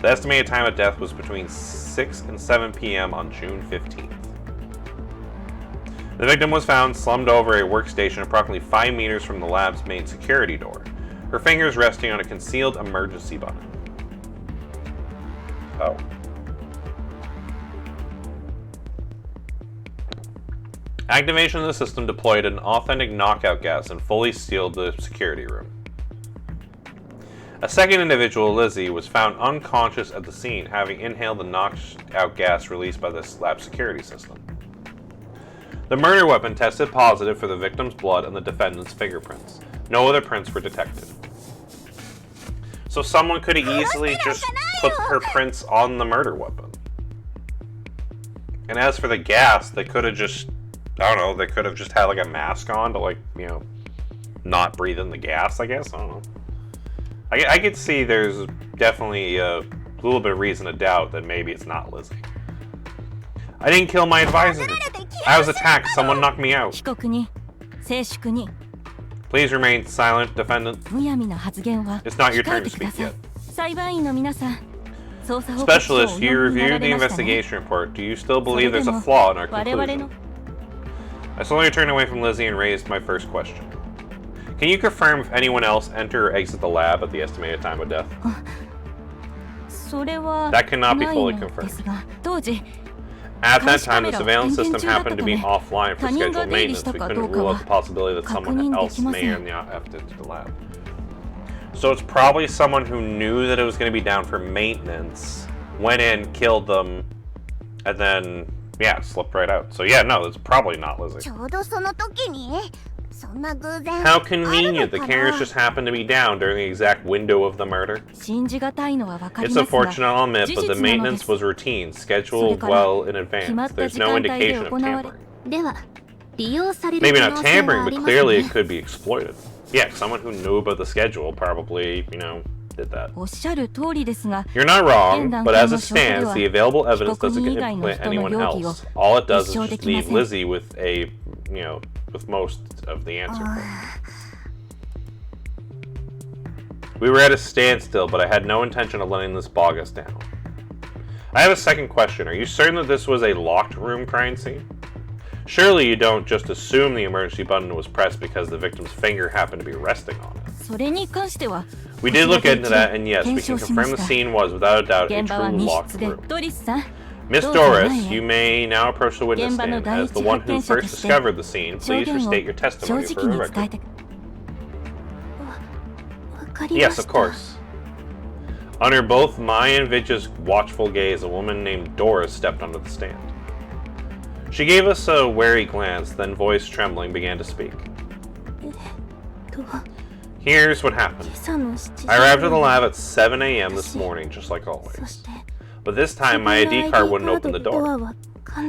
The estimated time of death was between 6 and 7 p.m. on June 15th. The victim was found slumped over a workstation approximately 5 meters from the lab's main security door, her fingers resting on a concealed emergency button. Oh. Activation of the system deployed an authentic knockout gas and fully sealed the security room. A second individual, Lizzie, was found unconscious at the scene, having inhaled the knockout gas released by the lab security system. The murder weapon tested positive for the victim's blood and the defendant's fingerprints. No other prints were detected. So someone could have easily just put her prints on the murder weapon. And as for the gas, they could have just, I don't know, they could have just had like a mask on to, like, you know, not breathe in the gas, I guess. I don't know. I could see there's definitely a little bit of reason to doubt that maybe it's not Lizzie. I didn't kill my advisor. I was attacked. Someone knocked me out. 被告に静粛に Please remain silent, defendant. むやみな発言は It's not your 控 turn え to てくだ speak さい yet. 裁判員の皆さん、捜査報告書をお Specialist, 読 you みになら reviewed the れましたね。 investigation report. Do you still それ believe で there's a も flaw in our 我々の conclusion? I slowly turned away from Lizzie and raised my first question. Can you confirm if anyone else enter or exit the lab at the estimated time of death? それは That cannot be ない fully の confirmed. ですが、当時 At that 監視カ time, メ the ラを surveillance 点 system 検中だった happened to た be め、 offline for 他人が scheduled 出入りし maintenance. た We かど couldn't うか rule は out the possibility that 確 someone 認で else きま may せ or ん。 not have entered the lab. So it's probably someone who knew that it was going to be down for maintenance, went in, killed them, and then, yeah, slipped right out. So yeah, no, it's probably not Lizzie. ちょうどその時にそんな偶然 How ある convenient. の The か cameras な just happened to be down during the exact window of the murder. 信じがたいのはわかり It's ますが、 unfortunate, I'll admit, 事 but 実 the なので maintenance す。 was routine, それ scheduled から well in 決ま advance. った There's 時 no 間帯で indication of 行われ、 tampering. では利用される Maybe 可 not 能性は tampering, あ but ります clearly it ね。 could be exploited. Yeah, someone who knew about the schedule probably, you know, did that. おっしゃる通りですが、 You're not wrong, 現段 but 階 as の it 証拠で stands, は the available 被 evidence 告 doesn't 人以外の implicate 人の anyone 容疑を else. All it does is 立証で just きま leave せん。 Lizzie with a, you know, with most of the answer. We were at a standstill, but I had no intention of letting this bog us down. I have a second question. Are you certain that this was a locked room crime scene? Surely you don't just assume the emergency button was pressed because the victim's finger happened to be resting on it. それに関しては、 We did look into that, and yes, we 検 can 証しま confirm し the た。 scene was, without a doubt, a 現場は true 密 locked 室で、 room. ドリスさん、 Miss どうぞ前 Doris, へ。 you may now approach the witness 現場の stand. 第 As the 一 one 発 who 見者と first して、 discovered the scene, 証 please 言を restate your 正 testimony 直 for に the 伝え record. て。わかりま Yes, し of た。 course. Under both my and Vidya's watchful gaze, a woman named Doris stepped onto the stand. She gave us a wary glance, then, voice trembling, began to speak. と Here's what happened. 今朝の7時 I arrived at the lab at 7 a.m. this morning, just like そ always. して But this time, my ID card wouldn't open the door.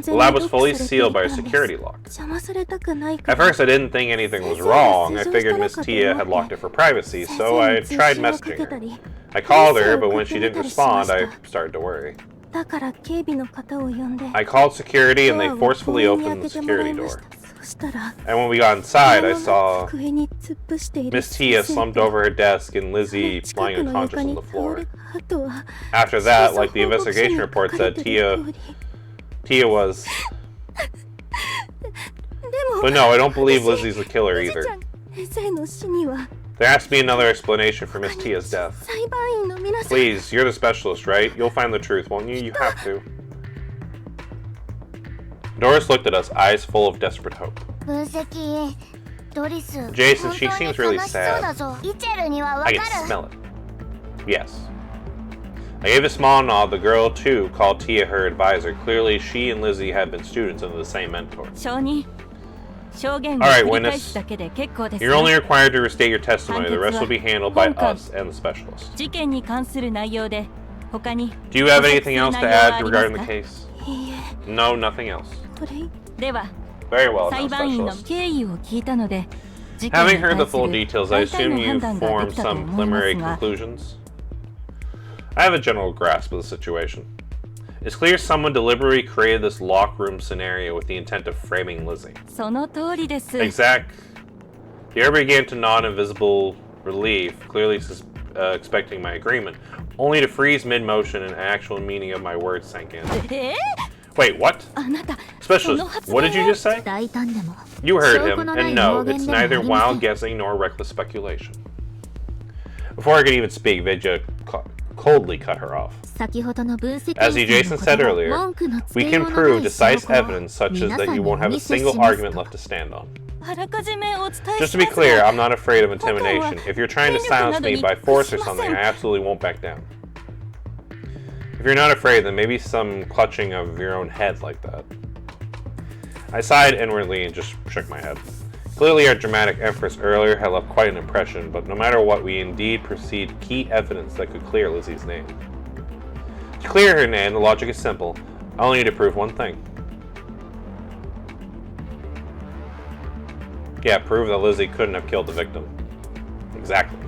The lab was fully sealed by a security lock. 邪魔されたくないか At ら first, I didn't think anything was wrong. I figured Miss Tia had locked it for privacy, so I tried messaging her. I called her, but when she didn't respond, I started to worry. だから警備の方を呼んで I called security, and ド they アを forcefully 強引に opened 開 the けてもら security いま door. した。そしたら And when we got inside, I そのま saw ま机に突っ伏している Miss Tia 先生 slumped over her desk and Lizzie 近 lying くの unconscious 床 on に the 倒 floor. れた後は After 捜 that, 査 like the 報告書 investigation に書 report かれ said, てる通り Tia was. でも But no, I don't believe Lizzie's the killer おじい either. ちゃん先生の死には There has to be another explanation for Miss Tia's death. 裁判員の皆さん Please, you're the specialist, right? You'll find the truth, won't you? You have to. Doris looked at us, eyes full of desperate hope. 分析ドリス Jason, she 本当に seems really 悲しそうだぞイチェルにはわ I か can る smell it. Yes. I gave a small nod. The girl, too, called Tia her advisor. Clearly, she and Lizzie had been students under the same mentor. 証人証言を Alright, 繰り witness. 返すだけで結構です You're よ only required to restate your testimony. The rest will be handled by 判決は us and the specialist. 事件に関する内容で他に Do you have anything else to add 補足する regarding 内容は the あります case? いいえ No, nothing else. これでは Very well 裁 done, 判員の specialist. 経緯を聞いたので事件 Having に heard 対 the す full る details, I 大体 assume の you've 判断がで formed きたと some 思いま preliminary すが conclusions. I have a general grasp of the situation. It's clear someone deliberately created this lock room scenario with the intent of framing Lizzie. その通りです Exact. The air began to nod in visible relief, clearly expecting my agreement, only to freeze mid-motion and actual meaning of my words sank in. え Wait, what? あなた Specialist, what did you just say? 大胆でも You heard 証 him, 拠のない and no, 妄言 it's でもあ neither りません wild guessing nor reckless speculation. Before I could even speak, Vidya coldly cut her off. 先ほどの分析 As 員 Jason さ said んの earlier, 文句のつ we けよ can うのな prove い decisive 証拠を evidence such as 皆 that さん you にお won't have a 見せ single します argument と left to stand on. あらかじめお伝えし Just ます to be が clear, I'm not afraid of intimidation. If you're trying to silence me by force or しません。 something, I absolutely won't back down. If you're not afraid, then maybe some clutching of your own head like that. I sighed inwardly and just shook my head. Clearly, our dramatic empress earlier had left quite an impression, but no matter what, we indeed perceived key evidence that could clear Lizzie's name. To clear her name, the logic is simple. I only need to prove one thing. Yeah, prove that Lizzie couldn't have killed the victim. Exactly.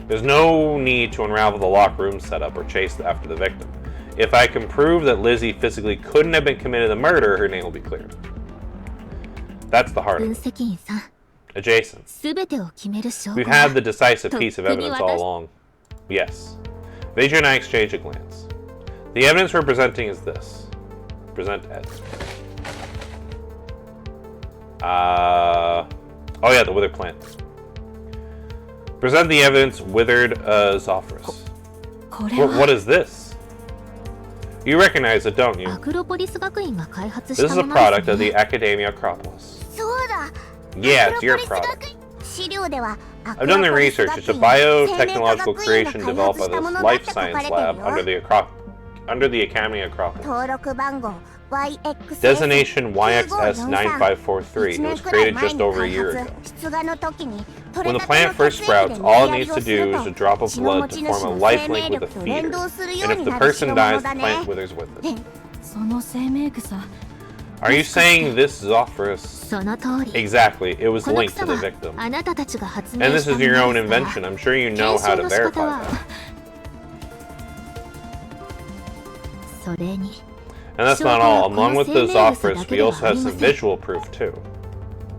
There's no need to unravel the locked room setup or chase after the victim. If I can prove that Lizzie physically couldn't have been committed the murder, her name will be cleared. That's the heart 分 of it. 析員さん Adjacent. 全てを決める証拠 We've は had the decisive piece of Can you evidence let all us- along. Yes. Vijay and I exchange a glance. The evidence we're presenting is this. Present Ed. Oh yeah, the withered plant. Present the evidence withered Zophorus. これ What は is this? You recognize it, don't you? アクロポリス学院が開発し This た is a もので product す of ね the Academia Acropolis. そうだ Yeah, it's your アクロポリス product. 学資料では I've done the research. It's a biotechnological creation developed by this life science lab under the Academy Acropolis. 登録番号 YXS Designation YXS9543. It was created just over a year ago. When the plant first sprouts, all it needs to do is a drop of blood to form a life link with the feeder. And if the person dies, the plant withers with it. その生命草 Are you saying this Zophorus? その通り Exactly. It was この linked 草 to the は victim. あなたたちが発明 And し this た is も your の own ですから invention. I'm sure you know 検 how 証 to の仕方 verify は that. それに And that's not all. Along with the Zophorus, we also had some visual proof too.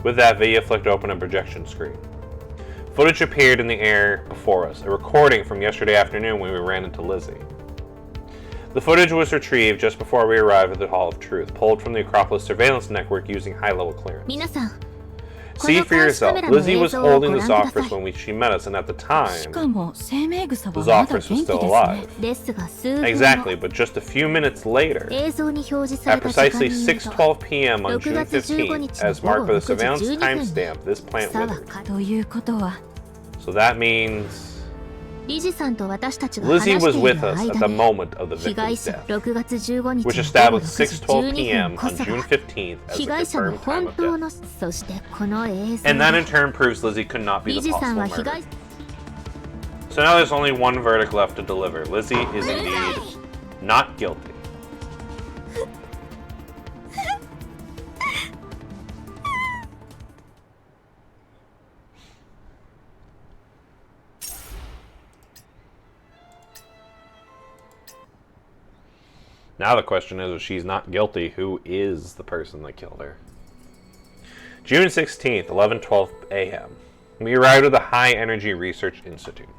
With that, Via flicked open a projection screen. Footage appeared in the air before us, a recording from yesterday afternoon when we ran into Lizzie. The footage was retrieved just before we arrived at the Hall of Truth, pulled from the Acropolis surveillance network using high-level clearance. 皆さん See for yourself, Lizzie was holding the Zophorus when she met us, and at the し time, かも生命草 the はまだ Zophorus was 元気 still ですね alive. ですが数分後 Exactly, but just a few minutes later, 映像に表示さ at れた時間 precisely によると 6:12 p.m. on 6 June 月15 15th, as 日の marked 午 by 後 the 6時 surveillance 12分に timestamp, this plant 草は withered. 枯れということは So that means 理事さんと私たちが話 Lizzie して was い with る us at 間 the に moment of the 被害 victim's 者 death, 6月15日 which の午後 established 6 6:12 時 p.m. 12分こ on そ June が 15th as 被 the 害者の confirmed time 本 of 当 death. のそしてこの映像 And that が in turn proves Lizzie could not be 理 the 事さん possible は被 murderer. 害 So now there's only one verdict left to deliver. Lizzie is indeed not guilty. Now the question is, if she's not guilty, who is the person that killed her? June 16th, 11:12 a.m. We arrived at the High Energy Research Institute.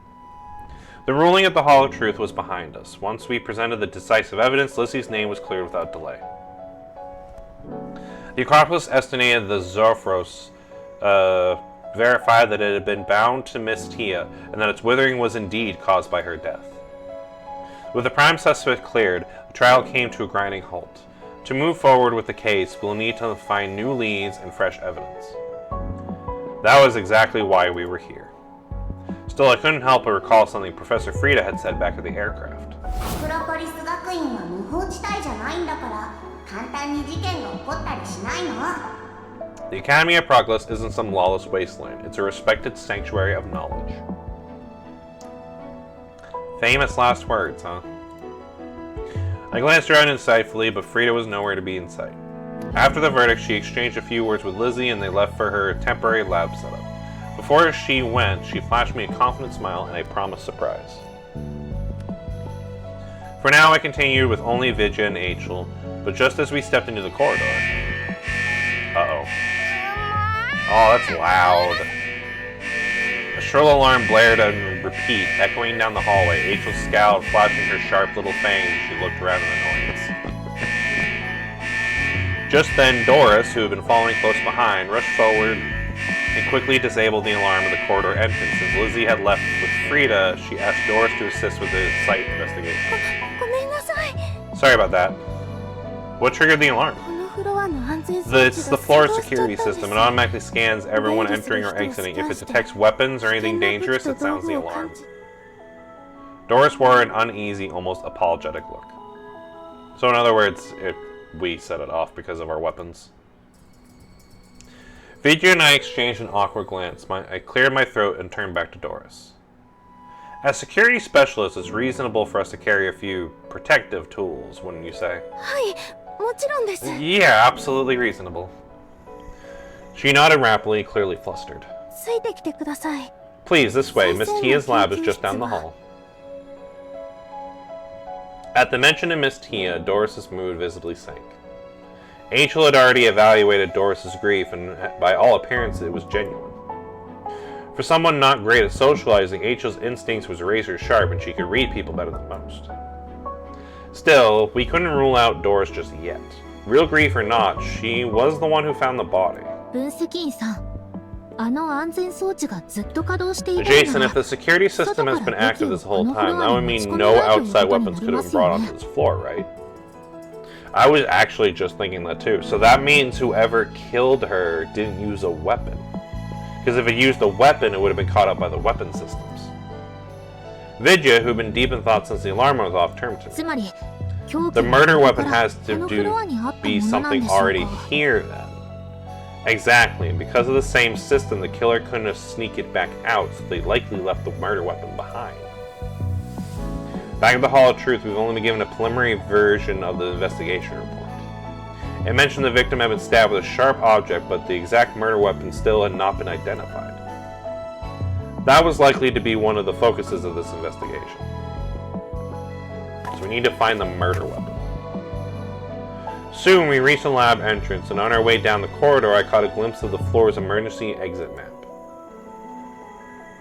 The ruling at the Hall of Truth was behind us. Once we presented the decisive evidence, Lizzie's name was cleared without delay. The Acropolis estimated the Zophorus verified that it had been bound to Miss Tia, and that its withering was indeed caused by her death. With the prime suspect cleared, the trial came to a grinding halt. To move forward with the case, we'll need to find new leads and fresh evidence. That was exactly why we were here. Still, I couldn't help but recall something Professor Frieda had said back at the aircraft. クロポリス学院は無法地帯じゃないんだから簡単に事件が起こったりしないの。 The Academy of Progress isn't some lawless wasteland. It's a respected sanctuary of knowledge. Famous last words, huh? I glanced around insightfully, but Frida was nowhere to be in sight. After the verdict, she exchanged a few words with Lizzie and they left for her temporary lab setup. Before she went, she flashed me a confident smile and a promised surprise. For now, I continued with only Vidya and Achel, but just as we stepped into the corridor... Uh-oh. Oh, that's loud. A shrill alarm blared on repeat, echoing down the hallway. Achel scowled, flashing her sharp little fangs as she looked around in annoyance. Just then, Doris, who had been following close behind, rushed forward and quickly disabled the alarm of the corridor entrance. Since Lizzie had left with Frida, she asked Doris to assist with the site investigation. ごめんなさい。 Sorry about that. What triggered the alarm? このフロアの安全装置が It's the floor security system. It automatically scans everyone entering or exiting. If it detects weapons or anything dangerous, it sounds the alarm. Doris wore an uneasy, almost apologetic look. So in other words, we set it off because of our weapons. Vidya and I exchanged an awkward glance. I cleared my throat and turned back to Doris. As security specialists, it's reasonable for us to carry a few protective tools, wouldn't you say? はい、もちろんです。 Yeah, absolutely reasonable. She nodded rapidly, clearly flustered. ついてきてください。 Please, this way. Miss Tia's lab is just down the hall. At the mention of Miss Tia, Doris's mood visibly sank. Angel had already evaluated Doris's grief, and by all appearances, it was genuine. For someone not great at socializing, Angel's instincts was razor sharp, and she could read people better than most. Still, we couldn't rule out Doris just yet. Real grief or not, she was the one who found the body. 分析員さん、あの安全装置がずっと稼働していた Jason, if the security system has been active this whole time, that would mean no outside weapons could have been brought onto this floor, right? I was actually just thinking that too. So that means whoever killed her didn't use a weapon. Because if it used a weapon, it would have been caught up by the weapon systems. Vidya, who'd been deep in thought since the alarm went off, turned to つまり me. 凶器 The は murder ここ weapon から has こ to のフロアにあった be ものなん something でしょう already か here then. Exactly, and because of the same system, the killer couldn't have sneaked it back out, so they likely left the murder weapon behind. Back at the Hall of Truth, we've only been given a preliminary version of the investigation report. It mentioned the victim had been stabbed with a sharp object, but the exact murder weapon still had not been identified. That was likely to be one of the focuses of this investigation. So we need to find the murder weapon. Soon we reached the lab entrance, and on our way down the corridor I caught a glimpse of the floor's emergency exit map.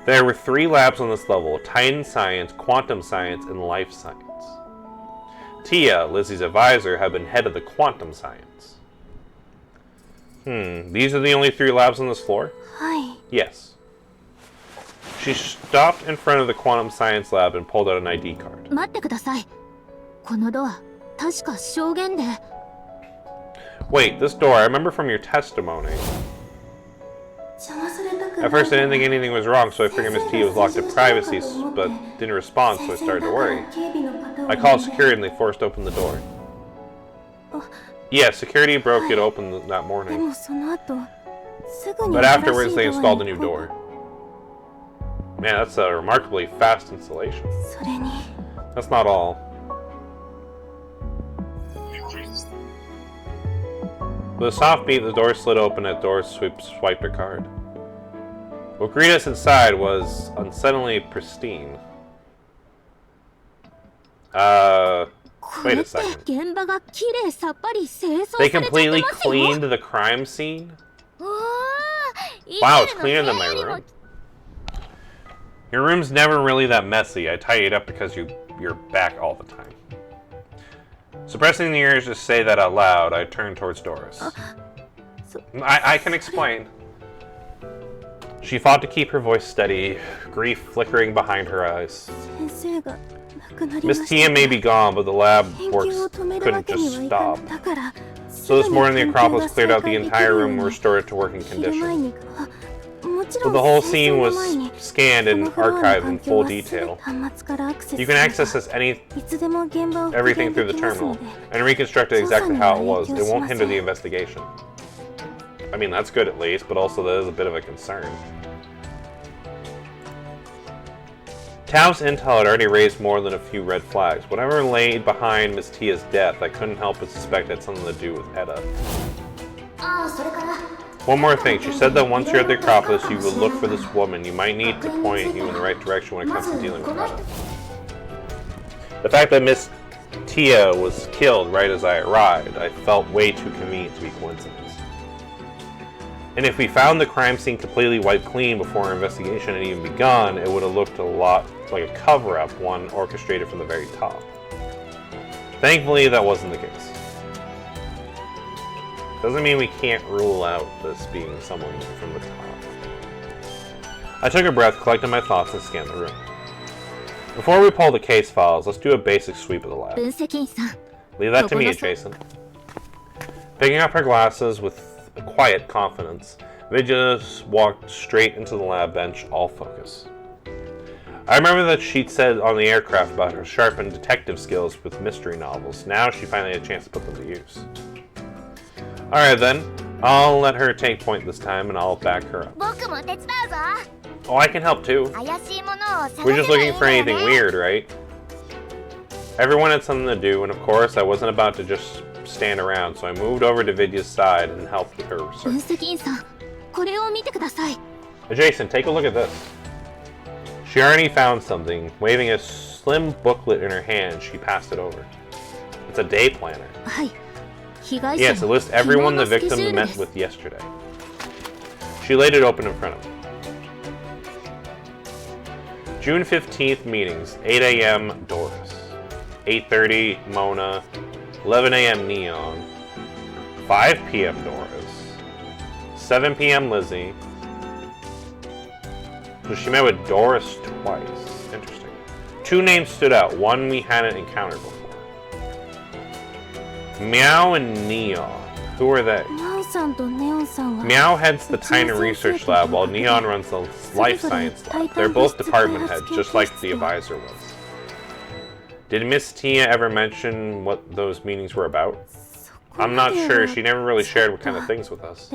There were 3 labs on this level: Titan Science, Quantum Science, and Life Science. Tia, Lizzie's advisor, had been head of the Quantum Science. These are the only 3 labs on this floor? はい。 Yes. She stopped in front of the Quantum Science lab and pulled out an ID card. 待ってください。このドア、確か証言で Wait, this door, I remember from your testimony. 邪魔されたくない。 At first I didn't think anything was wrong, so I figured Miss Tia was locked in privacy, but didn't respond, so I started to worry. I called security and they forced open the door. Yeah, security broke it open that で morning. もその後、すぐに But 新しい afterwards they ドア installed a に new 交 door. 換 Man, that's a remarkably fast installation. それに That's not all. With a soft beat, the door slid open as Doris swiped her card. What greeted us inside was unsettlingly pristine. Wait a second. 現場がきれいさっぱり清掃さ They れちゃって completely ますよ cleaned the crime scene? おー Wow, it's cleaner than my room. Your room's never really that messy. I tidy it up because you're back all the time. Suppressing the urge to say that out loud, I turned towards Doris. I can explain. She fought to keep her voice steady, grief flickering behind her eyes. 先生が亡くなりま Miss した。 Tia may be gone, but the lab 研 works 究を止めるわ couldn't けに just はいか stop. ない。だから、 So this morning the すぐに研究が Acropolis cleared out the 再開できる entire よう room に and restored it to working 昼前 condition. にもちろ But ん the whole 戦 scene 争の was 前に scanned and archived in full detail. You can access everything through the terminal and reconstruct it exactly how it was. It won't hinder the investigation. I mean, that's good at least, but also that is a bit of a concern. Tao's intel had already raised more than a few red flags. Whatever lay behind Miss Tia's death, I couldn't help but suspect it had something to do with Edda. One more thing, she said that once you're at the Acropolis, you would look for this woman. You might need to point you in the right direction when it comes to dealing with Edda. The fact that Miss Tia was killed right as I arrived, I felt way too convenient to be coincidence. And if we found the crime scene completely wiped clean before our investigation had even begun, it would have looked a lot like a cover-up, one orchestrated from the very top. Thankfully, that wasn't the case. Doesn't mean we can't rule out this being someone from the top. I took a breath, collected my thoughts, and scanned the room. Before we pull the case files, let's do a basic sweep of the lab. Leave that to me, adjacent. Picking up her glasses with quiet confidence, Vidya walked straight into the lab bench, all focus. I remember that she'd said on the aircraft about her sharpened detective skills with mystery novels. Now she finally had a chance to put them to use. Alright then, I'll let her take point this time and I'll back her up. Oh, I can help too. We're just looking for anything weird, right? Everyone had something to do, and of course I wasn't about to just stand around, so I moved over to Vidya's side and helped with her research. Adjacent, take a look at this. She already found something. Waving a slim booklet in her hand, she passed it over. It's a day planner. Yes, it lists everyone the victim met with yesterday. She laid it open in front of me. June 15th meetings, 8 a.m. Doris, 8:30 Mona, 11 a.m. Neon, 5 p.m. Doris, 7 p.m. Lizzie. So she met with Doris twice. Interesting. 2 names stood out. One we hadn't encountered before. Meow and Neon. Who are they? Meow heads the Tiny Research Lab while Neon runs the Life Science Lab. They're both department heads, just like the advisor was. Did Miss Tia ever mention what those meetings were about? I'm not sure. She never really shared what kind of things with us.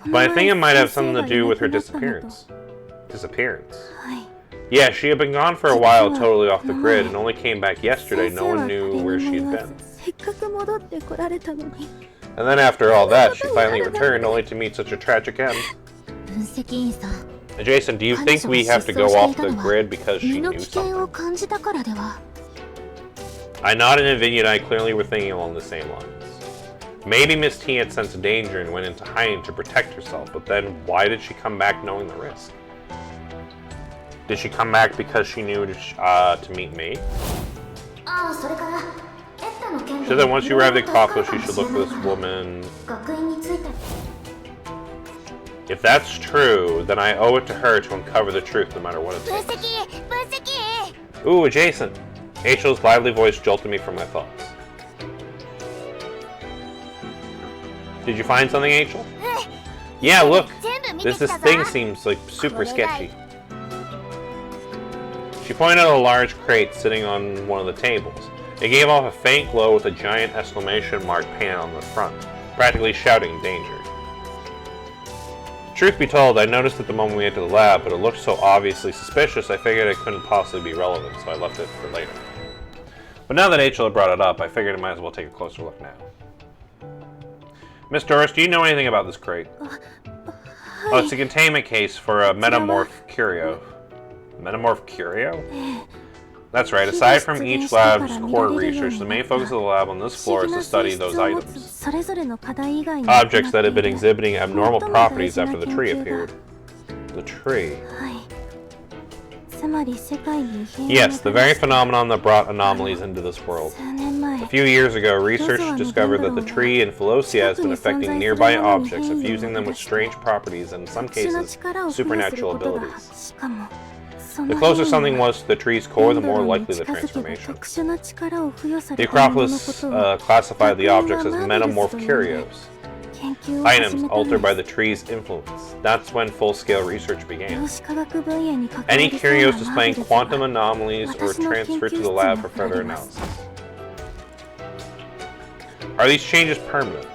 But I think it might have something to do with her disappearance. Yeah, she had been gone for a while, totally off the grid, and only came back yesterday. No one knew where she had been. And then after all that, she finally returned, only to meet such a tragic end. Jason, do you think we have to go off the grid because she knew something? I nodded, and Vinny and I clearly were thinking along the same lines. Maybe Miss T had sensed danger and went into hiding to protect herself, but then why did she come back knowing the risk? Did she come back because she knew to meet me? She said that once you arrive at Acropolis, you should look for this woman. If that's true, then I owe it to her to uncover the truth no matter what it takes. Ooh, adjacent. Achel's lively voice jolted me from my thoughts. Did you find something, Achel? Yeah, look. This thing seems like super sketchy. She pointed at a large crate sitting on one of the tables. It gave off a faint glow with a giant exclamation mark painted on the front, practically shouting danger. Truth be told, I noticed it the moment we entered the lab, but it looked so obviously suspicious I figured it couldn't possibly be relevant, so I left it for later. But now that Achel had brought it up, I figured I might as well take a closer look now. Miss Doris, do you know anything about this crate? Oh, it's a containment case for a metamorph curio. Metamorph curio? That's right, aside from each lab's core research, the main focus of the lab on this floor is to study those items. Objects that have been exhibiting abnormal properties after the tree appeared. The tree. Yes, the very phenomenon that brought anomalies into this world. A few years ago, researchers discovered that the tree in Philosia has been affecting nearby objects, infusing them with strange properties and, in some cases, supernatural abilities. The closer something was to the tree's core, the more likely the transformation. The Acropolis classified the objects as metamorph curios. items altered by the tree's influence. That's when full-scale research began. Any curios displaying quantum anomalies were transferred to the lab for further analysis. Are these changes permanent?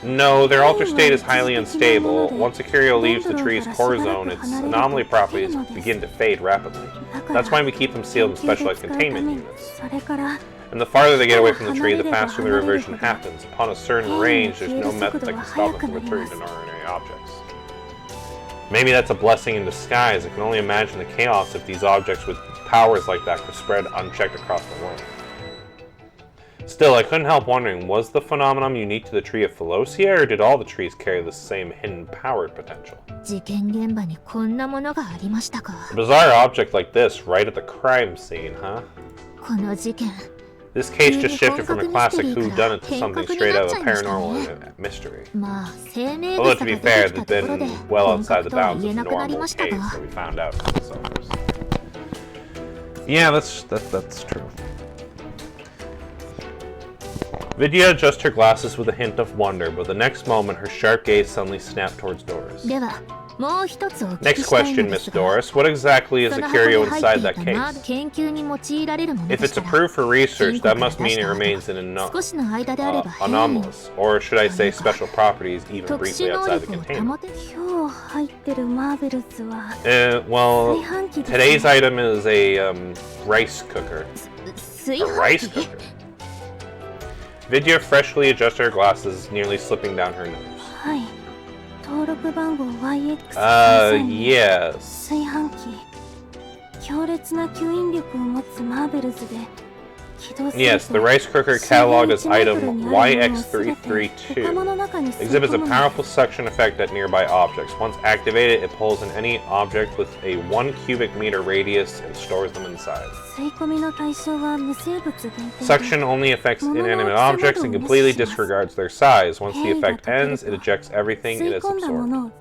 No, their altered state is highly unstable. Once a curio leaves the tree's core zone, its anomaly properties begin to fade rapidly. That's why we keep them sealed in specialized containment units. And the farther they get away from the tree, the faster the reversion happens. Upon a certain range, there's no method that can stop them from returning to ordinary objects. Maybe that's a blessing in disguise. I can only imagine the chaos if these objects with powers like that could spread unchecked across the world. Still, I couldn't help wondering, was the phenomenon unique to the tree of Philosia, or did all the trees carry the same hidden powered potential? A bizarre object like this right at the crime scene, huh? This case just shifted from a classic whodunit to something straight out of a paranormal mystery. Although, to be fair, they've been well outside the bounds of the normal case that we found out from the soldiers. Yeah, that's true. Vidya adjusts her glasses with a hint of wonder, but the next moment her sharp gaze suddenly snapped towards Doris. Next question, Miss Doris. What exactly is the curio inside that case? If it's approved for research, that must mean it remains an anomalous, or should I say special properties, even briefly outside the container. Well, today's item is a rice cooker. A rice cooker? Vidya freshly adjusted her glasses, nearly slipping down her nose. Yes. Yes, the rice cooker cataloged as item YX332 exhibits a powerful suction effect at nearby objects. Once activated, it pulls in any object with a 1 cubic meter radius and stores them inside. Suction only affects inanimate objects and completely disregards their size. Once the effect ends, it ejects everything it has absorbed.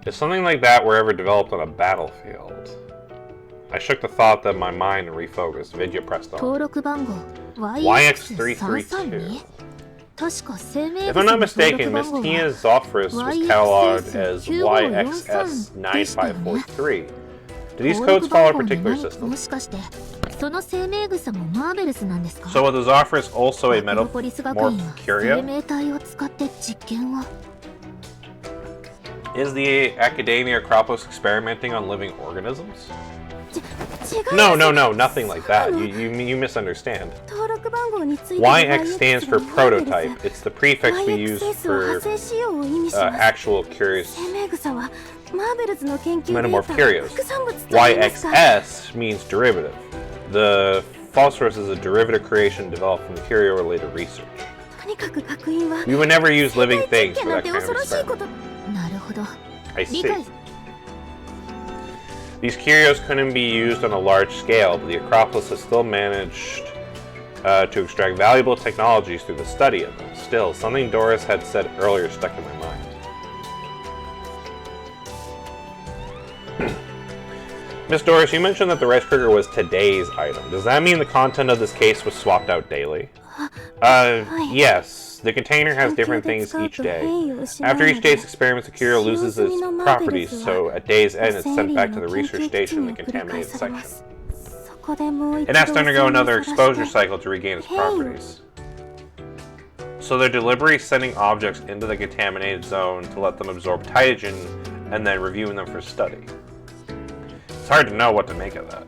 If something like that were ever developed on a battlefield... I shook the thought that my mind and refocused. Vidya pressed on. YX332. If I'm not mistaken, Miss Tia's Zophorus was cataloged as YXS9543. Do these codes follow a particular system? So was the Zophorus also a metamorph curio? Is the Academia Acropolis experimenting on living organisms? No, nothing like that. You misunderstand. YX stands for prototype. It's the prefix we use for actual curious metamorph curios. YXS means derivative. The phosphorus is a derivative creation developed from curio-related research. We would never use living things for that kind of experiment. I see. These curios couldn't be used on a large scale, but the Acropolis has still managed to extract valuable technologies through the study of them. Still, something Doris had said earlier stuck in my mind. Miss Doris, you mentioned that the rice cooker was today's item. Does that mean the content of this case was swapped out daily? Yes. The container has different things each day. After each day's experiments, the curio loses its properties, so at day's end it's sent back to the research station in the contaminated section. It has to undergo another exposure cycle to regain its properties. So they're deliberately sending objects into the contaminated zone to let them absorb Tytogen and then reviewing them for study. It's hard to know what to make of that.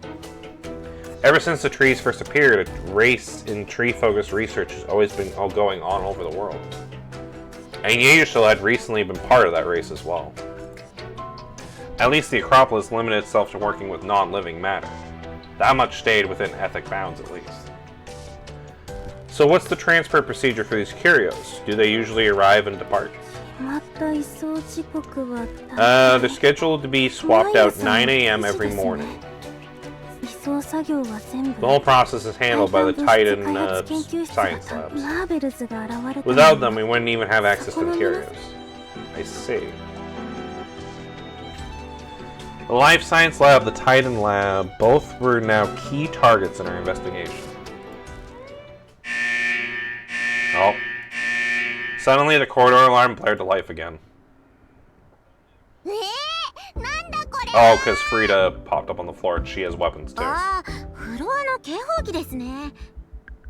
Ever since the trees first appeared, a race in tree-focused research has always been going on over the world. And Yeyushil had recently been part of that race as well. At least the Acropolis limited itself to working with non-living matter. That much stayed within ethic bounds at least. So what's the transfer procedure for these curios? Do they usually arrive and depart? They're scheduled to be swapped out 9 AM every morning. The whole process is handled by the Titan science labs. Without them, we wouldn't even have access to the curios. I see. The Life Science Lab, the Titan Lab, both were now key targets in our investigation. Oh. Suddenly, the corridor alarm blared to life again. なんだこれ。 Oh, because Frida popped up on the floor and she has weapons too. ああ、フロアの警報器ですね。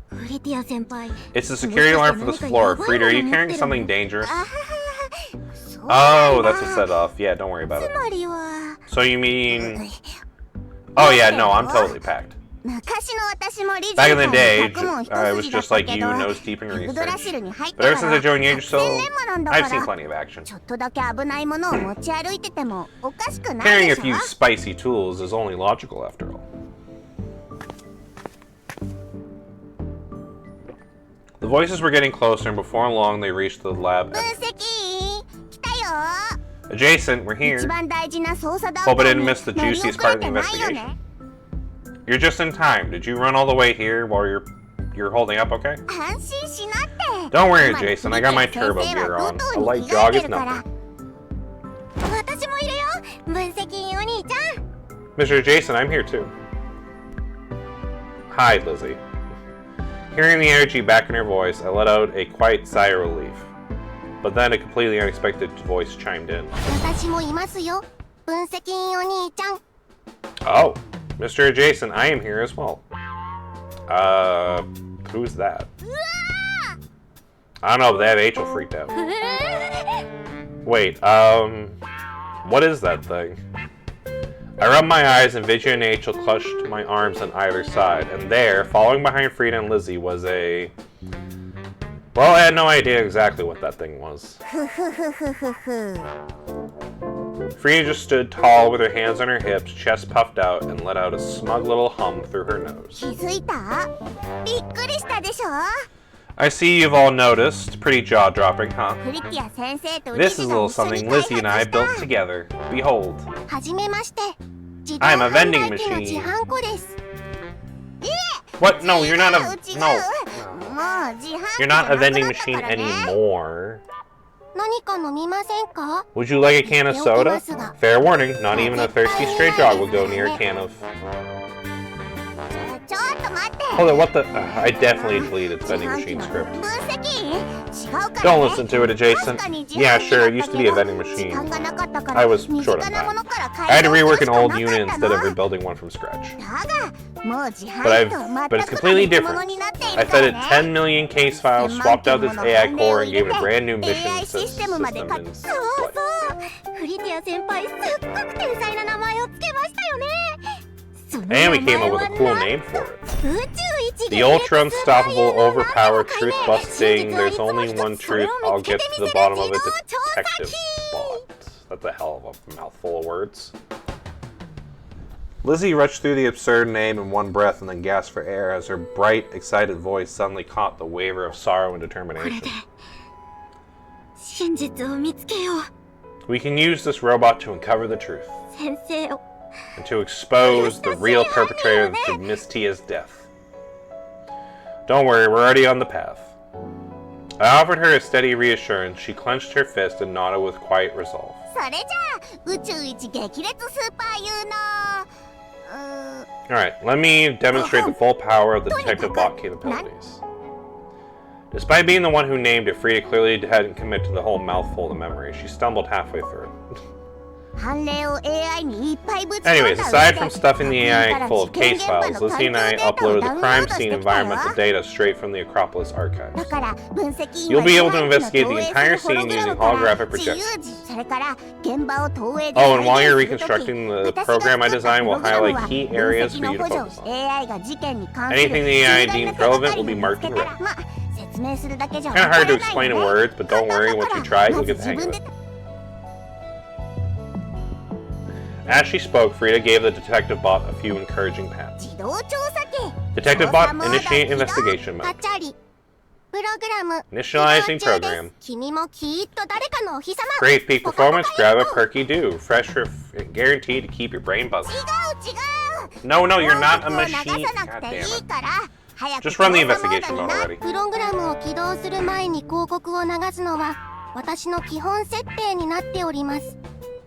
フリティア先輩。 It's the security alarm for this floor. Frida, are you carrying something dangerous? あははそうなんだ Oh, that's what set off. Yeah, don't worry about つ it. まりは。 So you mean... Oh yeah, no, I'm totally packed. 昔の私も理事 Back in the 会の day, 学問一 I was 筋だっ just た like け you, ど、 nose deep in ユードラ research. シルに入って But か ever ら since I joined Yager 百戦 Soul, 錬磨なんだ I've か seen ら plenty of action. ちょっとだけ危ないものを持ち歩いててもおかしくない Carrying で a しょ few spicy tools is only logical after all. The voices were getting closer, and before long they reached the lab. 分析来たよ Adjacent, we're here. 一番大事な捜査段 Hope 階 I に didn't miss the 乗り遅 juiciest part れ of the てないよ investigation. ね You're just in time. Did you run all the way here while you're holding up okay? 安心しなって Don't worry, 今の Jason. I got my フリティ turbo 先生 gear は on. ド A トー light に着替え jog て is るから nothing. 私もいるよ分析お兄ちゃん Mr. Jason, I'm here too. Hi, Lizzie. Hearing the energy back in her voice, I let out a quiet sigh of relief. But then a completely unexpected voice chimed in. 私もいますよ分析お兄ちゃん Oh, Mr. Jason, I am here as well. Who's that? I don't know, but that H will freaked out. Wait, what is that thing? I rubbed my eyes and Vigia and H clutched my arms on either side, and there, following behind Frida and Lizzie, was a... Well, I had no idea exactly what that thing was. Frida just stood tall with her hands on her hips, chest puffed out, and let out a smug little hum through her nose. 気づいたびっくりしたでしょ I see you've all noticed. Pretty jaw-dropping, huh? フリティア先生と This is リ a ジが little 一緒に something 開 Lizzie and I 発 built した together. Behold. はじめまして自動 I'm a 販 vending 売機の machine. 自販庫です What? No, you're not a... 違う No. もう自販機 You're not a がなく vending なったか machine らね anymore. 何か飲みませんか Would you like a can of soda? Fair warning, not even a thirsty stray dog will go near a can of... ちょっと待って Hold it, what the... I definitely deleted vending machine script. 分析違うからね Don't listen to it, adjacent. 確かに自 Yeah, 販機 sure, だ it っ used た to be け a ど vending machine. 時間がなかったから I was 身 short on 近なもの time. から I had 改 to 良 rework す an るし old かな unit かった instead of の rebuilding one from scratch. だがもう自 But 販機と but it's 全く completely 別物 different. になってい I るか fed ら it ね 10 million case files, swapped out this AI core, and gave it a brand new 1000 mission システムまで system か in そうそうフリティア先輩すっごく天才な名前をつけましたよねその And we 名 came 前 up は with a cool な name for it. 宇宙一 The ultra unstoppable, overpowered, truth busting, there's only one truth, I'll get to the bottom of it, detective bot. That's a hell of a mouthful of words. Lizzie rushed through the absurd name in one breath and then gasped for air as her bright, excited voice suddenly caught the waver of sorrow and determination. 真実を見つけよう We can use this robot to uncover the truth 先生を and to expose the real perpetrator of Miss Tia's death. Don't worry, we're already on the path. I offered her a steady reassurance. She clenched her fist and nodded with quiet resolve. それじゃあ宇宙一激烈スーパー有能 Alright, let me demonstrate the full power of the detective bot capabilities. Despite being the one who named it, Frida clearly hadn't committed to the whole mouthful of the memory. She stumbled halfway through. 判例を AI にいっぱいぶち込んだ Anyways, 上で aside from stuffing the AI full of 事件 case 現場 files, の Lizzie and I 解答データを uploaded ダ the ウンロー crime ドし scene てきたよ environmental data straight from the Acropolis archives. だから分析員 You'll は be able to 自販機の investigate the 投影 entire する scene ホログラ using ムから holographic 自由 projections. 時それから現場を投影で Oh, and while 再 you're 現する時 reconstructing the 私が program I 作った designed, ホ we'll ログラム highlight は key 分 areas 析 for の you to 補助 focus on. AI が事件に関する Anything the AI 重大 deems な手がか relevant り will be を見 marked つけ in たら red. まあ説明するだけじゃ Kinda わから hard to ない explain よ in ね words, but don't worry, once you try it, you'll get the hang of it. As she spoke, Frida gave the detective bot a few encouraging pats. 自動調査機 Detective 調査 bot, モード initiate 起動 investigation mode. カチャリプログラム Initializing 起動中です program. 君もきっと誰かのお日様 Great peak performance, grab a perky do. Fresh, guaranteed to keep your brain buzzing. 違う No, no, you're not a 報告を流 machine. さなく God て damn いい it. から早く Just run the 調査モー investigation ド mode にな already. プログラムを起動する前に広告を流すのは私の基本設定になっております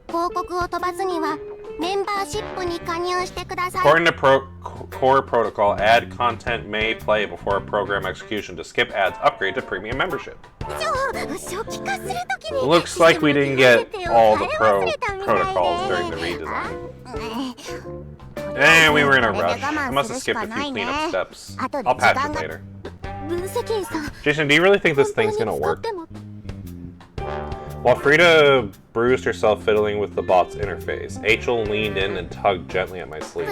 広告を飛ばすにはメンバーシップに加入してください According to core protocol. Ad content may play before program execution. To skip ads, upgrade to premium membership. Looks like we didn't get all the protocols during the redesign. And we were in a rush. I must have skipped a few cleanup steps. I'll patch it later. Jason, do you really think this thing's gonna work? While Frida bruised herself fiddling with the bot's interface, H.L. leaned in and tugged gently at my sleeve.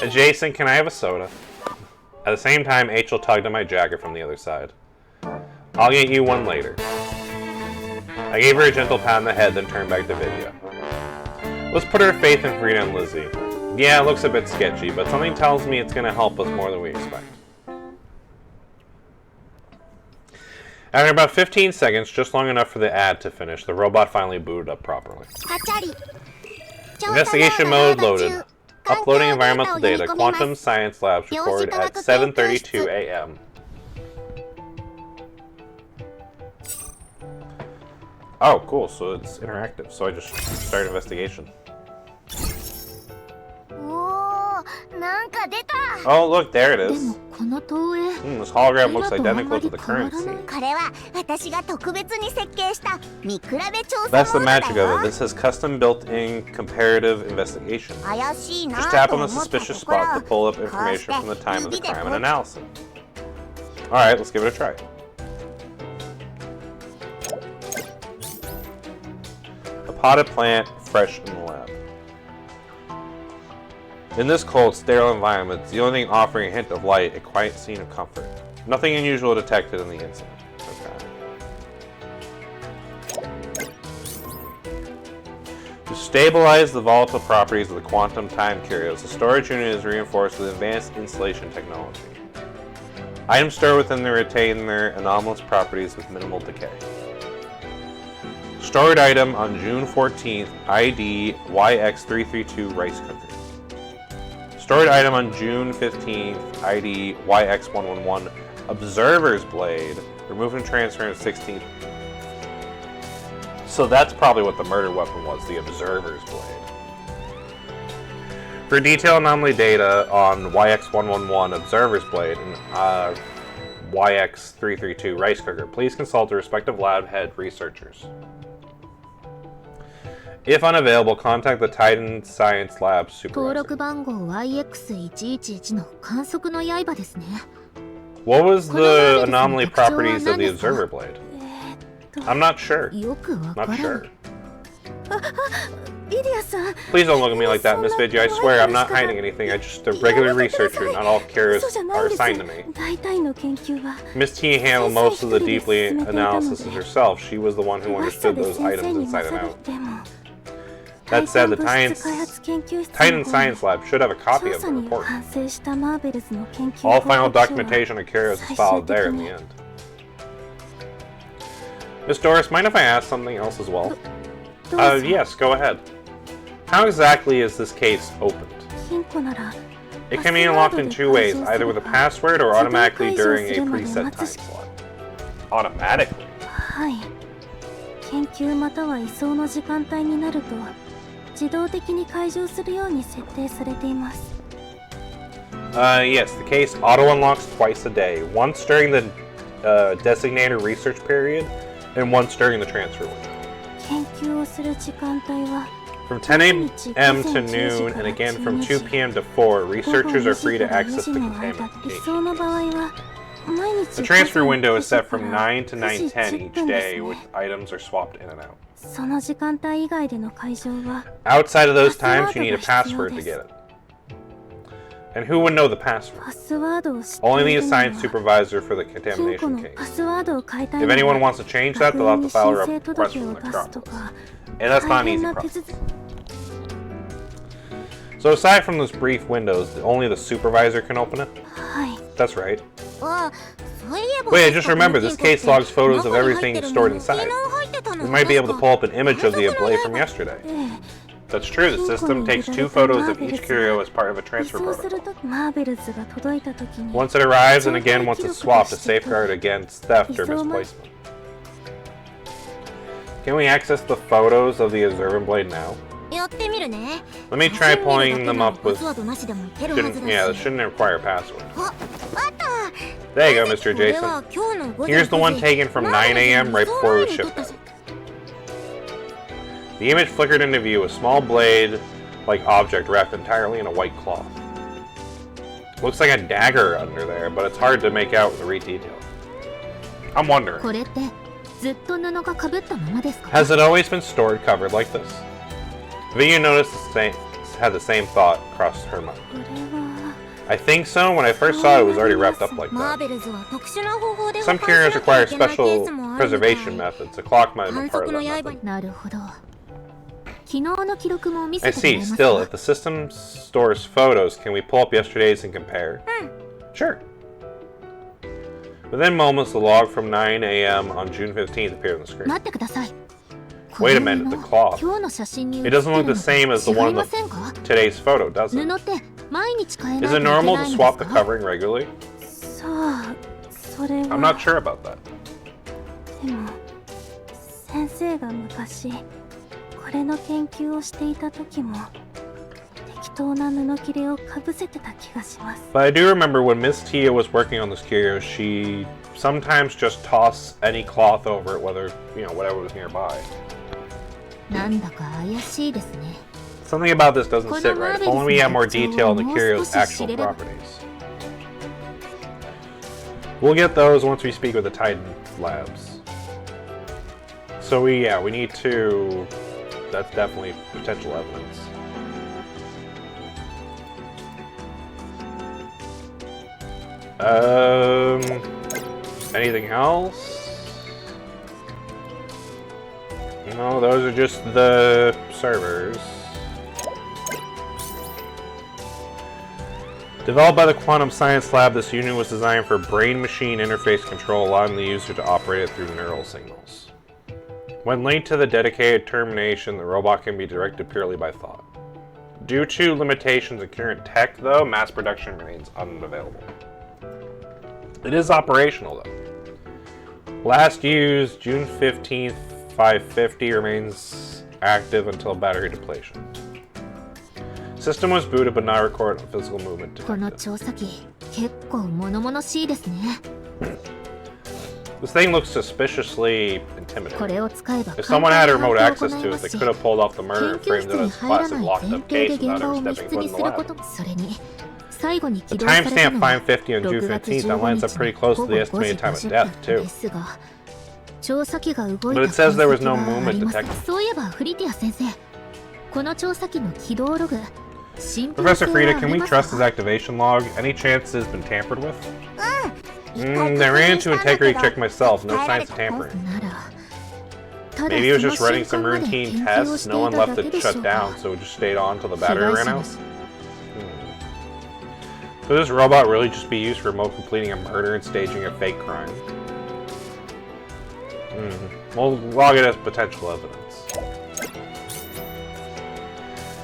Jason, can I have a soda? At the same time, H.L. tugged at my jacket from the other side. I'll get you one later. I gave her a gentle pat on the head, then turned back to video. Let's put our faith in Frida and Lizzie. Yeah, it looks a bit sketchy, but something tells me it's gonna help us more than we expect. After about 15 seconds, just long enough for the ad to finish, the robot finally booted up properly. Investigation mode loaded. Uploading environmental data. Quantum Science Labs recorded at 7:32 a.m. Oh, cool. So it's interactive. So I just start investigation. Oh, look, there it is. This hologram looks identical to the current scene. That's the magic of it. This has custom built-in comparative investigation. Just tap on the suspicious spot to pull up information from the time of the crime and analysis. Alright, let's give it a try. A potted plant, fresh in the lab. In this cold, sterile environment, the only thing offering a hint of light, a quiet scene of comfort. Nothing unusual detected in the incident. Okay. To stabilize the volatile properties of the quantum time curios, the storage unit is reinforced with advanced insulation technology. Items stored within the retain their anomalous properties with minimal decay. Stored item on June 14th, ID YX332 rice cooker. Stored item on June 15th, ID YX111, Observer's Blade, removed and transferred on 16th. So that's probably what the murder weapon was, the Observer's Blade. For detailed anomaly data on YX111, Observer's Blade, and YX332 Rice Cooker, please consult the respective lab head researchers. If unavailable, contact the Titan Science Lab supervisor. What was the anomaly properties of the Observer Blade? I'm not sure. Not sure. Please don't look at me like that, Miss Vidya. I swear I'm not hiding anything. I'm just a regular researcher. Not all curios are assigned to me. Miss T handled most of the deeply analysis herself. She was the one who understood those items inside and out. That said, the Titan Science Lab should have a copy of the report. All final documentation of curios is filed there in the end. Miss Doris, mind if I ask something else as well? Yes, go ahead. How exactly is this case opened? It can be unlocked in two ways, either with a password or automatically during a preset time slot. Automatically? Yes, the case auto-unlocks twice a day. Once during the designated research period, and once during the transfer window. From 10 a.m. to noon, and again from 2 p.m. to 4, researchers are free to access the containment case. The transfer window is set from 9 to 9:10 each day, with items are swapped in and out. Outside of those times, you need a password to get it. And who would know the password? Only the assigned supervisor for the contamination case. If anyone wants to change that, they'll have to file a request from the Acropolis. And that's not an easy process. So aside from those brief windows, only the supervisor can open it? That's right. Wait, just remember, this case logs photos of everything stored inside. We might be able to pull up an image of the blade from yesterday. That's true, the system takes 2 photos of each curio as part of a transfer protocol. Once it arrives, and again once it's swapped to safeguard against theft or misplacement. Can we access the photos of the Observer Blade now? やってみるね。 Let me try pulling them up with. パスワードなしでもいけるはずだし。 Yeah, this shouldn't require a password. あ、あった。 There you go, Mr. これ Jason. は今日の午前 Here's the one 9時 taken from 9 a.m. right before it was 撮 shipped った out. じゃん The image flickered into view, a small blade-like object wrapped entirely in a white cloth. Looks like a dagger under there, but it's hard to make out with the read detail. I'm wondering, これってずっと布がかぶったままですか？ has it always been stored covered like this? Vivian noticed had the same thought cross her mind. これは I think so. When I first saw it, it was already wrapped up like マー that. ベルズは特殊な方法で Some 保管 curios しなきゃ require いけないケー special スもあるみたい。 preservation methods. The clock might have 反 been part 則 of の that 刃 method. になるほど。昨日の記録も見 I せてもら see. えます Still, か？ if the system stores photos, can we pull up yesterday's and compare? Sure. Within moments, the log from 9 a.m. on June 15th appeared on the screen. 待ってください。 Wait a minute, the cloth. 今日の写真に写 It ってる doesn't look の the same as the 違 one いま in せんか？ today's photo, does 布 it? って毎日変えない Is と it いけない normal の to です swap the か？ covering regularly? さあ、それ I'm は not sure about that. でも先生が昔これの研究をしていた時も適当な布切れをかぶせてた気がします。 But I do remember when Miss Tia was working on this curio, she sometimes just tossed any cloth over it, whether, whatever was nearby. なんだか怪しいですね。 Something about this doesn't sit right. If only we had more detail on the curio's actual properties. We'll get those once we speak with the Titan labs. So we need to... That's definitely potential evidence. Anything else? No, those are just the servers. Developed by the Quantum Science Lab, this unit was designed for brain-machine interface control, allowing the user to operate it through neural signals. When linked to the dedicated termination, the robot can be directed purely by thought. Due to limitations in current tech, though, mass production remains unavailable. It is operational, though. Last used June 15th, 550, remains active until battery depletion. System was booted but not recorded on physical movement この detected. 調査機、結構物々しいですね。 This thing looks suspiciously こ intimidating. れを使えば If someone had remote 簡 access 単 to に it, they 行 could have pulled off the 研 murder and 究 framed 室 it に as 入ら plastic ない locked 前 up 提で case 現 without 場を ever 密 stepping 室 foot に in す the るこ lab. と。それに最後に The 起動された timestamp のは 550 on 6 June 月 15th, that 15 lines up 日 pretty の close 午 to 後 the 5時 estimated time of 50 death, 分 too. ですが、調査機が動いた But it says there was no 痕跡はあ movement ります。 detected. そういえばフリティア先生、この調査機の起動ログ、信憑 Professor 性は Frida, あ can り we ます trust his か？ activation log? Any chance it's been tampered with? 一回 I ran into 確認したんだけ integrity ど check myself. No 伝えられ signs た of tampering. なら、ただ Maybe it was その just running 瞬 some 間まで routine 研究を tests. して No い one た left だ it けでしょ shut う down, か。 so it just stayed on till the 被 battery 害 ran 者 out. です。 Could this robot really just be used for remote completing a murder and staging a fake crime? We'll log it as potential evidence.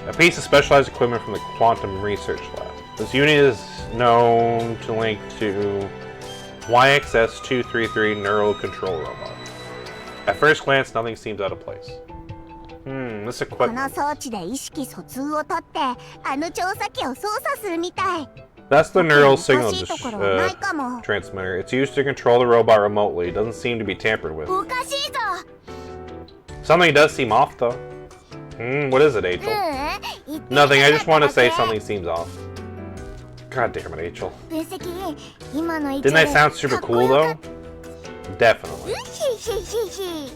A piece of specialized equipment from the Quantum Research Lab. This unit is known to link to YXS-233 Neural Control Robot. At first glance, nothing seems out of place. This この equipment. 装置で意識疎通をとってあの調査機を操作するみたい。 That's the neural お signal かしいところはないかも。 transmitter. It's used to control the robot remotely. It doesn't seem to be tampered with. おかしいぞ。 Something does seem off, though. What is it, Angel? Nothing. I just want to say something seems off. God damn it, Angel. 分析、今の位置 Didn't I sound super cool, though? Definitely. ひひひひ。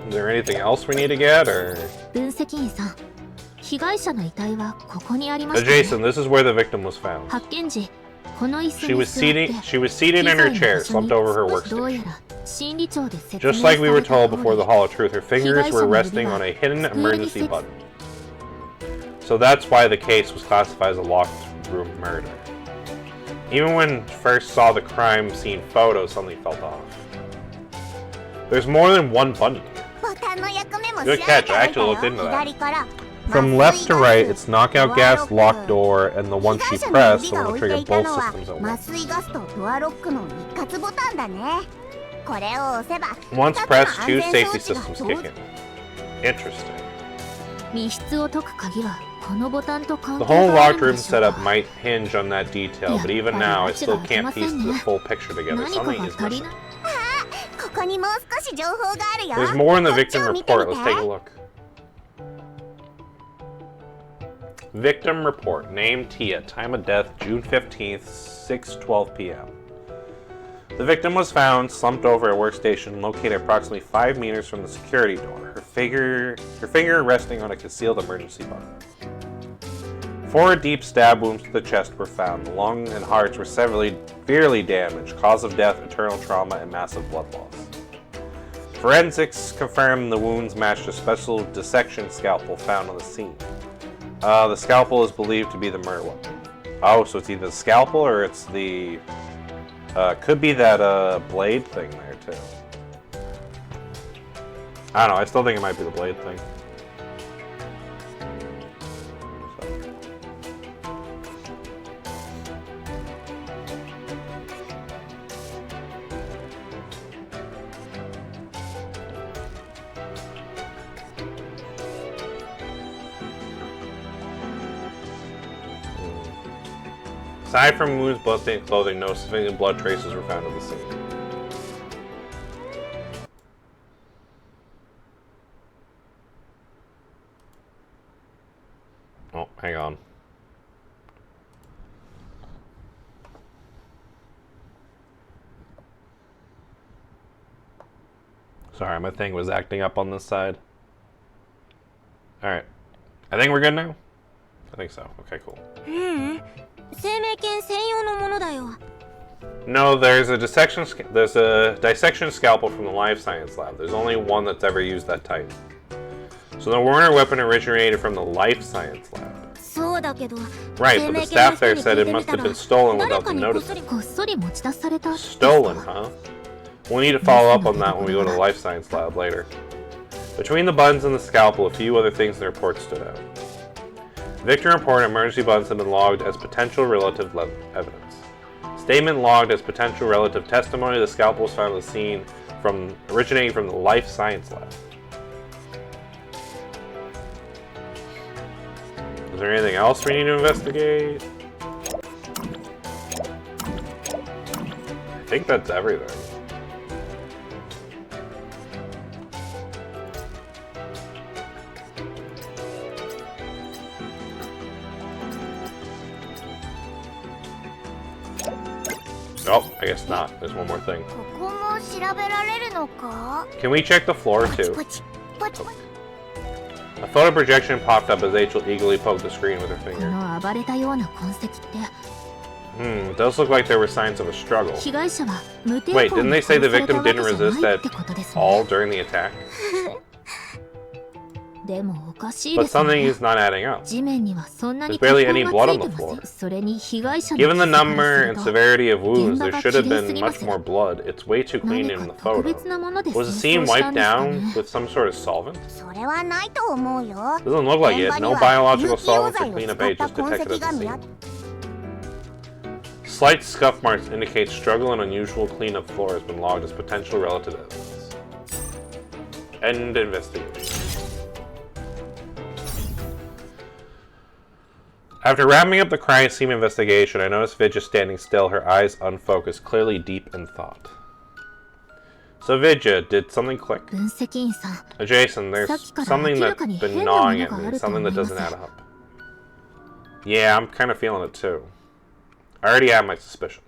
Is there anything else we need to get, or? 分析員さん、被害者の遺体はここにありました、ね。 Jason, this is where the victim was found. 発見時、この椅子 She に was 座って she was seated in her chair, slumped over her どうや workstation. ら心理庁で説明 Just like we were され told た before the 通り Hall of Truth, her fingers were resting on a hidden emergency button. So that's why the case was classified as a locked room murder. Even when first saw the crime scene photo, something felt off. There's more than one button here. ボタンの役目も Good 調べ catch, て I みた actually よ。 looked into that. 左から From left to right, it's knockout gas, locked door, and the one 被 she 害者 pressed の will 指が置い trigger ていた both のは systems at 麻 once. 酔ガスとドアロックの一括ボタンだね。これを押せば Once 2つの pressed, 安 two 全 safety 装置が systems 同 kick 時 in. Interesting. 密室を解く鍵はこのボタンと関 The 係 whole がある locked ん room でしょう setup か。 might hinge on that detail, but even now I still can't piece the full picture together. 何か Something が is 足り missing. ない。ここにもう少し情報があるよ。 There's more in the こっち victim を見て report. み Let's て。 take a look. Victim report. Name Tia. Time of death June 15th, 6:12 p.m. The victim was found slumped over a workstation located approximately 5 meters from the security door, her finger resting on a concealed emergency button. 4 deep stab wounds to the chest were found. The lung and hearts were severely damaged. Cause of death, internal trauma, and massive blood loss. Forensics confirmed the wounds matched a special dissection scalpel found on the scene. The scalpel is believed to be the murder weapon. Oh, so it's either the scalpel or it's the... could be that blade thing there, too. I don't know, I still think it might be the blade thing. Aside from wounds, bloodstained clothing, no significant blood traces were found on the scene. Oh, hang on. Sorry, my thing was acting up on this side. Alright. I think we're good now? I think so. Okay, cool. 生命剣専用のものだよ。 No, there's a dissection scalpel from the life science lab. There's only one that's ever used that type. So the Warner weapon originated from the life science lab. そうだけど。 Right, but the staff there said it must have been stolen without them noticing. こっそり持ち出された。 Stolen, huh? We'll need to follow up on that when we go to the life science lab later. Between the buttons and the scalpel, a few other things in the report stood out. Victim report emergency buttons have been logged as potential relative evidence. Statement logged as potential relative testimony. The scalpel was found on the scene originating from the life science lab. Is there anything else we need to investigate? I think that's everything. Oh, I guess not. There's one more thing. ここも調べられるのか？ Can we check the floor too? ポチポチポチ。 A photo projection popped up as Rachel eagerly poked the screen with her こ finger. の暴れたような痕跡って。 It does look like there were signs of a struggle. 被害者は無抵 Wait, 抗 didn't に they 殺 say さ the れた victim わけ didn't じゃ resist ない at ってことですね。 all during the attack? でもおかしい But ですね。 something is not adding up. 地面にはそんなに There's barely 血 any 痕 blood が on つい the てま floor. せん。それに被害者の Given the 傷から number する and と severity of wounds, 現場 there が should have 綺麗す been ぎま much す。 more blood. It's way too clean 何 in か the 特 photo. 別なもので Was the 戦 scene 争した wiped んですか down ね。 with some sort of solvent? それはないと思うよ。 Doesn't look like 現 it. 場に No は biological 有機溶 solvents 剤 or を cleanup 使った agents 痕 detected 跡 at が the 見当 scene. Slight scuff marks indicate struggle and unusual cleanup floor has been logged as potential relative evidence. End investigation. After wrapping up the crime scene investigation, I noticed Vidya standing still, her eyes unfocused, clearly deep in thought. So Vidya, did something click? 分析員さん、 Jason, there's さっきから something 明ら that's かに been 変なも gnawing の at があ me, ると something 思い that ま doesn't す。 add up. Yeah, I'm kind of feeling it too. I already had my suspicions.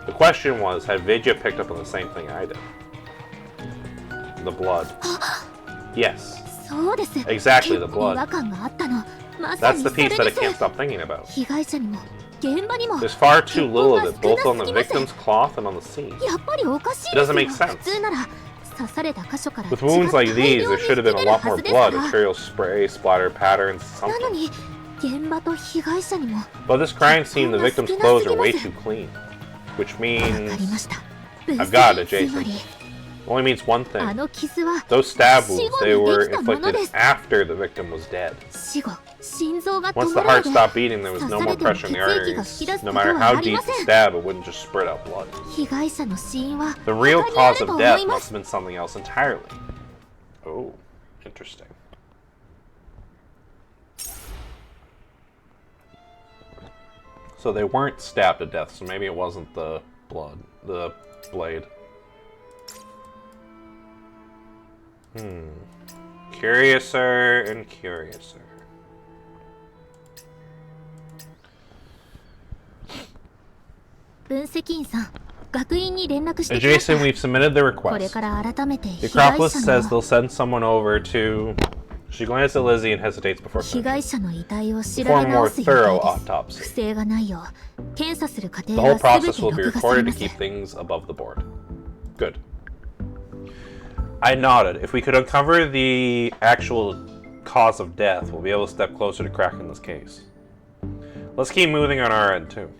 The question was, had Vidya picked up on the same thing I did? The blood. Yes. そうです。 Exactly, the 結構違 blood. 和感があったの。まさ That's に the それ piece で that I す。 can't stop thinking about. 被害者にも現場にも There's far too little of it, 血 both 痕 on が the 少なすぎま victim's す。 cloth and on the scene. やっぱりおかしい It で doesn't すよ。 make sense. 普通なら刺された箇所から血 With が wounds 大 like 量 these, に there 吹 should have き been 出 a る lot は more ずですか blood, ら。 arterial spray, splatter patterns, なの something. に現場と被害者にも But this crime scene, the victim's clothes are way too clean. Which わかり means... ました。分 I've got 析 it, つま Jason. り Only means one あ thing. の傷は Those stab 死 wounds, 後 they に were できたもの inflicted です。 after the victim was dead. 死後、心臓が Once 止 the まるま heart で stopped beating, there was 刺 no さ more れても pressure in 血 the 液が arteries. 吹き出すこ No と matter は how あり deep ま the せん。 stab, it wouldn't just spurt out blood. 被害者の死因は The real 他にあ cause ると of 思 death いま must す。 have been something else entirely. Oh, Interesting. So they weren't stabbed to death, so maybe it wasn't the blade. Curiouser and curiouser. Jason, we've submitted the request. The Acropolis says they'll send someone over to... She glances at Lizzie and hesitates before finishing. For a more thorough autopsy. The whole process will be recorded to keep things above the board. Good. I nodded. If we could uncover the actual cause of death, we'll be able to step closer to cracking this case. Let's keep moving on our end, too.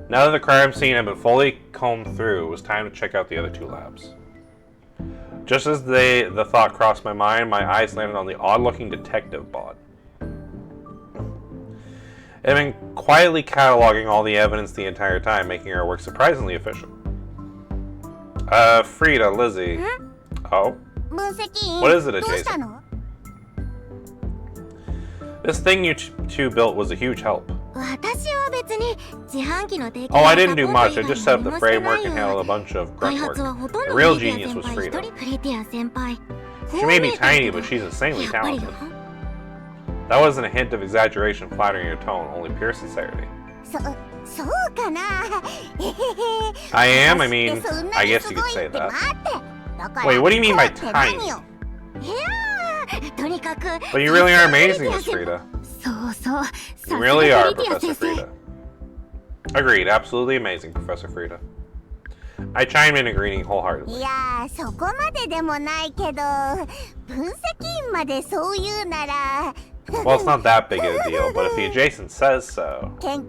Now that the crime scene had been fully combed through, it was time to check out the other two labs. Just as the thought crossed my mind, my eyes landed on the odd-looking detective bot. It had been quietly cataloging all the evidence the entire time, making our work surprisingly efficient. Frida, Lizzie. Oh? What is it, adjacent? This thing you two built was a huge help. Oh, I didn't do much. I just set up the framework and handled a bunch of grunt work. The real genius was Frida. She may be tiny, but she's insanely talented. That wasn't a hint of exaggeration flattering your tone, only pure sincerity. I am? I mean, I guess you could say that. Wait, what do you mean by tiny? But you really are amazing, Miss Frida. You really are, Professor Frida. Agreed, absolutely amazing, Professor Frida. I chimed in agreeing wholeheartedly. Well, it's not that big of a deal, but if the adjacent says so, then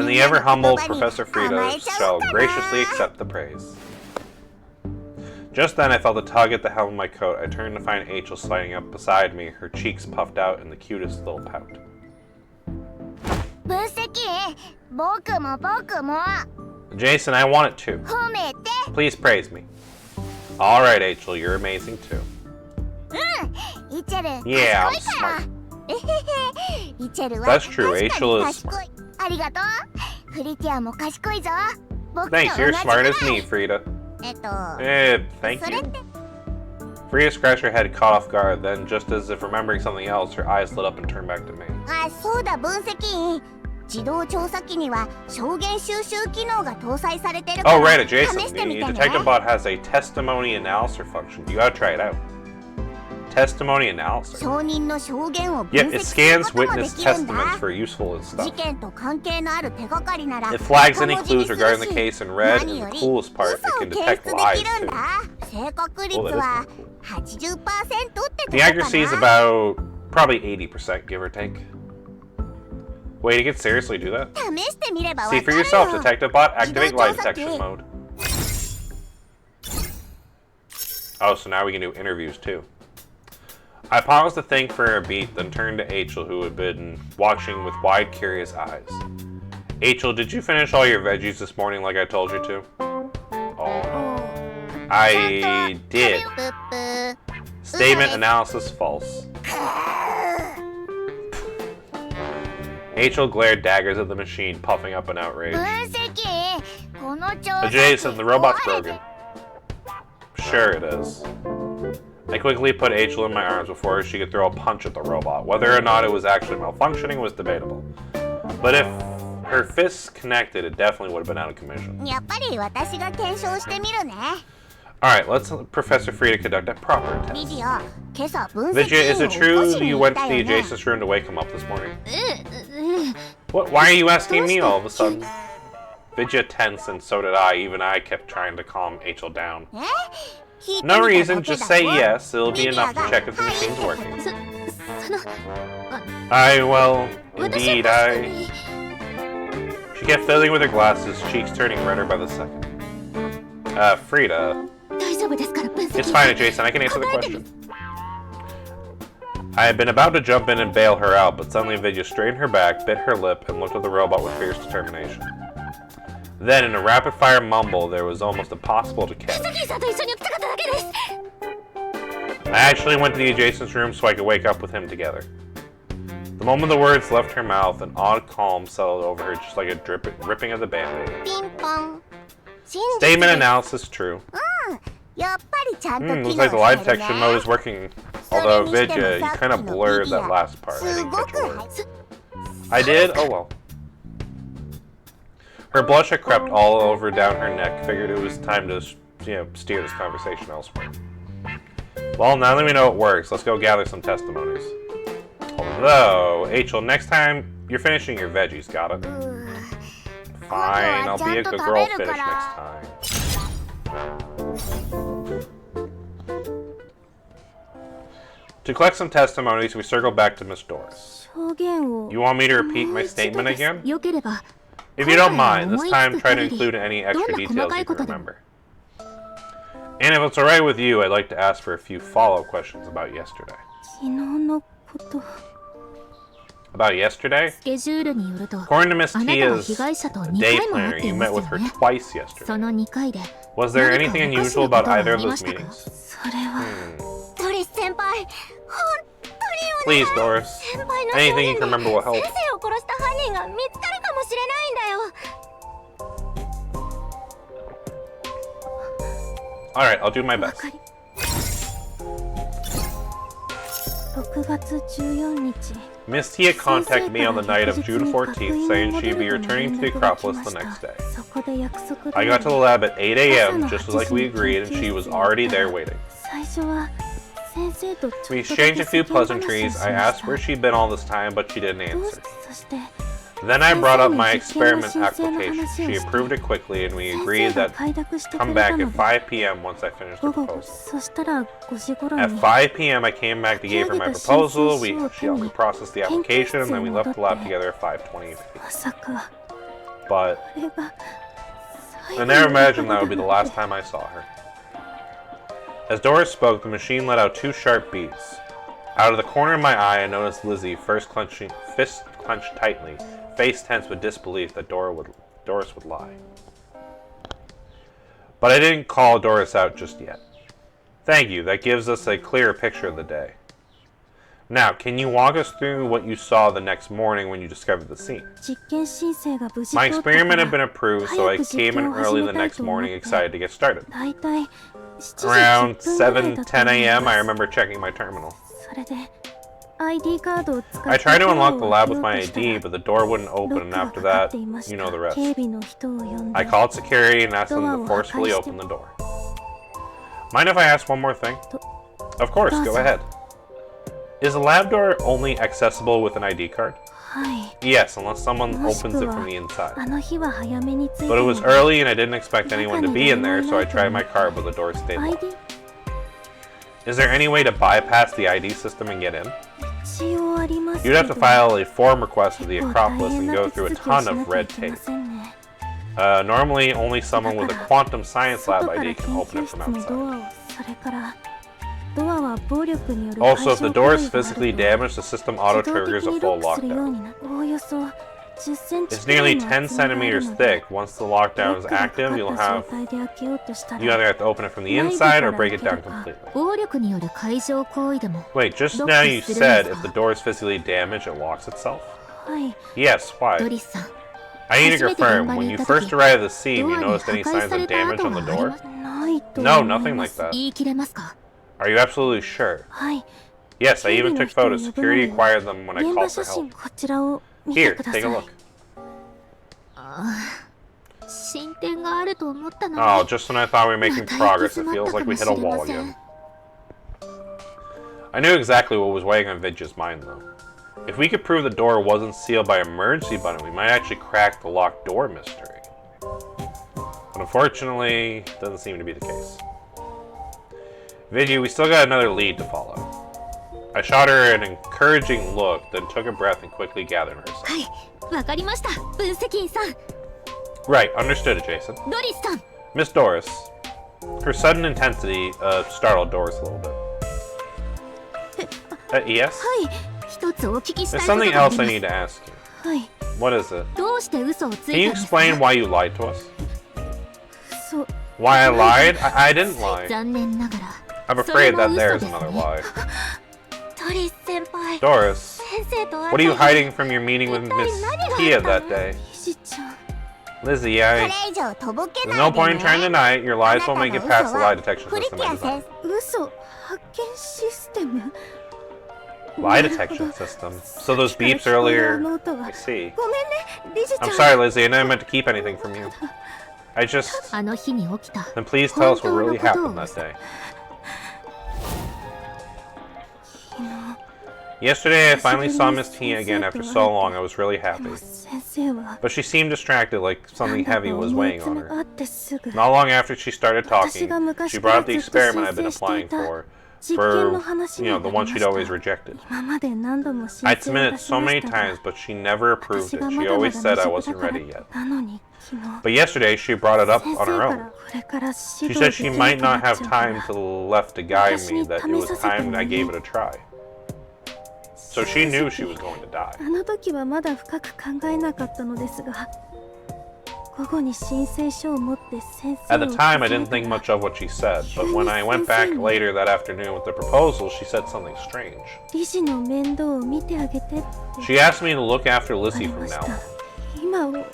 the ever-humble Professor Frida shall graciously accept the praise. Just then, I felt a tug at the hem of my coat. I turned to find Achel sliding up beside me, her cheeks puffed out in the cutest little pout. Jason, I want it too. Please praise me. Alright, Achel, you're amazing too. Yeah, I'm smart. That's true, Achel is smart. Thanks, you're as smart as me, Frida. Thank you. Frida scratched her head, caught off guard, then, just as if remembering something else, her eyes lit up and turned back to me. Oh, right, adjacent. The detective bot has a testimony analyzer function. You gotta try it out. Testimony analysis. Yep, it scans witness testaments for useful stuff. It flags any clues regarding the case in red, and the coolest part, it can detect lies too. Oh, that is cool. The accuracy is about probably 80%, give or take. Wait, you can seriously do that? See for yourself, detective bot, activate lie detection mode. Oh, so now we can do interviews too. I paused to think for a beat, then turned to Achel, who had been watching with wide, curious eyes. Achel, did you finish all your veggies this morning like I told you to? Oh. I did. Statement analysis false. Achel glared daggers at the machine, puffing up in outrage. Adjacent, the robot's broken. Sure it is. I quickly put Achel in my arms before she could throw a punch at the robot. Whether or not it was actually malfunctioning was debatable. But if her fists connected, it definitely would have been out of commission. Alright, let's Professor Frida conduct a proper test. Vidya, is it true you went to the adjacent room to wake him up this morning? What? Why are you asking me all of a sudden? Vidya tensed, and so did I. Even I kept trying to calm Achel down. No reason, just say yes. It'll be enough to check if the machine's working. Indeed, She kept fiddling with her glasses, cheeks turning redder by the second. Frida. It's fine, Jason, I can answer the question. I had been about to jump in and bail her out, but suddenly Vidya straightened her back, bit her lip, and looked at the robot with fierce determination. Then, in a rapid-fire mumble, there was almost impossible to catch. I actually went to the adjacent room so I could wake up with him together. The moment the words left her mouth, an odd calm settled over her, just like a ripping of the band-aid. ピンポン。真実 Statement です。 analysis true. やっぱりちゃんと機能 Looks し like the て lie る detection ね mode is working. Although, Vidya, you kind of blurred that last part. I す didn't ご catch く a word. I did? Oh well. Her blush had crept all over down her neck. Figured it was time to, steer this conversation elsewhere. Well, now that we know it works, let's go gather some testimonies. Although, Rachel, next time you're finishing your veggies, got it? Fine, I'll be a good girl. Finish next time. To collect some testimonies, we circle back to Miss Doris. 証言を You want me to repeat my statement again? よければ If you don't mind, this time try to include any extra details you can remember. And if it's alright with you, I'd like to ask for a few follow-up questions about yesterday. 昨日のこと About yesterday? スケジュールによると According to Miss あなたは Tia's 被害者と2 day 回も会っ planner, てい you ま met す with よ her ね twice そ yesterday. の2回で Was there 何か anything おかし unusual なこ about とはあ either of りま those したか meetings? それは ドリス先輩本当に Please, Doris. 先輩の Anything you 証 can 言で remember will help. 先生を殺した犯人が見つかるかもしれないんだよ Alright, I'll do my わ best. かり6月14日 Miss Tia contacted me on the night of June 14th, saying she'd be returning to the Acropolis the next day. そこで約束 I got to the lab at 8 a.m., just like we agreed, and she was already there waiting. 最初は先生とちょっと We だけ exchanged a few 世間話をしま pleasantries. した I asked where she'd been all this time, but she didn't どう answer. そして Then I brought up my experiment application. She approved it quickly, and we 先 agreed 生が that 快諾してく come れ back た at ので 5 p.m. once I finished the 午後 proposal. そしたら5時頃 At に 5 p.m., I came back to give her my proposal. She helped me process the application, and then we left the lab together at 5:20. まさか But あれが I never imagined that would be the last time I saw her. As Doris spoke, the machine let out 2 sharp beats. Out of the corner of my eye, I noticed Lizzie, fist clenched tightly, face tense with disbelief that Doris would lie. But I didn't call Doris out just yet. Thank you, that gives us a clearer picture of the day. Now, can you walk us through what you saw the next morning when you discovered the scene? 実験申請が無事 My 通ったか experiment had been ら approved, so I came in early the next morning, excited to get started. だいたい7時 Around 10分ぐらい 7, だと 10 思い a.m., ま I す remember checking my terminal. それで ID カードを使って I tried to unlock the lab with ドアを my 開けようとしたら ID, but the door wouldn't ロ open, ッ and クが after かかっ that, ていまし you た know the rest. 警備の人を呼んで I called security and asked them to ドアを破壊して forcefully open the door. Mind if I ask one more thing? Of course, go ahead. Is the lab door only accessible with an ID card? はい Yes, unless someone もし opens く it from は the inside. あの日は早めに着いた But it の was で early and I didn't expect anyone to be in there, so I tried my card, but the door stayed locked. ID Is there any way to bypass the ID system and get in? 一応ありますけ You'd ど have to file a form request with the 結構大 Acropolis 変 and な go 手 through a 続きを ton しな of きゃい red けま tape. せんね Normally, only someone with a quantum science 外 lab から ID 研 can open 究 it 室 from の outside. ドアをそれからドアは暴力による Also, if the 解 door 消 is 行為があ physically ると damaged, the system auto 自動 triggers 的 a にロ full ックするよう lockdown. になおおよそ10センチ It's くらい nearly の 10 厚みがある centimeters ので thick. Once the lockdown ロッ is クがかか active, っ you'll た have 状態で開けようとしたら you either have to open it from the inside or break it down completely. 暴力による解錠行為でも Wait, just now you said if the door is physically damaged, it locks itself? はい Yes, ド why? リスさん I need to 初めて confirm, 現場 when に you 行った first 時 arrived at the scene, ド you アに noticed 破 any 壊 signs され of た damage 跡 on が the あり door? ます ないと No, 思い nothing ま like す that. 言い切れますか Are you absolutely sure? はい Yes, I 警 even 備の took 人を photos. 呼ぶの Security に acquired them when I 現場 called 写 for help. 真こちらを見て Here, くださ take い a look. 進展があると思ったのに Oh, just when I thought we were making また progress, it 行き詰ま feels った like か we もし hit a れま wall せ again. ん I knew exactly what was weighing on Vidya's mind, though. If we could prove the door wasn't sealed by emergency button, we might actually crack the locked door mystery. But unfortunately, doesn't seem to be the case. Vidya, we still got another lead to follow. I shot her an encouraging look, then took a breath and quickly gathered herself. はいわかりました分析員さん Right, understood, Jason. ドリスさん Miss Doris. Her sudden intensity startled Doris a little bit. Yes? はい一つお聞きしたい There's こと something があり else ま I す need to ask you. はい What is it? どうして嘘をつ Can い you たんですか explain why you lied to us? そう Why I lied? I didn't lie. 残念ながら I'm afraid that there's another lie. トリス先輩 Doris, 先生と what are you hiding from your meeting with Miss Tia that day? 理事長 Lizzie, こ I... れ以上とぼけ There's ない no で point in trying to ね deny it. Your lies あ won't な make た it の past 嘘 the は lie detection プリ system ティ I ア designed. 先 嘘発見システム Lie detection system. So those beeps あ earlier... の音は I see. ごめんね理事長 I'm sorry, Lizzie. I never meant to keep anything from you. I just... あの日に起きた Then please tell us what really 本当の happened ことを that day. Yesterday, I finally saw Miss Tia again after so long. I was really で happy. も先生は But she seemed distracted, like なん something だか heavy was 思い weighing 詰 on め her. があってすぐ Not long after she started 私 talking, が昔 she から brought up the ずっと申 experiment I've been 請してい applying た for, 実験の for, 話 you が know, 出 the ま one し she'd た always rejected. 今まで何度も申 I'd 請を submitted 出し so ま many したが times, but she never approved 私 it. が She まだま always だ said 未 I 熟 wasn't だから ready yet. なのに昨日 But yesterday, she brought it up 先 on 生 her か own. らこれから指 She 導 said で she きな might くな not っちゃ have うから time to left to guide me, that it was time I gave it a try. So she knew she was going to die. あの時はまだ深く考えなかったのですが午後に申請書を持って先生 At を the time, I 訪ね didn't た think ら much of what she said, but when I went back later that afternoon with the proposal, she said something strange. 理事の面倒を見てあげてって She asked me to look after 言わ Lizzie れ from まし now た on. 今思う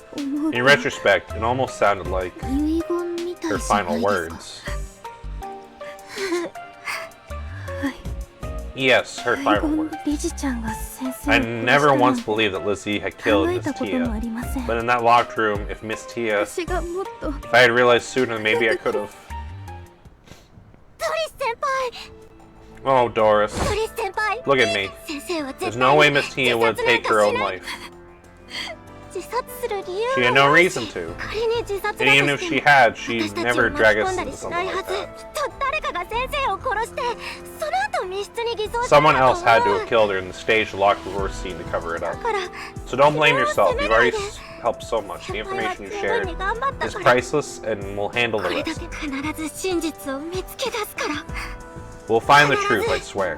In と retrospect, it almost sounded like 遺言みたい her じゃな final いですか words. Yes, her 最 final 後 words. 理事ちゃんが先生を I 殺した never なん once て believed that Lizzie had 考 killed え Miss たこともあ Tia. りません But in that locked room, if Miss Tia, 私がもっと if I had realized sooner, maybe I could have. トリス先輩 Oh, Doris. トリス先輩 Look at me. 先生は There's 絶 no 対 way に Miss Tia would 自殺なん take か her し own ない life. 自殺する理由 She had は no ないし reason to. 仮に自殺 And だ even と if して she も had, she'd 私たち never を巻き drag 込 us んだり into しな something いは like ず that. と誰かが先生を殺してその後密室に偽装した Someone んだ else と had 思 to う have killed her and staged the locked door scene to cover it だ up. から So don't blame それを yourself. 責め You've ない already で helped so much. The 先輩は information you 十分 shared に頑張った is から priceless and we'll handle こ the れだ rest. け必ず真実を見つけ出すから We'll find the truth, I swear.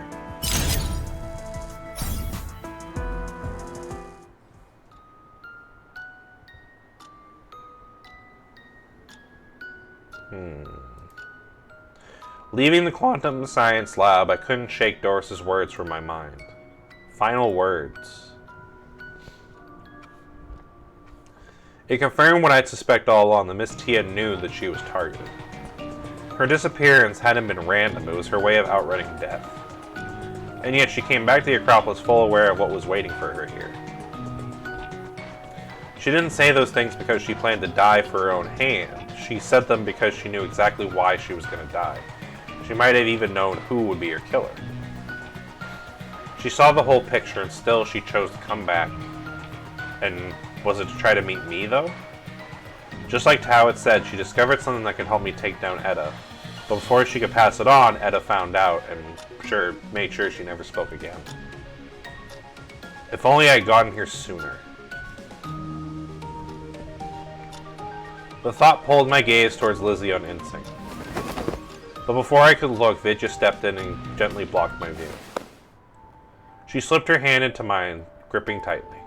Leaving the quantum science lab, I couldn't shake Doris's words from my mind. Final words. It confirmed what I'd suspect all along, that Miss Tia knew that she was targeted. Her disappearance hadn't been random, it was her way of outrunning death. And yet she came back to the Acropolis full aware of what was waiting for her here. She didn't say those things because she planned to die for her own hand. She said them because she knew exactly why she was going to die. She might have even known who would be her killer. She saw the whole picture and still she chose to come back. And was it to try to meet me, though? Just like Tao had said, she discovered something that could help me take down Etta. But before she could pass it on, Etta found out and made sure she never spoke again. If only I had gotten here sooner. The thought pulled my gaze towards Lizzie on instinct. But before I could look, Vidya stepped in and gently blocked my view. She slipped her hand into mine, gripping tightly.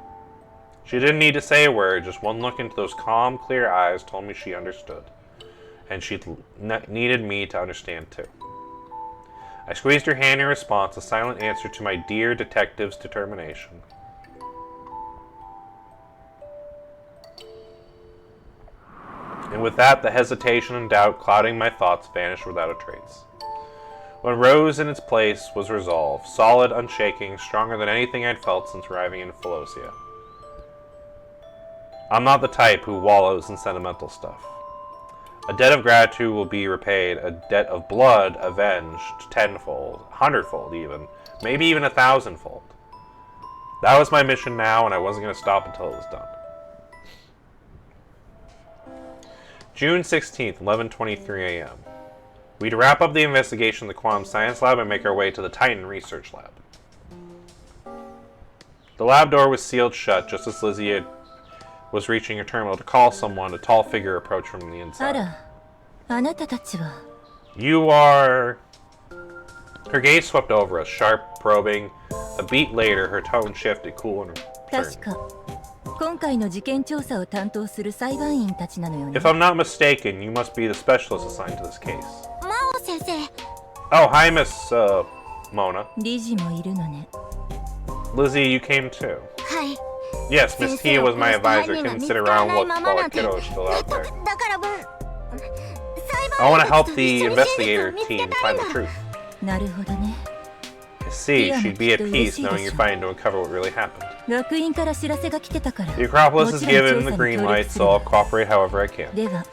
She didn't need to say a word, just one look into those calm, clear eyes told me she understood. And she needed me to understand too. I squeezed her hand in response, a silent answer to my dear detective's determination. And with that, the hesitation and doubt clouding my thoughts vanished without a trace. What rose in its place was resolve, solid, unshaking, stronger than anything I'd felt since arriving in Philosia. I'm not the type who wallows in sentimental stuff. A debt of gratitude will be repaid, a debt of blood avenged tenfold, hundredfold even, maybe even 1,000-fold. That was my mission now, and I wasn't going to stop until it was done. June 16th, 11:23 a.m. We'd wrap up the investigation in the Quantum Science Lab and make our way to the Titan Research Lab. The lab door was sealed shut just as Lizzie was reaching her terminal to call someone. A tall figure approached from the inside. あら、あなたたちは。 You are... Her gaze swept over us, sharp, probing. A beat later, her tone shifted, cool and 確 stern. か今回の事件調査を担当する裁判員たちなのよね。 If I'm not mistaken, you must be the specialist assigned to this case. 魔王先生 Oh, hi, Miss Mona. 理事もいるのね。 Lizzie, you came too. はい。 Yes, Miss Tia was my advisor. Couldn't sit around while a kiddo was still out there. だから I want to help the investigator team find the truth. なるほどね。 I see, she'd be at peace knowing you're fighting to uncover what really happened. 学院から知らせが来てたから。 The Acropolis is もちろん given 調 the 査に green 協 light, 力す so る I'll わ。 cooperate however I can. では、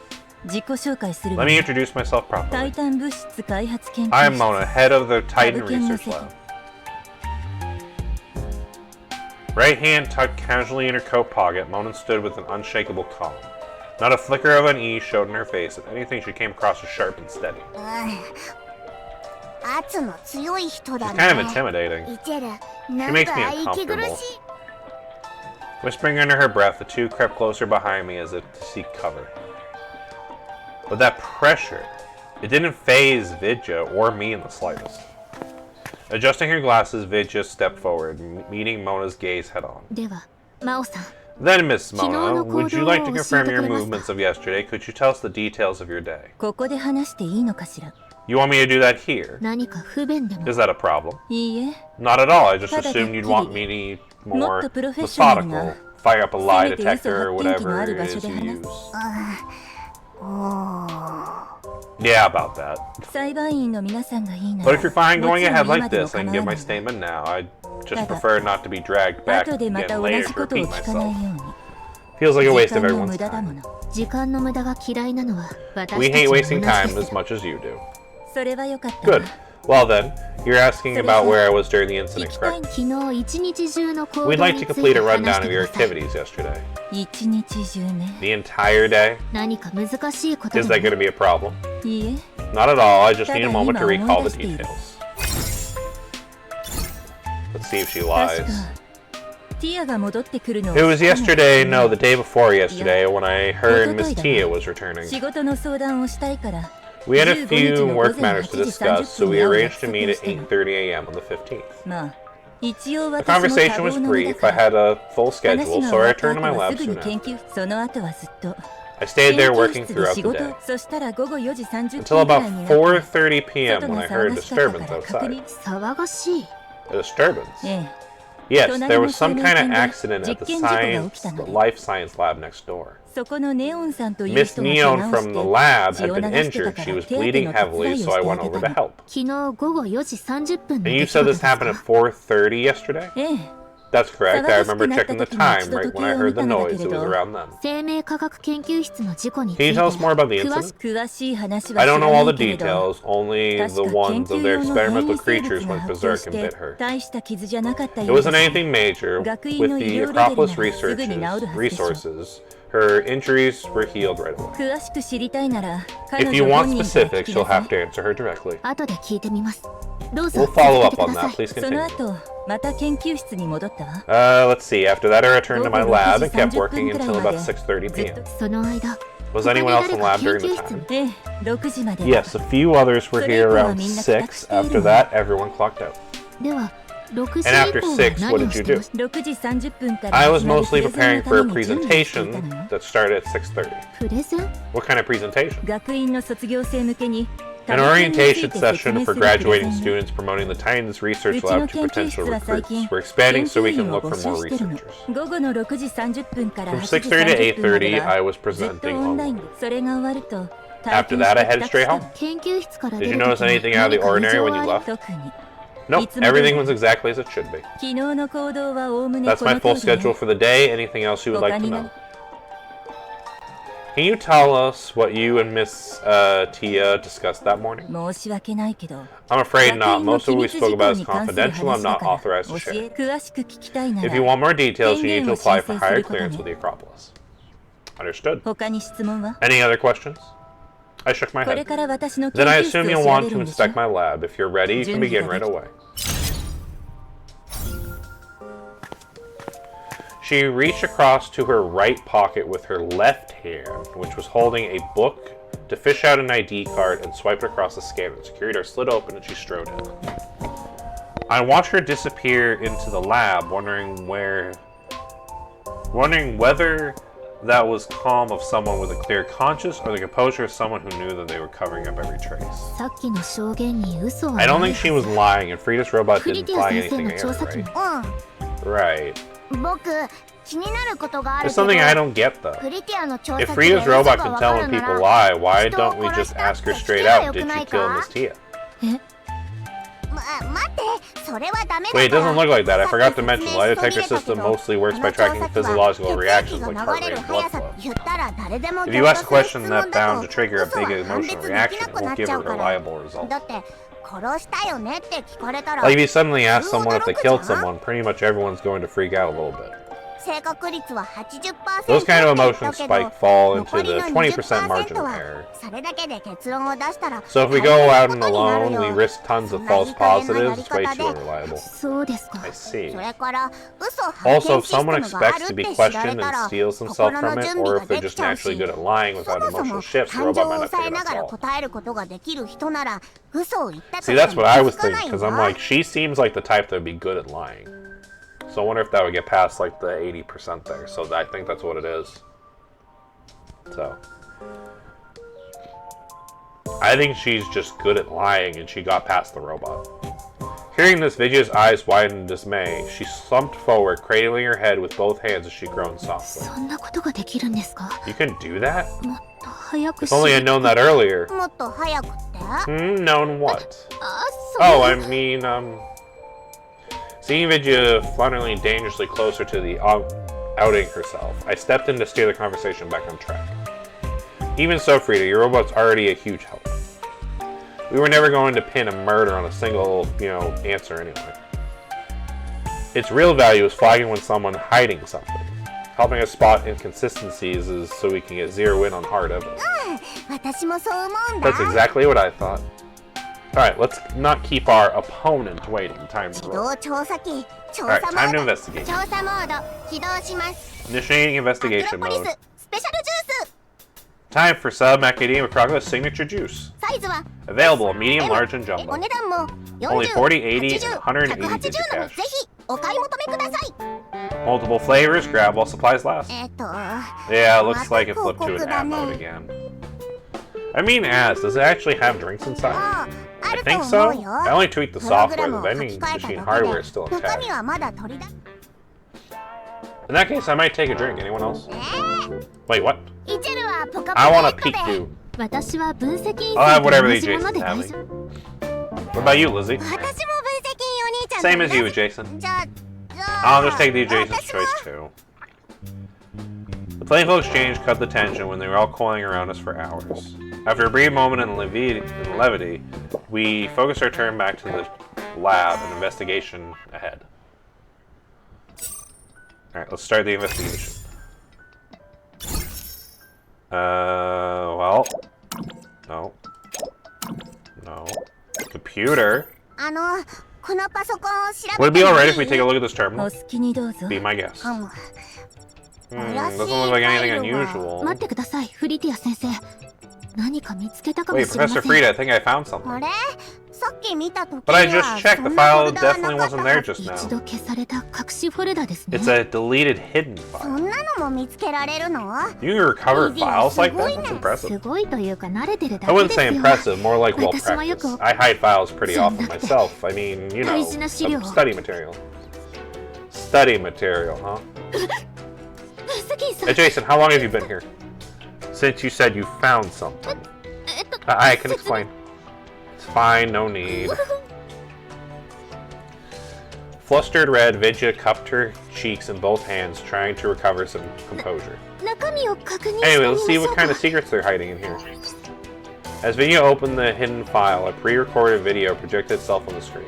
自己紹介する Let わ me ね。 introduce myself タイ properly. タン物質開発研究 I am 室 Mona, head of the Titan 株券の Research 席 Lab. Right hand tucked casually in her coat pocket, Mona stood with an unshakable calm. Not a flicker of unease showed in her face. If anything, she came across as sharp and steady. 圧の強い人だ She's ね。 kind of intimidating. イチェル、 She なん makes か me 息苦 uncomfortable. しい。 Whispering under her breath, the two crept closer behind me as if to seek cover. But that pressure, it didn't faze Vidya or me in the slightest. Adjusting her glasses, Vidya stepped forward, meeting Mona's gaze head on. では真央さん Then, Miss Mona, Kinono would you like to kodo confirm your oshite kuremasu movements of yesterday? Could you tell us the details of your day? ここで話していいのかしら。 You want me to do that here? 何か不便でも Is that a problem? いいえ、 Not at all. I just ただ assumed you'd はっ want きり me to be more もっとプロフェッショナルな methodical, fire up a lie せめて嘘 detector or 発見器の whatever ある it 場 is 所で you 話 use. お Yeah, about that. 裁判員の皆さんがいいな But ら if you're fine も going ちろん ahead 今 like でも this, I 構 can わ give な my い statement now. I just Tada. prefer not to be dragged back 後でま again た同 later じ to ことを repeat 聞かない myself. ように。 Feels like a 時 waste of 間の everyone's 無駄だも time. の。時間の無駄が嫌いなのは私た We ちも hate 同 wasting じ time で as す much as you do. それはよかったわ。 Good. Well then, you're asking about where I was during the 聞 incident, きたい correct? 昨日一日中の行動 We'd に like つ to いて complete a 話 rundown して of く your ださい activities yesterday. 一日中ね。 The entire day? 何か難しいことで Is も that going to be a problem? いいえ、 Not at all. I just need a Tada, moment to ima recall the omoidashite iru. details. Let's see if she 確 lies. かティアが戻ってくるのを It was 知ったの yesterday, no, the day before yesterday, when I heard Miss 一昨日だ。 Tia was returning. 仕事の相談をしたいから We had a 15 few 日の午 work 前 matters 8 to 時 discuss, 30 so 分 we に会う arranged 約 to 束 meet を at したの。 8:30 a.m. on the 15th. まあ一応 The 私も多 conversation 忙 was なのだ brief. か I ら had a full 話 schedule, が so 終 I わった returned to my 後は lab すぐに soon 研 after. 究その後はずっと I stayed 研 there 究 working 室で throughout 仕 the 事 day, そしたら午後4時30 until 分くら about いになって 4:30 p.m. 外 when の I 騒 heard がしかったか disturbance ら確 outside. 認騒がしい A disturbance? ええ Yes, 隣 there の was some 生命 kind of 線で accident at the 実験事故が起きた science, の the で life science lab next door. そこのネオンさんという Miss 人が怪 Neon 我を from し the lab て had 血を been 流してた injured. か She ら was 手当て bleeding の手伝 heavily, いをし so I てあ went げ over た to の help. 昨日午後4時30分の And 出 you 来 said 事 this ですか happened at 4:30 yesterday? ええ That's correct. I 騒がしく remember なった checking the 時に time 一度 right 時 when I 計を heard 見 the たのだ noise. け It れ was ど around then. 生命科学研究室の事故につ Can い you て tell us more about the 詳し incident? 詳しい話は I 知 don't ら know な all い the けれど details, only 確 the か研 ones of 究 their 用の変 experimental 異生 creatures 物が went 発狂 berserk し and て bit her. 大した傷じゃなかった It よう wasn't だし anything major. 学院 With の医 the 療レベルな Acropolis らすぐに治るはずでしょ researches, her injuries were healed right away. 詳しく知りたいなら彼 If you 女 want 本人から聞 specifics, き you'll なさ have い to answer her directly. 後で聞いてみますどうぞ We'll 続 follow け up て on くださ that. い Please その continue. 後また研究室に戻ったわ Let's see. After that, I returned to my 午後 lab 6 and 時 kept 30 working 分くらい until ま about で 6:30 ずっ p.m. とその間 Was anyone else in the lab during the time? ええ6時まで Yes, a few others were here around 6. After that, everyone clocked out. では6時 And 以 after 降は 6, 何 what を did し you て do? ました6時30分から I was 始まる mostly プレゼン preparing の for a ために準備していた presentation のよ that started at 6:30. プレゼン What kind of presentation? 学院の卒業生向けに An 旅券につい orientation て説 session 明す for るプレゼ graduating ン students promoting the Titans Research うち Lab の to 研究 potential 室は最 recruits. 近 We're 研 expanding so 究 we 員 can を look 募 for 集 more してるの researchers. 午後の6時30分から From 8時 6:30 to 30分まで 8:30, I は was ずっと presenting オンライン online. それが終わると After that, I headed straight home. 研究室から Did 出 you る notice 時に anything out of the 何か異 ordinary 常 when は you あ left? 特に Nope, いつも通り everything was exactly as it should be. 昨日の行動はおおむね That's この my full 程度 schedule ね for the day. Anything else you would like to 他に know? な Can you tell us what you and Miss Tia discussed that morning? 申し訳ないけど I'm afraid 学 not. 院の Most 機 of what we 密 spoke 事 about 項 is に関する confidential. I'm 話だ not から authorized 教 to え share. 詳しく聞きたいな If you ら want more details, you need to apply for 権限を申請す higher ることね。 clearance with the Acropolis. Understood. 他に質問は Any other questions? I shook my これ head. から私の研 Then I 究室を assume you'll 調べ want る to んでしょ inspect my lab. If you're ready, you can begin right away. She reached across to her right pocket with her left hand, which was holding a book, to fish out an ID card and swipe it across the scanner. The security door slid open and she strode in. I watched her disappear into the lab, wondering whether that was calm of someone with a clear conscience, or the composure of someone who knew that they were covering up every trace? さっきの証言に嘘は I ない don't think she was lying, and Frida's robot フリ didn't ティア flag 先生 anything の at 調 her, 査機 right? も Right. 僕気になることがある There's けど something I don't get though. フリティアの調査 If 機で Frida's 嘘 robot が can わ tell か when るな people ら lie, why 人を don't we 殺 just した ask her って straight 聞けば out? よく Did な she い kill か Miss Tia? 待ってそれはダメだから Wait, it doesn't look like that. I さっ forgot き to mention, 説 lie 明し detector そびれたけ system ど mostly works こ by の調査 tracking 機は physiological 血 reactions 液 like が heart 流れ rate る and blood 速さ flow. 言ったら誰でも If ギ you ョッ ask と a する question 質 that 問だ bound と to trigger a 嘘 big は判 emotional 別でき reaction, な it くな won't っ give ちゃ a うから reliable result. だって殺したよねって聞かれたら Like if you suddenly ask 普通 someone if they 驚く killed じゃん someone, pretty much everyone's going to freak out a little bit. 正確率は 80% Those kind of って言っ emotion たけど spike fall 残 into り the の 20% margin 20% of は error. それだけで結論を出したら So if we 大 go 変 out な and ことになる alone, よ we risk tons そ of んない false い加減なや positives. り It's way 方 too で unreliable. そうですか I see. それから嘘発 Also, 見 if システ someone ムがあ expects る to っ be て知ら questioned れ and たら steals themselves 心 from の it, 準 or 備 if が they're で just きちゃう naturally し good at lying そ without もそ emotional も shifts, the 感情 robot を might not 抑え figure な that がら out. 答えることができる人なら嘘を言ったと See, して that's も what I 気 was づかな thinking, い because I'm わ like, she seems like the type that would be good at lying. So I wonder if that would get past like the 80% there. So I think that's what it is. So I think she's just good at lying and she got past the robot. Hearing this, Vidya's eyes widened in dismay. She slumped forward, cradling her head with both hands as she groaned softly. そんなことができるんですか You can do that? もっと早く If only I'd known that earlier. もっと早くって Known what? あ、そう Oh, I mean, seeing Vidya floundering dangerously closer to the outing herself, I stepped in to steer the conversation back on track. Even so, Frida, your robot's already a huge help. We were never going to pin a murder on a single, answer anyway. Its real value is flagging when someone hiding something. Helping us spot inconsistencies is so we can get zero in on hard evidence. 私もそう思うんだ That's exactly what I thought. Alright, let's not keep our opponent waiting. Time 自 to 動 roll. 調査機調 Alright, 査モ time ー to ド investigate. 調査モード起動します Initiating アクロ investigation ポリ mode. ススペシャルジュース Time for Sub Macadamia Crocodile's signature juice. サイズは Available medium, M large, and お jumbo. 値段も Only 40 40, 80, 80 and 180 180 のも Digicash. ぜひお買い求めください Multiple flavors, grab while supplies last. Yeah, it looks like it flipped to an ad mode again. I mean, does it actually have drinks inside? ああ I ると think 思う so. よ I only tweaked the プログ software. ラ The ムを書き vending 換え machine た hardware だ is still けで中 intact. 身はまだ取り出 In that case, I might take a drink. Anyone else? Wait, what? イチェルはポカポ I カ want ヘ a ッ peek ドで too. 私は分析員 I'll have と whatever 同 these じもの Jasons で have 大 me. 丈夫 What about you, Lizzie? 私も分析員お兄ちゃん Same as と you, 同じ Jason. じゃあ I'll just take the Jason's 私も choice too. The playful exchange cut the tension when they were all coiling around us for hours. After a brief moment in levity, we focused our turn back to the lab and investigation ahead. Alright, let's start the investigation. Well. No. No. Computer. このパソコンを調 Would べ it be てみ alright て if we take a look at this お terminal? 好きにどうぞ Be my guest. Doesn't 怪しい look like anything ファイルは unusual. 待ってくださいフリティア先生何か見つけたかも Wait, しれませ Professor ん Frida, I think I found something. あれさっき見た時に But I は just checked. そ The んな file フォルダは definitely なかっ wasn't た there は just ず 一 now. 度消された隠しフォルダですね It's a deleted hidden そ file. んなのも見つけられるの You can recover Easy. files like that? That's す impressive. ごいというか慣れてるだ I け wouldn't です say よ impressive, more like well 私もよく practiced. I hide files pretty じゃ often なくて myself. I mean, you know, 大事な資料。 study material. Study material, huh? スキーさん Hey, Jason, how long have you been here? Since you said you found something. I can explain. It's fine, no need. Flustered red, Vidya cupped her cheeks in both hands, trying to recover some composure. 中身を確認して Anyway, み let's ま see しょ what うか kind of secrets they're hiding in here. As Vidya opened the hidden file, a pre-recorded video projected itself on the screen.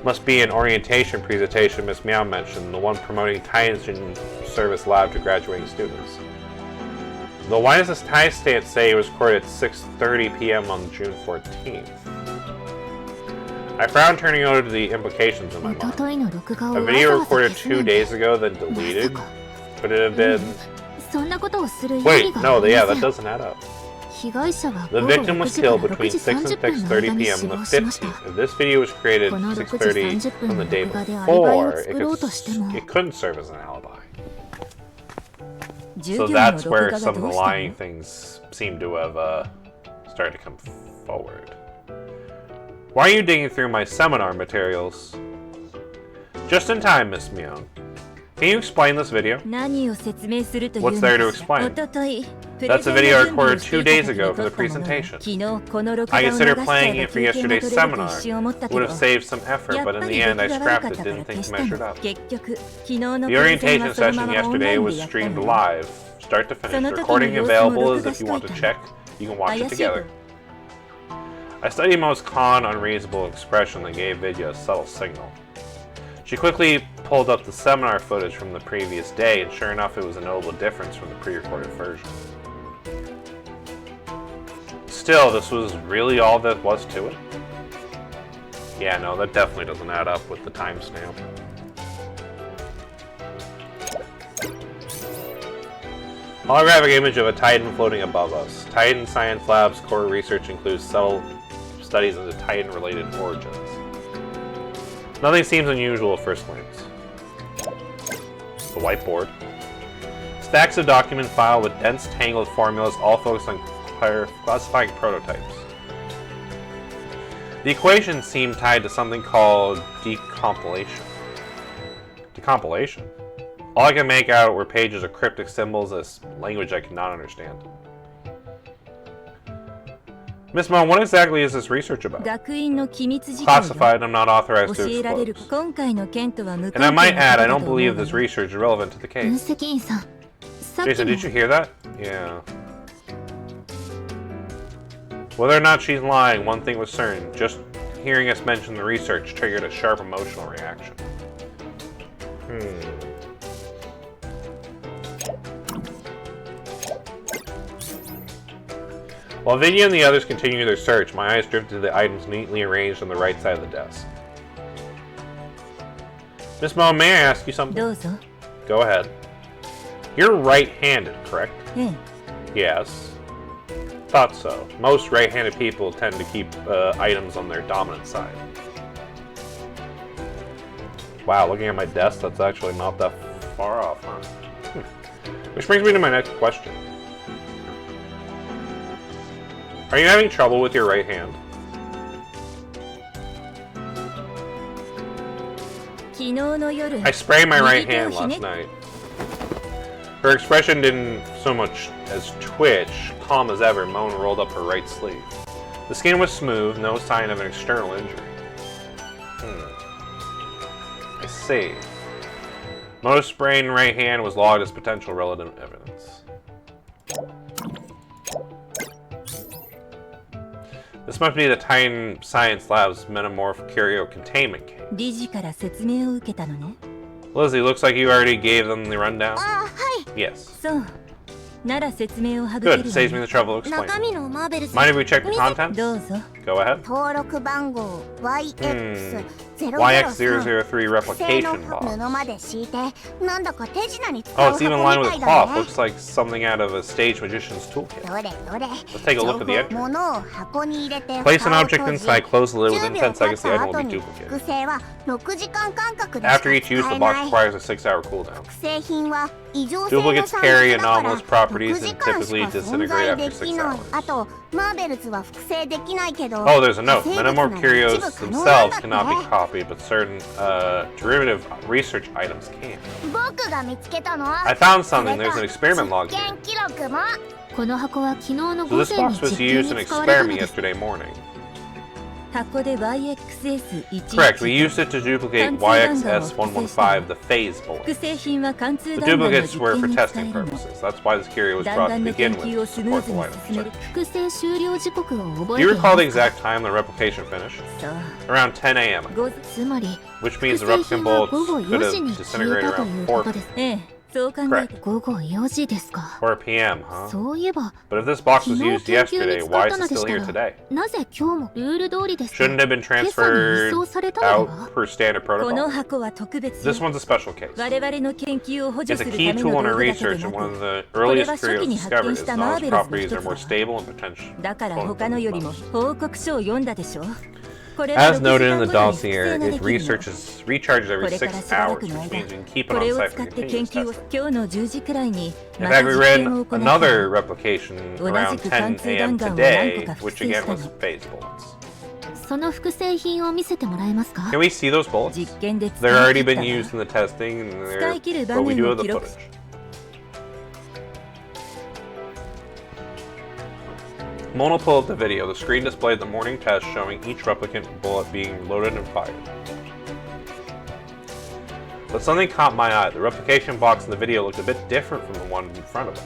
Must be an orientation presentation Miss Meow mentioned, the one promoting Tianjin Service Lab to graduating students. Though why does this timestamp say it was recorded at 6:30 p.m. on June 14th? I frowned, turning over to the implications in my 一 mind. 昨日の録画を A わざ video わざ recorded 消す 2なんて days ago, then deleted? Could it have been... そんなことをする意味 Wait, が no, あり yeah, ま that せん doesn't add up. 被害者は The 午後 victim 6 was 時から killed 6 between 時 6 and 30分の 6:30 間に p.m. 死 on the 亡しました 15th. If this video was created この at 6時 6:30 30分 on の the day 録画でアリバイを before, 作ろうとしても it couldn't serve as an alibi. 授 So 業の that's 録 where 画が some of ど the うした lying の？ things seem to have started to come forward. Why are you digging through my seminar materials? Just in time, Miss Myung. Can you explain this video? 何を説明するという What's の there か to し explain? ら。おととい、 That's a video recorded 2 days ago for the 昨 presentation. 日この録画を I 流しちゃ considered えば playing it for 休憩が yesterday's 取れると seminar. 一瞬思ったけ Would ど、 have saved some effort, やっ but ぱ in り the 出 end 来 I が悪か scrapped っ it, たから didn't think 消 to した measure の。 up. 結局、昨日の The プレゼン orientation はその session ままオンライ yesterday ン was でやったの streamed よ。 live, start to finish. The その時の recording 様子も available 録 is 画 if し you と want い to たの。 check. You can watch 怪 it しいと together. I studied most con unreasonable expression that gave video a subtle signal. She quickly pulled up the seminar footage from the previous day, and sure enough, it was a notable difference from the pre-recorded version. Still, this was really all that was to it. Yeah, no, that definitely doesn't add up with the timestamp. Holographic image of a Titan floating above us. Titan Science Lab's core research includes subtle studies into Titan-related origins. Nothing seems unusual at first glance. The whiteboard. Stacks of document filed with dense, tangled formulas, all focused on classifying prototypes. The equations seem tied to something called decompilation. Decompilation? All I can make out were pages of cryptic symbols, this language I cannot understand. Miss Mon, what exactly is this research about? 学院の機密事項よ。 Classified, I'm not authorized to 教えられる disclose. 今回の件とは無 And I 関 might 係な add, こ I とだ don't と思う believe わ this よ。 research is relevant to the 分 case. 析員さん、さっき Jason, の did you hear that? Yeah. Whether or not she's lying, one thing was certain. Just hearing us mention the research triggered a sharp emotional reaction. While Vicky and the others continue their search, my eyes drifted to the items neatly arranged on the right side of the desk. Miss Mo, may I ask you something? どうぞ。 Go ahead. You're right-handed, correct? ええ。 Yes. Thought so. Most right-handed people tend to keep items on their dominant side. Wow, looking at my desk, that's actually not that far off, huh? Which brings me to my next question. Are you having trouble with your right hand? 昨日の夜、 I sprayed my right 右手を hand ひね last night. Her expression didn't so much as twitch. Calm as ever, Moan rolled up her right sleeve. The skin was smooth, no sign of an external injury. I see. Moa's sprained right hand was logged as potential relevant evidence. This must be the Titan Science Lab's metamorph curio containment case. 理事から説明を受けたのね。 Lizzie, looks like you already gave them the rundown. あ、はい。 Yes. そう。なら説明を省ける Good. わ Saves me ね。 the trouble of 中身 explaining. のマーベルズ Mind if we check the contents? どうぞ。 Go ahead. 登録番号 YX003 YX003製 replication の box. 布まで敷いてなんだか手品に使 Oh, う it's even 箱 lined み with たい cloth. だね Looks like something out of a stage magician's toolkit. どれどれ Let's take a look at the entry. 物を箱に入れて Place an 蓋を object 閉じ inside, close the lid 10 within 秒 10 seconds, 経っ the た item 後 will に be 複 duplicated. 製は6時間間隔でしか After each use, 使 the え box ない requires a 6-hour cooldown. 複製品は異常性の Duplicates 産 carry 物だから anomalous properties 6時 and 間し typically か存 disintegrate 在 after で 6 きない hours. あとマーベルズは複製できないけど Oh, there's a note. 生物なら Metamorph 一 curios 部可能なんだ themselves って cannot be copied, but certain derivative research items can. 僕が見つけたの I found something. There's an experiment log 実 here. 験記録もこの箱は昨日の So 午 this 前に box was 実験 used に in 使われたの experiment です。 yesterday morning. 箱で YXS11。 Correct. We used it to duplicate YXS115, the phase 複 bullet. 製品は貫通 The 弾丸の duplicates 実 were 験 for に使え testing るの。 purposes. That's why this curio was 弾 brought 丸 to の begin 研 with 究を to スムー support ズ the に line 進め of る。 check. 複製終了時刻を覚 Do え you てい recall ま the すか？ exact time the replication finished? そう。 Around 10 a.m. ごつまり Which means the 複 replicant 製品は bullets 午後 could 4時 have に消え disintegrated たとい around うこ 4, とです。ええ、そう考え Correct. て。午後4時ですか。 4 p.m., huh? そういえば But if this box 昨 was 日 used 研究 yesterday, に使 why った is の it で still した here ら today? なぜ今日もルール通りですか？ Shouldn't have been 今朝に移 transferred 送されたので out は？ per standard この protocol. 箱は特別よ。 This one's a special case. 我々の研究を補助 It's す a るた key め tool の in 道 our 具だけ research で and な one of く、 the これ earliest は初 curios 期に発見 discovered し as た long マー as ベルズの properties 一 are つ more だ。 stable and potential. だから他のよりも報告書を読んだでしょ。As noted in the dossier, it recharges every 6 hours, which means we can keep it on site for continuous testing. 今日の10時くらいに In ま fact, た we 実 ran 験を行った another replication 同じ around く 10 貫通 a.m. 弾丸を何 today, 個か複 which 製 again した was の phase bullets. その複製品を見せてもらえますか？ Can we see those bullets? 実験で使 They're い already 切った been used in the testing, and 使い切る but 場 we 面 do を have the 記録 footage. Mona pulled up the video. The screen displayed the morning test showing each replicant bullet being loaded and fired. But something caught my eye. The replication box in the video looked a bit different from the one in front of us.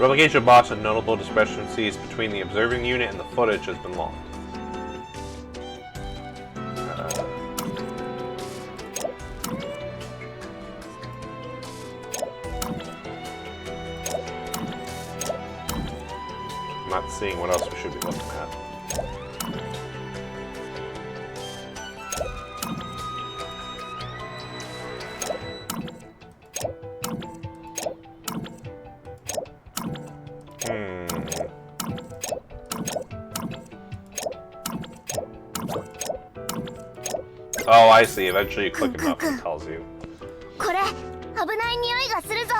Replication box and notable discrepancies between the observing unit and the footage has been logged. I'm not seeing what else we should be looking at. Oh, I see. Eventually you click enough and it tells you. これ危ない匂いがするぞ。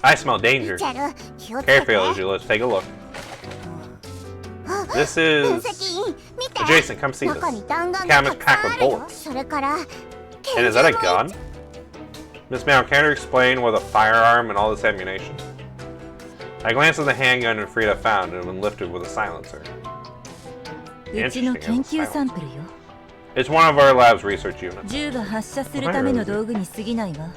I smell danger. チェル、気をつけて。 Carefully, let's take a look. This 分 is... 析員、見て。 Jason, come see 中に this. 弾丸 Cabinet がたくさ packed んあ with るよ。 bullets. それから、 And is that a 拳銃も gun? Miss Mao, can you explain what a firearm and all this ammunition? I glanced at the handgun and Frida found and been lifted with a silencer. うちの研究サンプルよ It's one of our lab's research units. 銃が発射するための道具に過ぎないわ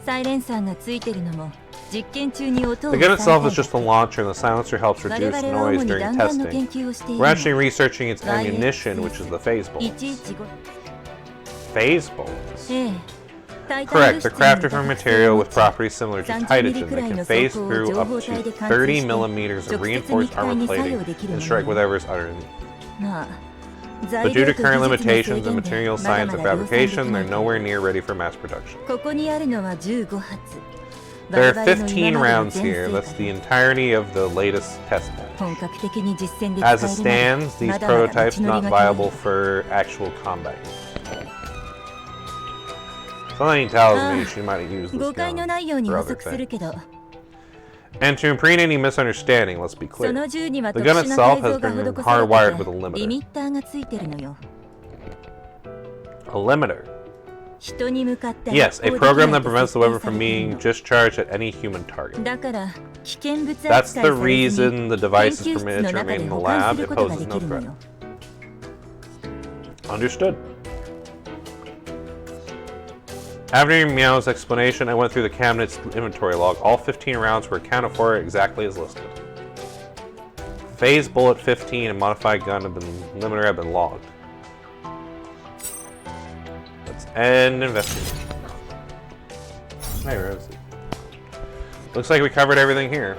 サイレンサーがついてるのも実験中に音を The 伝 gun え itself た is just a launcher and the silencer helps 我 reduce 々は主 noise に during 弾丸の研 testing. 究をしている We're の actually researching its ammunition, which is the phase bullets. 115 Phase bullets? ええ Correct, they're crafted from a material with properties similar to hydrogen that can phase through up to 30 millimeters of reinforced armor plating and strike whatever is underneath. まあ But due to current limitations in material science and fabrication, they're nowhere near ready for mass production. ここにあるのは15発 There are 15 rounds here, that's the entirety of the latest test batch. 本格的に実戦で As 使 it えるな stands, these らまだまだ prototypes 道の not りが遠 viable い for actual combat use. Something tells me she might use this 誤解の gun ないように for 補 other 足する things. けど And to imprint any misunderstanding, let's be そ clear. の銃には The 特 gun 殊な itself 改 has 造が been 施され hardwired て with a てリ limiter. ミッターがついてるのよ A limiter. 人に向かって Yes, a 発砲でき program ない that と prevents 設 the 定 weapon さ from れている being の discharged at any human target. だから危険物 That's 扱 the いされずに reason the device is 研究室 permitted の to 中 remain で in the 保管 lab. する It ことが poses で no きるの threat. よ Understood. After Meow's explanation, I went through the cabinet's inventory log. All 15 rounds were accounted for exactly as listed. Phase bullet 15 and modified gun limiter have been logged. Let's end investigation. Hey, Rosie. Looks like we covered everything here.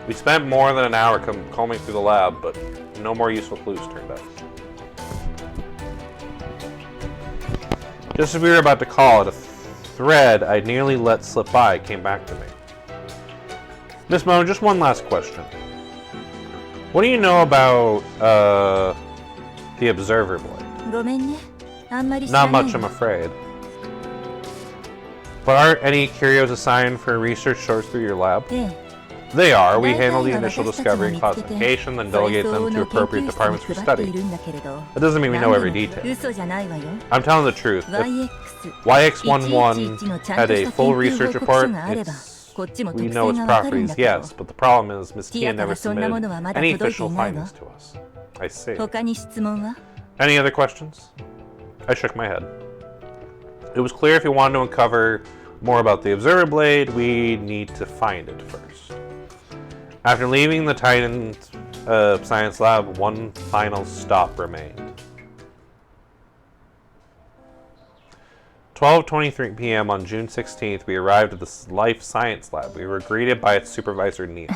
We spent more than an hour combing through the lab, but no more useful clues turned up. Just as we were about to call it, a thread I nearly let slip by came back to me. Miss Mo, just one last question. What do you know about the observer blade? ごめんねあんまり知ら Not ない much, の I'm afraid. But aren't any curios assigned for research sourced through your lab? ええ They are. We 大体 handle the は initial 私たちが discovery 見 and つけて classification, then そ delegate れ相 them 応 to の研 appropriate 究室 departments に for 配ってい study. るんだけれど That doesn't mean we know every 何でも detail. 嘘じゃないわよ I'm telling the truth. If YX11 YX11 had a full research report, we know its properties, yes, but the problem is Ms. Tia never submitted any official findings to us. I see. 他に質問は Any other questions? I shook my head. It was clear if we wanted to uncover more about the observer blade, we need to find it first. After leaving the Titan science lab, one final stop remained. 12:23 p.m. on June 16th, we arrived at the Life Science Lab. We were greeted by its supervisor, Nia.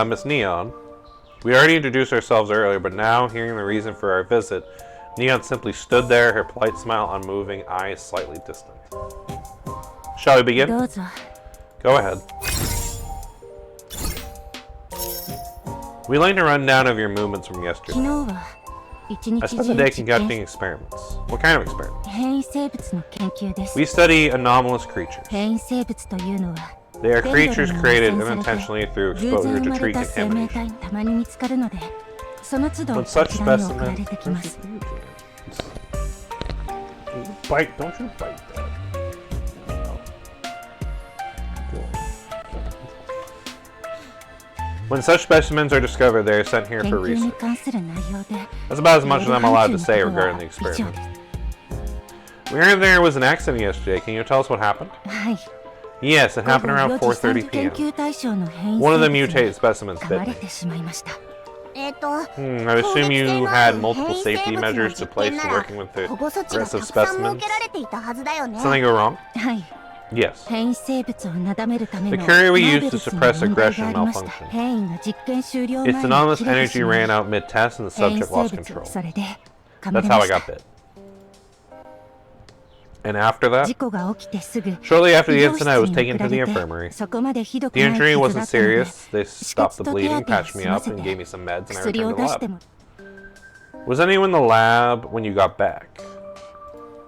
Miss Neon, we already introduced ourselves earlier, but now, hearing the reason for our visit, Neon simply stood there, her polite smile unmoving, eyes slightly distant. Shall we begin? どうぞ。 Go ahead. We learned a rundown of your movements from 昨 yesterday. 日は一 I 日 spent 中 the day 実 conducting 験 experiments. What kind of experiments? 変異生物の研究です We study anomalous creatures. 変異生物というのは They are デンドロ creatures ンに created 汚染されて unintentionally through 偶然 exposure 生 to まれ tree た生命 contamination. 体にたまに見つかるのでその都度 When こ such ちらに送られ specimens... てきます Bite, don't you bite that. When such specimens are discovered, they are sent here 研 for 究に research. 関する内容で That's about as much as いろい I'm ろ allowed 範 to 疇 say のこと regarding は the 以上 experiment. です We heard there was an accident yesterday. Can you tell us what happened? はい Yes, it 午 happened 後 around 4時3時 4:30 研 p.m. 究対象の変異 One of the 生物 mutated に specimens 噛 bit まれ me. てしまいました I assume you had multiple safety measures to place to working with the 保護措置が aggressive たくさん設 specimens. けられていたはずだよね Something go wrong? はい Yes. 変異生物をなだめるため The の courier we マー used ベ to ルスの suppress 問題 aggression がありました malfunctioned. 変異が実験終了前 Its に anomalous 切れて energy しまい ran out mid-test and the 変異 subject 生 lost 物 control. それで噛ま That's れ how ま I した got bit. And after that, 事故が起きてすぐ shortly after 医 the 療室 incident, I was に taken 送 to ら the れて infirmary. そこまでひどく The ない injury 傷だ wasn't ったので serious. They stopped the 止血と手 bleeding, 当てを patched me 済ま up, せ and て gave me some meds, and I 薬 returned を to the 出して lab. も Was anyone in the lab when you got back?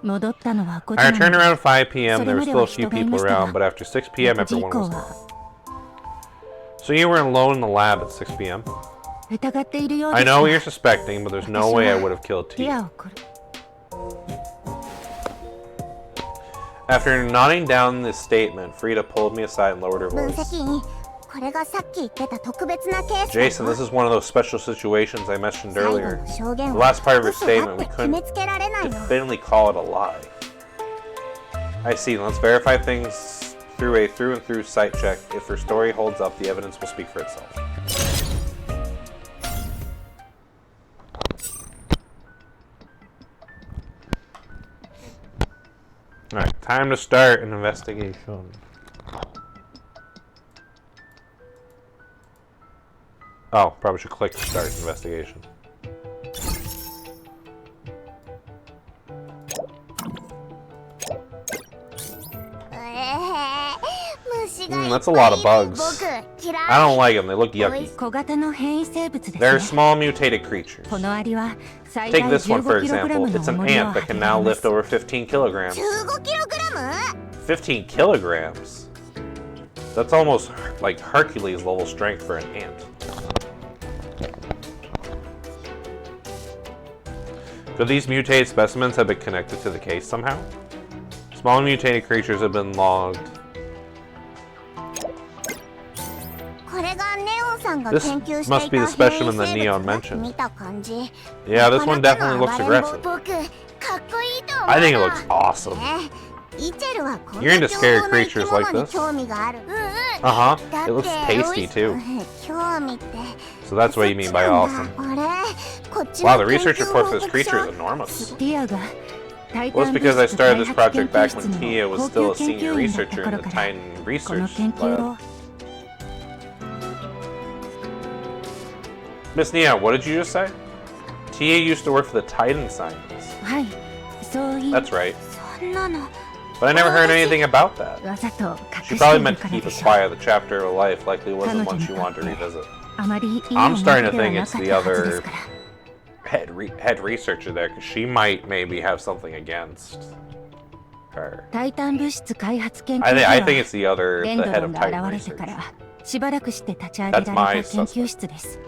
戻ったのは5 I 時な returned ので around 5 p.m. There were still a few それまでは人がい people ましたが around, but after 6 p.m. 6時 everyone 以降 was は gone. So you were alone in the lab at 6 p.m.? 疑っているよう I です know が what you're suspecting, but there's no way I would have killed ティア T. を殺 After nodding down this statement, Frida pulled me aside and lowered her 分 voice. 析員これがさっき言ってた特別なケースだよ Jason, this is one of those special situations I mentioned 最後 earlier. の証言 The は last part of her 嘘だ statement, っ we て決め couldn't つけられないの definitively call it a lie. I see. Let's verify things through a through-and-through sight check. If her story holds up, the evidence will speak for itself. Alright, time to start an investigation. Oh, probably should click start investigation. That's a lot of bugs. I don't like them. They look yucky. 小型の変異生物です They're ね small mutated creatures. このアリは最大 Take this one, for 15キログラ example. ムの It's an 重りを ant 上 that げ can ら now れま lift す over 15 kilograms. 15キログラム 15 kilograms? That's almost like Hercules level strength for an ant. Could these mutated specimens have been connected to the case somehow? Small mutated creatures have been logged. これがネオンさんが This 研究して must い be た the 変 specimen 異 that 生 Neon 物だ mentioned. 見た感じ Yeah, this one なかな definitely か looks の暴れん坊 aggressive. 僕かっこいいと思う I think it な looks awesome. イチェルはこん You're な into 凶 scary 暴な生き creatures 物 like に this? 興味がある Uh-huh. だ It って looks tasty too. 興味って So that's what you mean by そっ awesome. ちなんだあれこっち Wow, の the 研 research 究 report 報 for this 告 creature 書 is enormous. ティアがタイ Well, タ it's ン because 物 I 質 started 開 this 発 project 研 back 究室 when の Tia was 高 still 級 a 研 senior 究員だった researcher 頃 in か the ら Titan この Research 研究 Lab. を Miss Nia, what did you just say? Tia used to work for the Titan Science. はいそう言い That's right. そんなの But I never heard anything about that. わざと She 隠して probably いる meant か to ら keep で it しょ quiet. The chapter of her life likely wasn't one she wanted to revisit. あまりいい I'm 思い starting 出 to では think な it's かっ the たはずで other すから head researcher there, because she might maybe have something against her. タイタン物質開発研究 I 所 think は it's the other, デン the ド head ロ of ンが Titan 現れてか Research. らしばらくして立ち上げられ That's た my 研究 suspect. 室です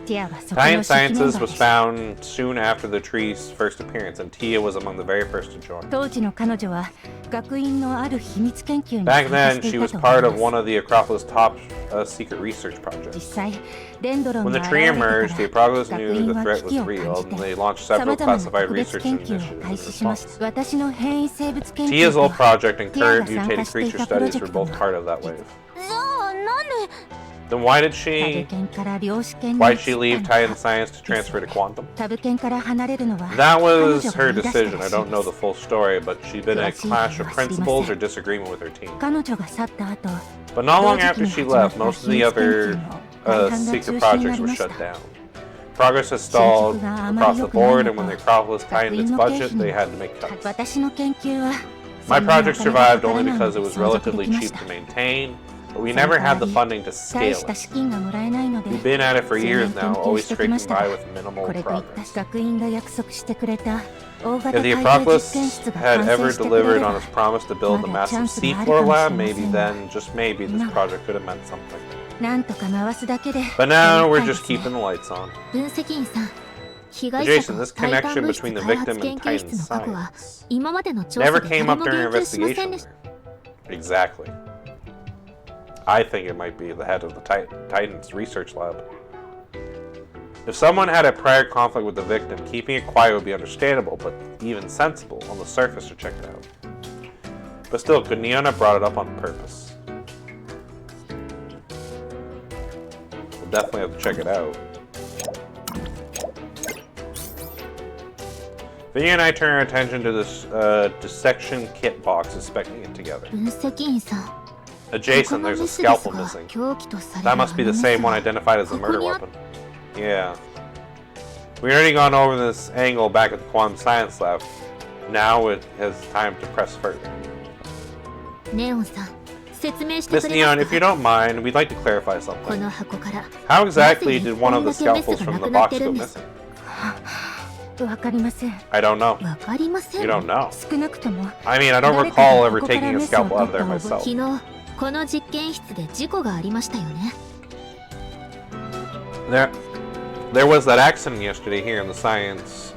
ティアはそこ Titan の初期メン Sciences バー was でした found soon after the tree's first appearance, and Tia was among the very first to join. 当時の彼女は学院のある秘密研究に Back 参加 then, してい she た was と part 思 of い one ます of the Acropolis' top secret research 実 projects. 際デンドロン When が the 現 tree れて emerged, the から Acropolis 学 knew 院 the は threat 危機 was を real, 感じ and て they launched さ several まざまな classified 特別 research 研究を initiatives 開 in 始しまし response. た私の変異生物研究 Tia's と old project and ティアが current 参加 mutated してい creature たプロ studies ジェ were クト both は part of that wave. じゃあなんで Then why did タブ she 犬から量子圏に why'd 移 she っ leave たの Titan か Science to transfer to Quantum? タブ犬から離れるのは That 彼 was 女が her 言い出した decision. ら I しい don't で know す the full story, but she'd been in a clash of principles or disagreement with her team. 彼女が去った後 But not long 同時期 after に she 始まっ left, た most of 秘 the 密研究 other も大半が中 secret 止にな projects り were まし shut た down. Progress has stalled across the board, and when the Acropolis tightened its budget, they had to make cuts. 私の研究は My project survived only because it was relatively cheap to maintain, but we never had the funding to 大 scale した it. 資金がもらえないので We've been at it for years now, always scraping by with こ minimal れといった progress. 学院が約束してくれた大型 If the 海底 Acropolis 実験室が had 完 ever 成してくれ delivered れ on ば its promise to build the Mada massive chanceがある seafloor かもし lab, れませ maybe んが then, just maybe, this 今 project could have meant something. なんとか回すだけで But now や we're りたいで just すね keeping the lights on. 分析員さん、被害者 Jason, と this タイタン connection 物質 between the 開発 victim 研 and 究 Titan 室の過去は science 今までの調 never 査で came 誰 up も during 言及しませ investigation んでした。 there. Exactly. I think it might be the head of the Titan's research lab. If someone had a prior conflict with the victim, keeping it quiet would be understandable, but even sensible on the surface to check it out. But still, could Neon have brought it up on purpose? We'll definitely have to check it out. Vinny and I turn our attention to this dissection kit box, inspecting it together. 分析員さん、 Adjacent, there's a scalpel missing. 凶器とされ That る must be the same one identified as the murder weapon. Yeah. We already gone over this angle back at the quantum science lab. Now it has time to press further. ネオンさん、説明してく Miss れ Neon, ます if you か？ don't mind, we'd like to clarify こ something. の箱から How exactly did one of the scalpels from the box go missing? わかりません I don't know. わかりません。 You don't know. 少なくとも I mean, I don't 誰か recall が ever ここから taking a メスを scalpel out of 取っ there た myself. 昨日この実験室で事故がありましたよね。 There was that accident yesterday here in the science,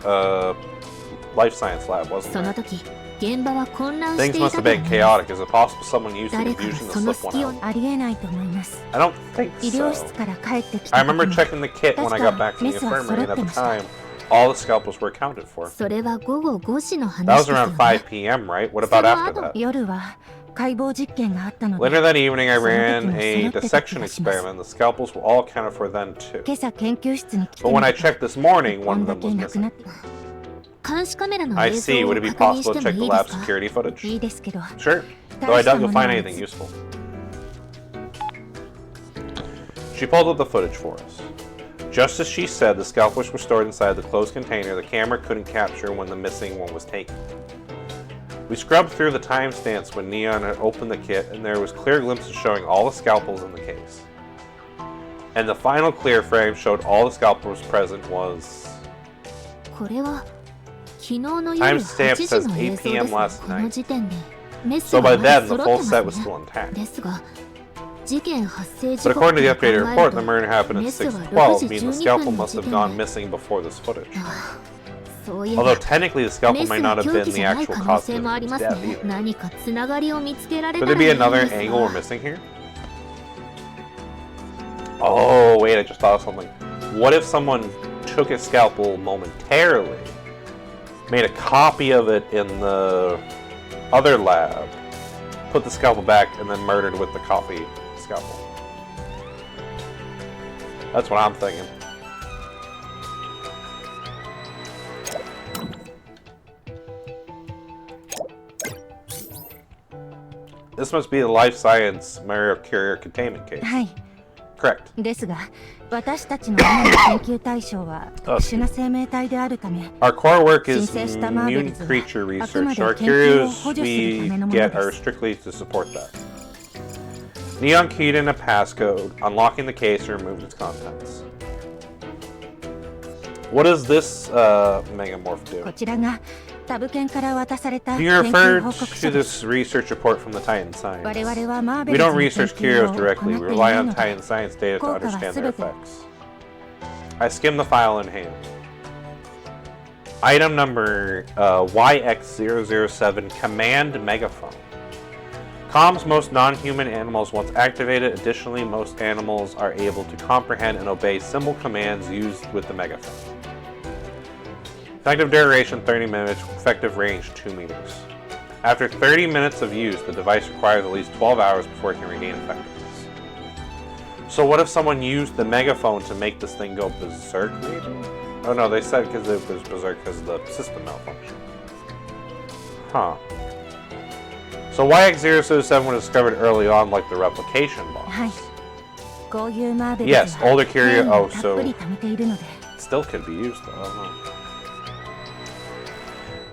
life science lab, そ wasn't の there? 時現場は混乱し Things てい must た have と been 思います。 chaotic. Is it possible someone used the 誰かが confusion そ to の slip 隙 one を out? ありえないと思います I don't think 医療室 so. から帰ってきた I 時 remember も checking the kit when I got back from the infirmary, and at the time, all the scalpels were accounted for. それは午後5時の That 話 was ですよ around ね。 5 p.m., right? What about after that? 夜は解剖実験があったので Later that evening, I その時 ran も a 揃ってた気 dissection がします experiment. The scalpels were all accounted for then, too. 今朝研究室に来て But み when I たら checked this morning, こ one ん of だ them け was なくな missing. って監視カメラの I 映 see. 像 Would を it be 確認し possible て to も check い the いで lab すか？ security footage? いいですけど Sure. Though I doubt you'll find anything useful. She pulled up the footage for us. Just as she said, the scalpels were stored inside the closed container the camera couldn't capture when the missing one was taken. We scrubbed through the timestamps when Neon had opened the kit, and there was clear glimpses showing all the scalpels in the case. And the final clear frame showed all the scalpels present was... これは昨日の夜 Timestamp 8 says 時の映 8 像 p.m. ですが、 last この night. 時点でメス So が by まだ then, the 揃 full って set ま was すね。 still intact. ですが事件発生 But 時刻 according to the を考 updated え report, る the と murder happened at メスは 6:12, 6 meaning 時 the 12 scalpel 分の must 時 have 点 gone で missing before this footage. そういえば Although technically the メ scalpel ス might が not have 凶 been 器 the じゃない actual 可能 cause 性 of もありま his す death ね。 either. 何かつながりを見つけられた Could ら there be いいんで another す angle we're が missing here? Oh, wait, I just thought of something. What if someone took a scalpel momentarily, made a copy of it in the other lab, put the scalpel back, and then murdered with the copy scalpel? That's what I'm thinking. This must be the life science Mario Carrier containment case. はい Correct. ですが私たちの主な研究対象は特殊な生命体であるため Our core work is 申請したマーベル mutant ズは creature あくま research, で so our 研究を curios 補助する we ためのもの get で are す strictly to support that. Neon keyed in a passcode, unlocking the case and removed its contents. What does this megamorph こ do? ちらがタブ犬から渡された You 研究 referred 報告 to 書です this research report from the Titan 我 Science. 々はマーベ We ルズ don't の研 research 究 curios を directly, 行 we ってい rely ない on ので Titan Science data to 効果は understand す their べて effects. I skimmed the file in hand. Item number YX007 Command Megaphone. Comms most non-human animals once activated. Additionally, most animals are able to comprehend and obey symbol commands used with the megaphone. Effective duration 30 minutes, effective range 2 meters. After 30 minutes of use, the device requires at least 12 hours before it can regain effectiveness. So what if someone used the megaphone to make this thing go berserk, maybe? Oh no, they said because it was berserk because of the system malfunction. Huh. So YX007 was discovered early on like the replication box. はいこういうマーベル Yes, ズは older 権威 curio. を Oh, たっ so ぷり貯めているので still could be used, though. I don't know.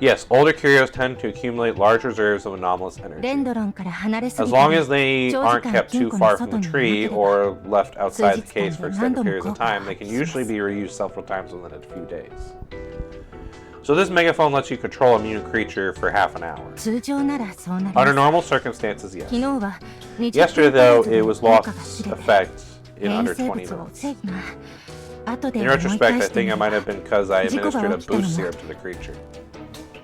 Yes, older curios tend to accumulate large reserves of anomalous energy. レンドロンから離れす As ぎた long り as they 長 aren't 時間 kept 金 too 庫 far の from 外 the にいな tree ければ or left outside the 数日間 case for で extended 何度も periods of 効果を time, they can 発揮します usually be reused several times within a few days. So this megaphone lets you control a mutant creature for half an hour. 通常ならそうなりま Under す normal circumstances, 昨 yes. 日は20 Yesterday, 分足 though, らず it で was 効 lost 果が知れて effect in 変 under 異生 20物を minutes. 防ぐが後で In 思い retrospect, 返 I して think み it れ might ば have been because I 事故が administered a 起きたの boost も serum to the creature.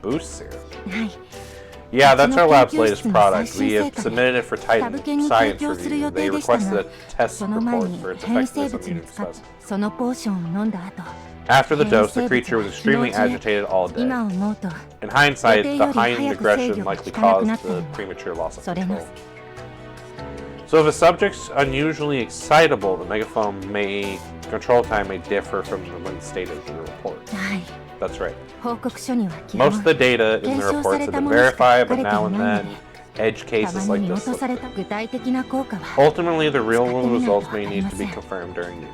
Boost serum? はい Yeah, that's our lab's うちの研究 latest 室の product. 最 We 新 have 成果で submitted it for サブ Titan 犬に提 Science 供する Review. 予 They 定でしたが requested a test その前 report に for its 変異生 effectiveness on 物に mutant 使って specimens. そのポーションを飲んだ後 After the 変異 dose, the 生 creature 物 was は昨 extremely 日中 agitated all day. 今思うと In hindsight, the 予定より heightened 早く制 aggression 御が likely 効かなくな caused ったの the も premature loss of それの control. So if a subject's unusually excitable, the megaphone control time may differ from when stated in the report. はい That's right. 報告書には基 Most 本 of the data in the 検証さ reports れ have た been ものしか verified, 書か but れてい now and ない then, ので edge た cases まに like 見 this 落とさ slip れた具体的な効果は Ultimately, the real world 使ってみないと results may わかり need ま to せ be ん confirmed during use.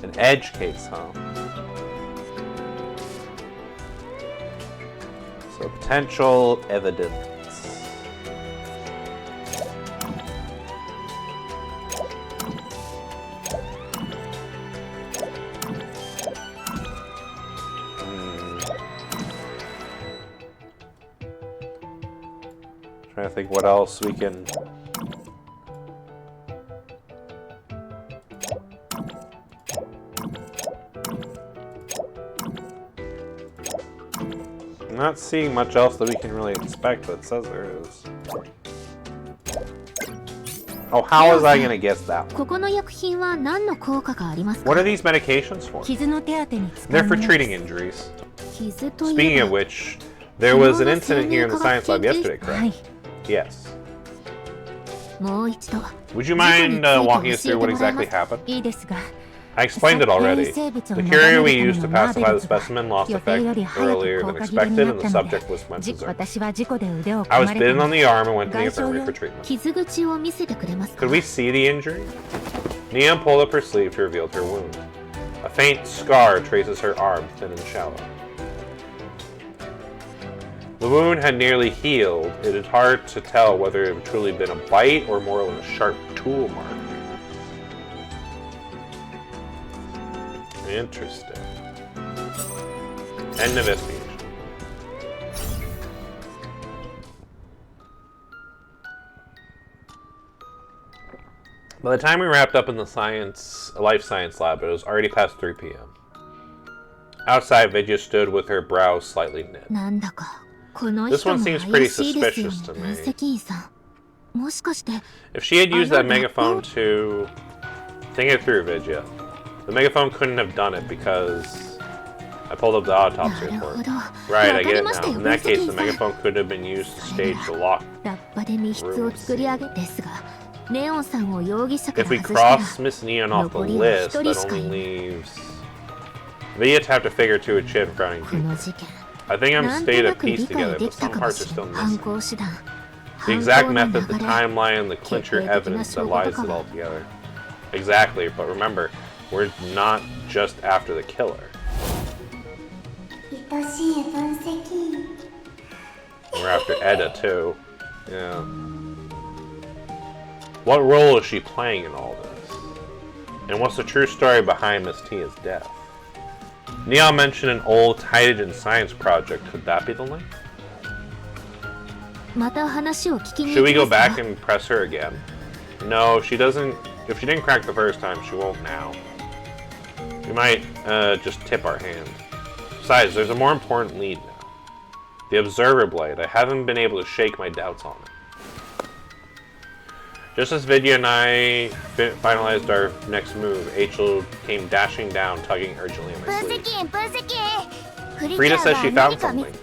An edge case, huh? So potential evidence. Trying to think what else we can. I'm not seeing much else that we can really expect, but it says there is. Oh, how was I gonna guess that one? ここの薬品は何の効果がありますか？ What are these medications for? 傷の手当てに使 They're う for もの treating injuries. 傷とい Speaking え of ば which, there was an incident here in the science lab yesterday, は correct? い Yes. もう一度 Would you mind walking us through what exactly happened? いいですが I explained it already. The curio we used to pacify the specimen lost 予定より effect 早 earlier く than 効果切れに expected, な and っ the たので subject was went じ berserk. 私は事故で腕を I 噛 was まれ bitten た on の the で arm and went to the 外傷 infirmary よ for treatment. 傷口を見せてくれますか？ Could we see the injury? Nia pulled up her sleeve to reveal her wound. A faint scar traces her arm, thin and shallow. The wound had nearly healed. It is hard to tell whether it had truly been a bite or more than a sharp tool mark. Interesting. End of investigation. By the time we wrapped up in the life science lab, it was already past 3 p.m. Outside, Vidya stood with her brows slightly knit. なんだかこの This 人 one も seems 怪 pretty しいですよ suspicious to 分 me. 析員さん。もしかして If she had used that I'm not megaphone that to think it through, Vidya, the megaphone couldn't have done it because I pulled up the autopsy なるほ report. ど。 Right, わ I か get り it ました now. よ In 分 that 析 case, 員 the さん。 megaphone could have been used to stage the lock. ラッパで密室を作り上げですが、レオンさんを容疑者か If ら we 外したら cross Miss Neon off the 残りは list, 一人 that しかい only ない。 leaves Vidya to have to figure two a chip crowning こ people. の事件。 I think I'm なんと stayed な at く piece 理解 together, で but きた some かも parts are し still れん。犯 missing. 行手段。 The 犯 exact 行の method, the 流れ。 timeline, the clincher 決定的な evidence 証 that 拠 lies とか it は all together. Exactly, but remember, we're not just after the killer. 愛しい分析員 We're after Edda too. Yeah. What role is she playing in all this? And what's the true story behind Miss Tia's death? Neon mentioned an old hydrogen science project. Could that be the link? また話を聞きに Should 行 we き go ます back か？ and press her again? No, she doesn't. If she didn't crack the first time, she won't now. We might just tip our hand. Besides, there's a more important lead now. The Observer Blade. I haven't been able to shake my doubts on it. Just as Vidya and I finalized our next move, Achel came dashing down, tugging urgently at 分 my sleeve. 析員分析員 Frida says she found something.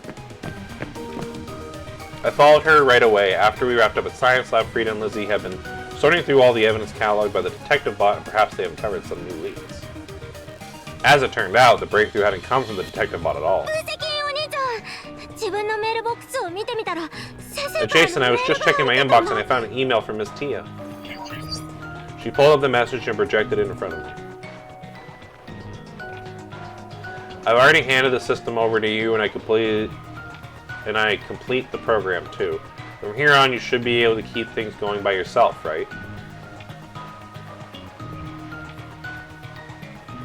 I followed her right away. After we wrapped up at Science Lab, Frida and Lizzie have been sorting through all the evidence cataloged by the detective bot, and perhaps they have uncovered some new leads. As it turned out, the breakthrough hadn't come from the detective bot at all. 分析員お兄ちゃん自分のメールボックスを見てみたら先生 Jason, I was just checking my inbox and I found an email from Miss Tia. She pulled up the message and projected it in front of me. I've already handed the system over to you, and I complete the program too. From here on, you should be able to keep things going by yourself, right?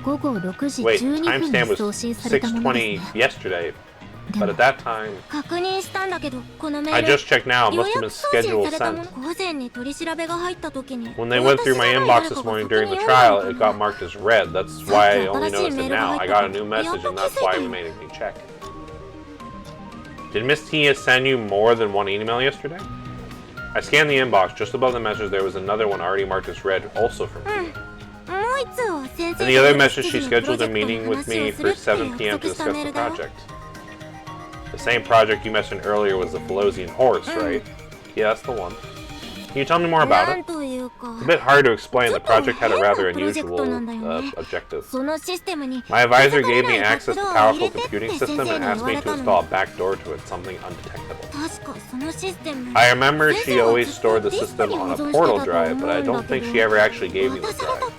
午後6時 Wait, 12分 timestamp に was 送信されたものですね 6:20 yesterday, but at that time, 確認したんだけど、このメ I ール just checked now. It 予 must have 約 been 送信 scheduled されたも sent. の。午前に取り調べが入った時に When they went through my 私じゃない inbox 誰 this かが morning 確 during 認 the 読んだの trial, か it な got marked as red. That's why I only さっき新しい noticed メー it ルが now. 入 I った got か a ら new やっ message, と and 気 that's づい why た we の made a new check. Did Miss Tia send you more than one email yesterday? I scanned the inbox. Just above the message, there was another one already marked as red, also from Tia. もう一つは先 In 生 the が other 7 message, she 時のプロ scheduled ジ a ェクトの meeting with 話 me をす for るって 7 p.m. 約 to 束した discuss メー the ルだよ project. The same project you mentioned earlier was the Felosian horse, right? Yeah, that's the one. Can you tell me more な about ん it? というか It's a bit hard to explain. The project had a rather ちょっと変なプロジェクトなんだよね。 unusual objective. そのシステムに My advisor gave me 手作 access り to ライン powerful 書くろを入れて computing って先 system 生 and に言 asked わ me れ to たの install a backdoor to it, something undetectable. 確かそのシステム I remember 先 she 生は always ずっと stored the ディスク system に保 on a 存して portal たと drive, 思 but I うんだ don't け think ど she ever actually gave me the 渡された drive.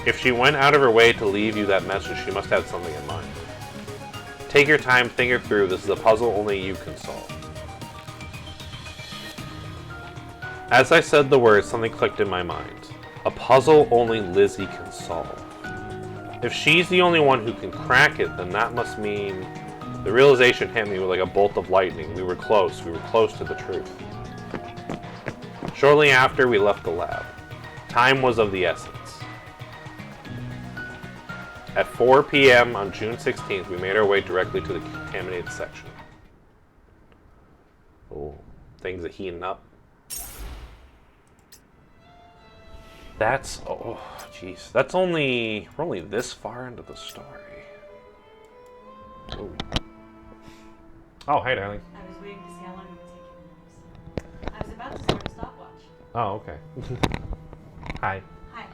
If she went out of her way to leave you that message, she must have something in mind. Take your time, think it through. This is a puzzle only you can solve. As I said the words, something clicked in my mind. A puzzle only Lizzie can solve. If she's the only one who can crack it, then that must mean... The realization hit me like a bolt of lightning. We were close to the truth. Shortly after, we left the lab. Time was of the essence. At 4 p.m. on June 16th, we made our way directly to the contaminated section. Oh, things are heating up. That's, oh, jeez. That's only, we're only this far into the story. Ooh. Oh, hey, darling. I was waiting to see how long it would take you to notice. I was about to start a stopwatch. Oh, okay. Hi. Hi.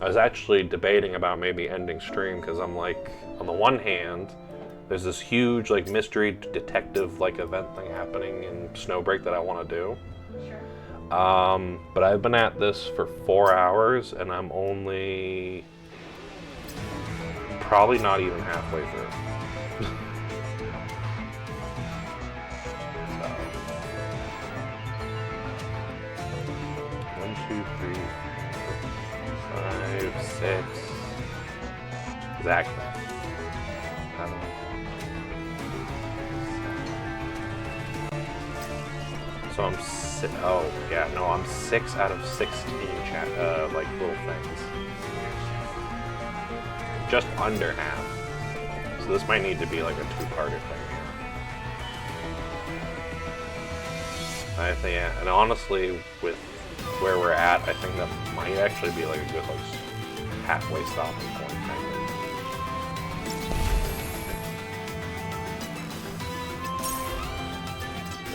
I was actually debating about maybe ending stream because I'm like, on the one hand, there's this huge like mystery detective like event thing happening in Snowbreak that I want to do. Sure. But I've been at this for 4 hours and I'm only probably not even halfway through. So 1, 2, 3, 4, 5, 6. Exactly. 7. So I'm oh yeah, no, I'm 6 out of 16 like little things. Just under half. So this might need to be like a two-parter thing. I think, yeah, and honestly, with where we're at, I think that might actually be like a good like halfway stopping point thing.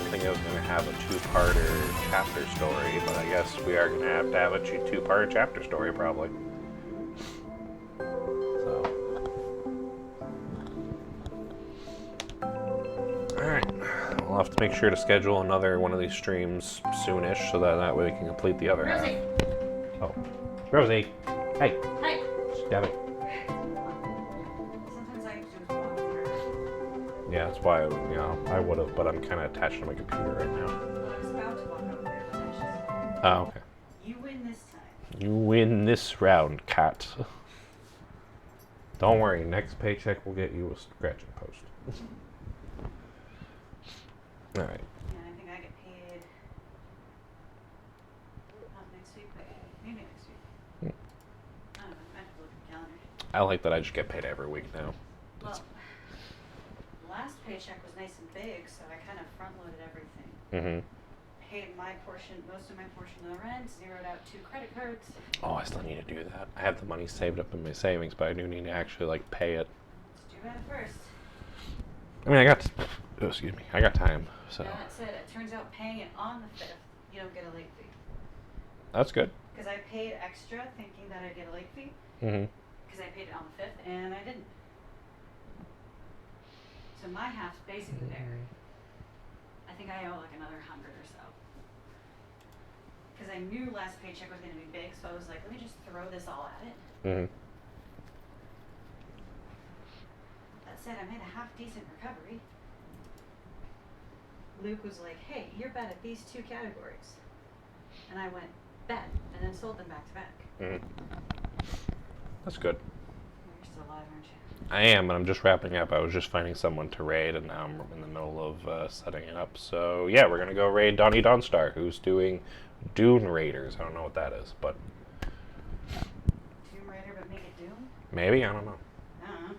I think I was going to have a two-parter chapter story, but I guess we are going to have a two-parter chapter story probably. So, alright, we'll have to make sure to schedule another one of these streams soonish so that way we can complete the other half. Rosie. Oh, Rosie, hey, Hi. damn it. Sometimes I have to do walk with her. Yeah, that's why, I would have, but I'm kind of attached to my computer right now. Well, I was about to walk over there, but then she's Oh, okay. you win this time. You win this round, cat. Don't worry, next paycheck will get you a scratching post. Alright. And I think I get paid not next week, but maybe next week. I don't know. I have to look at the calendar. I like that I just get paid every week now. Well, last paycheck was nice and big, so I kind of front-loaded everything. Mm-hmm. Paid my portion, most of my portion of the rent, zeroed out 2 credit cards. Oh, I still need to do that. I have the money saved up in my savings, but I do need to actually, like, pay it. Let's do that first. I mean, I got time, so. Now that said, it turns out paying it on the 5th, you don't get a late fee. That's good. Because I paid extra thinking that I'd get a late fee. Mm-hmm. Because I paid it on the 5th, and I didn't. So my half's basically there. I think I owe like another 100 or so. Because I knew last paycheck was going to be big, so I was like, let me just throw this all at it. Mm-hmm. That said, I made a half-decent recovery. Luke was like, hey, you're bad at these 2 categories. And I went, bet, and then sold them back to back. Mm-hmm. That's good. You're still alive, aren't you? I am, but I'm just wrapping up. I was just finding someone to raid, and now I'm in the middle of setting it up. So, yeah, we're going to go raid Donnie Dawnstar, who's doing Dune Raiders. I don't know what that is, but... Tomb Raider, but make it Doom? maybe? I don't know. Uh-huh.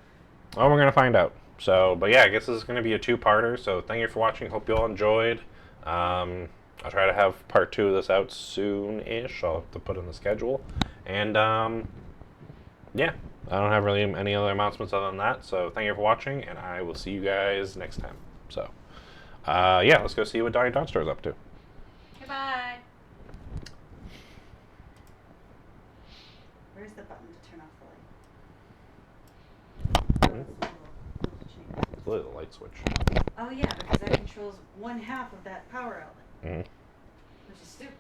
Well, we're going to find out. So, but yeah, I guess this is going to be a 2-parter. So, thank you for watching. Hope you all enjoyed. I'll try to have part 2 of this out soon-ish. I'll have to put in the schedule. And, yeah, I don't have really any other announcements other than that. So, thank you for watching, and I will see you guys next time. So, yeah, let's go see what Donnie Dawnstar is up to. Goodbye. Where's the button to turn off the light? Oh, it's the little chain. It's literally the light switch. Oh yeah, because that controls 1/2 of that power outlet. Mm-hmm. Which is stupid.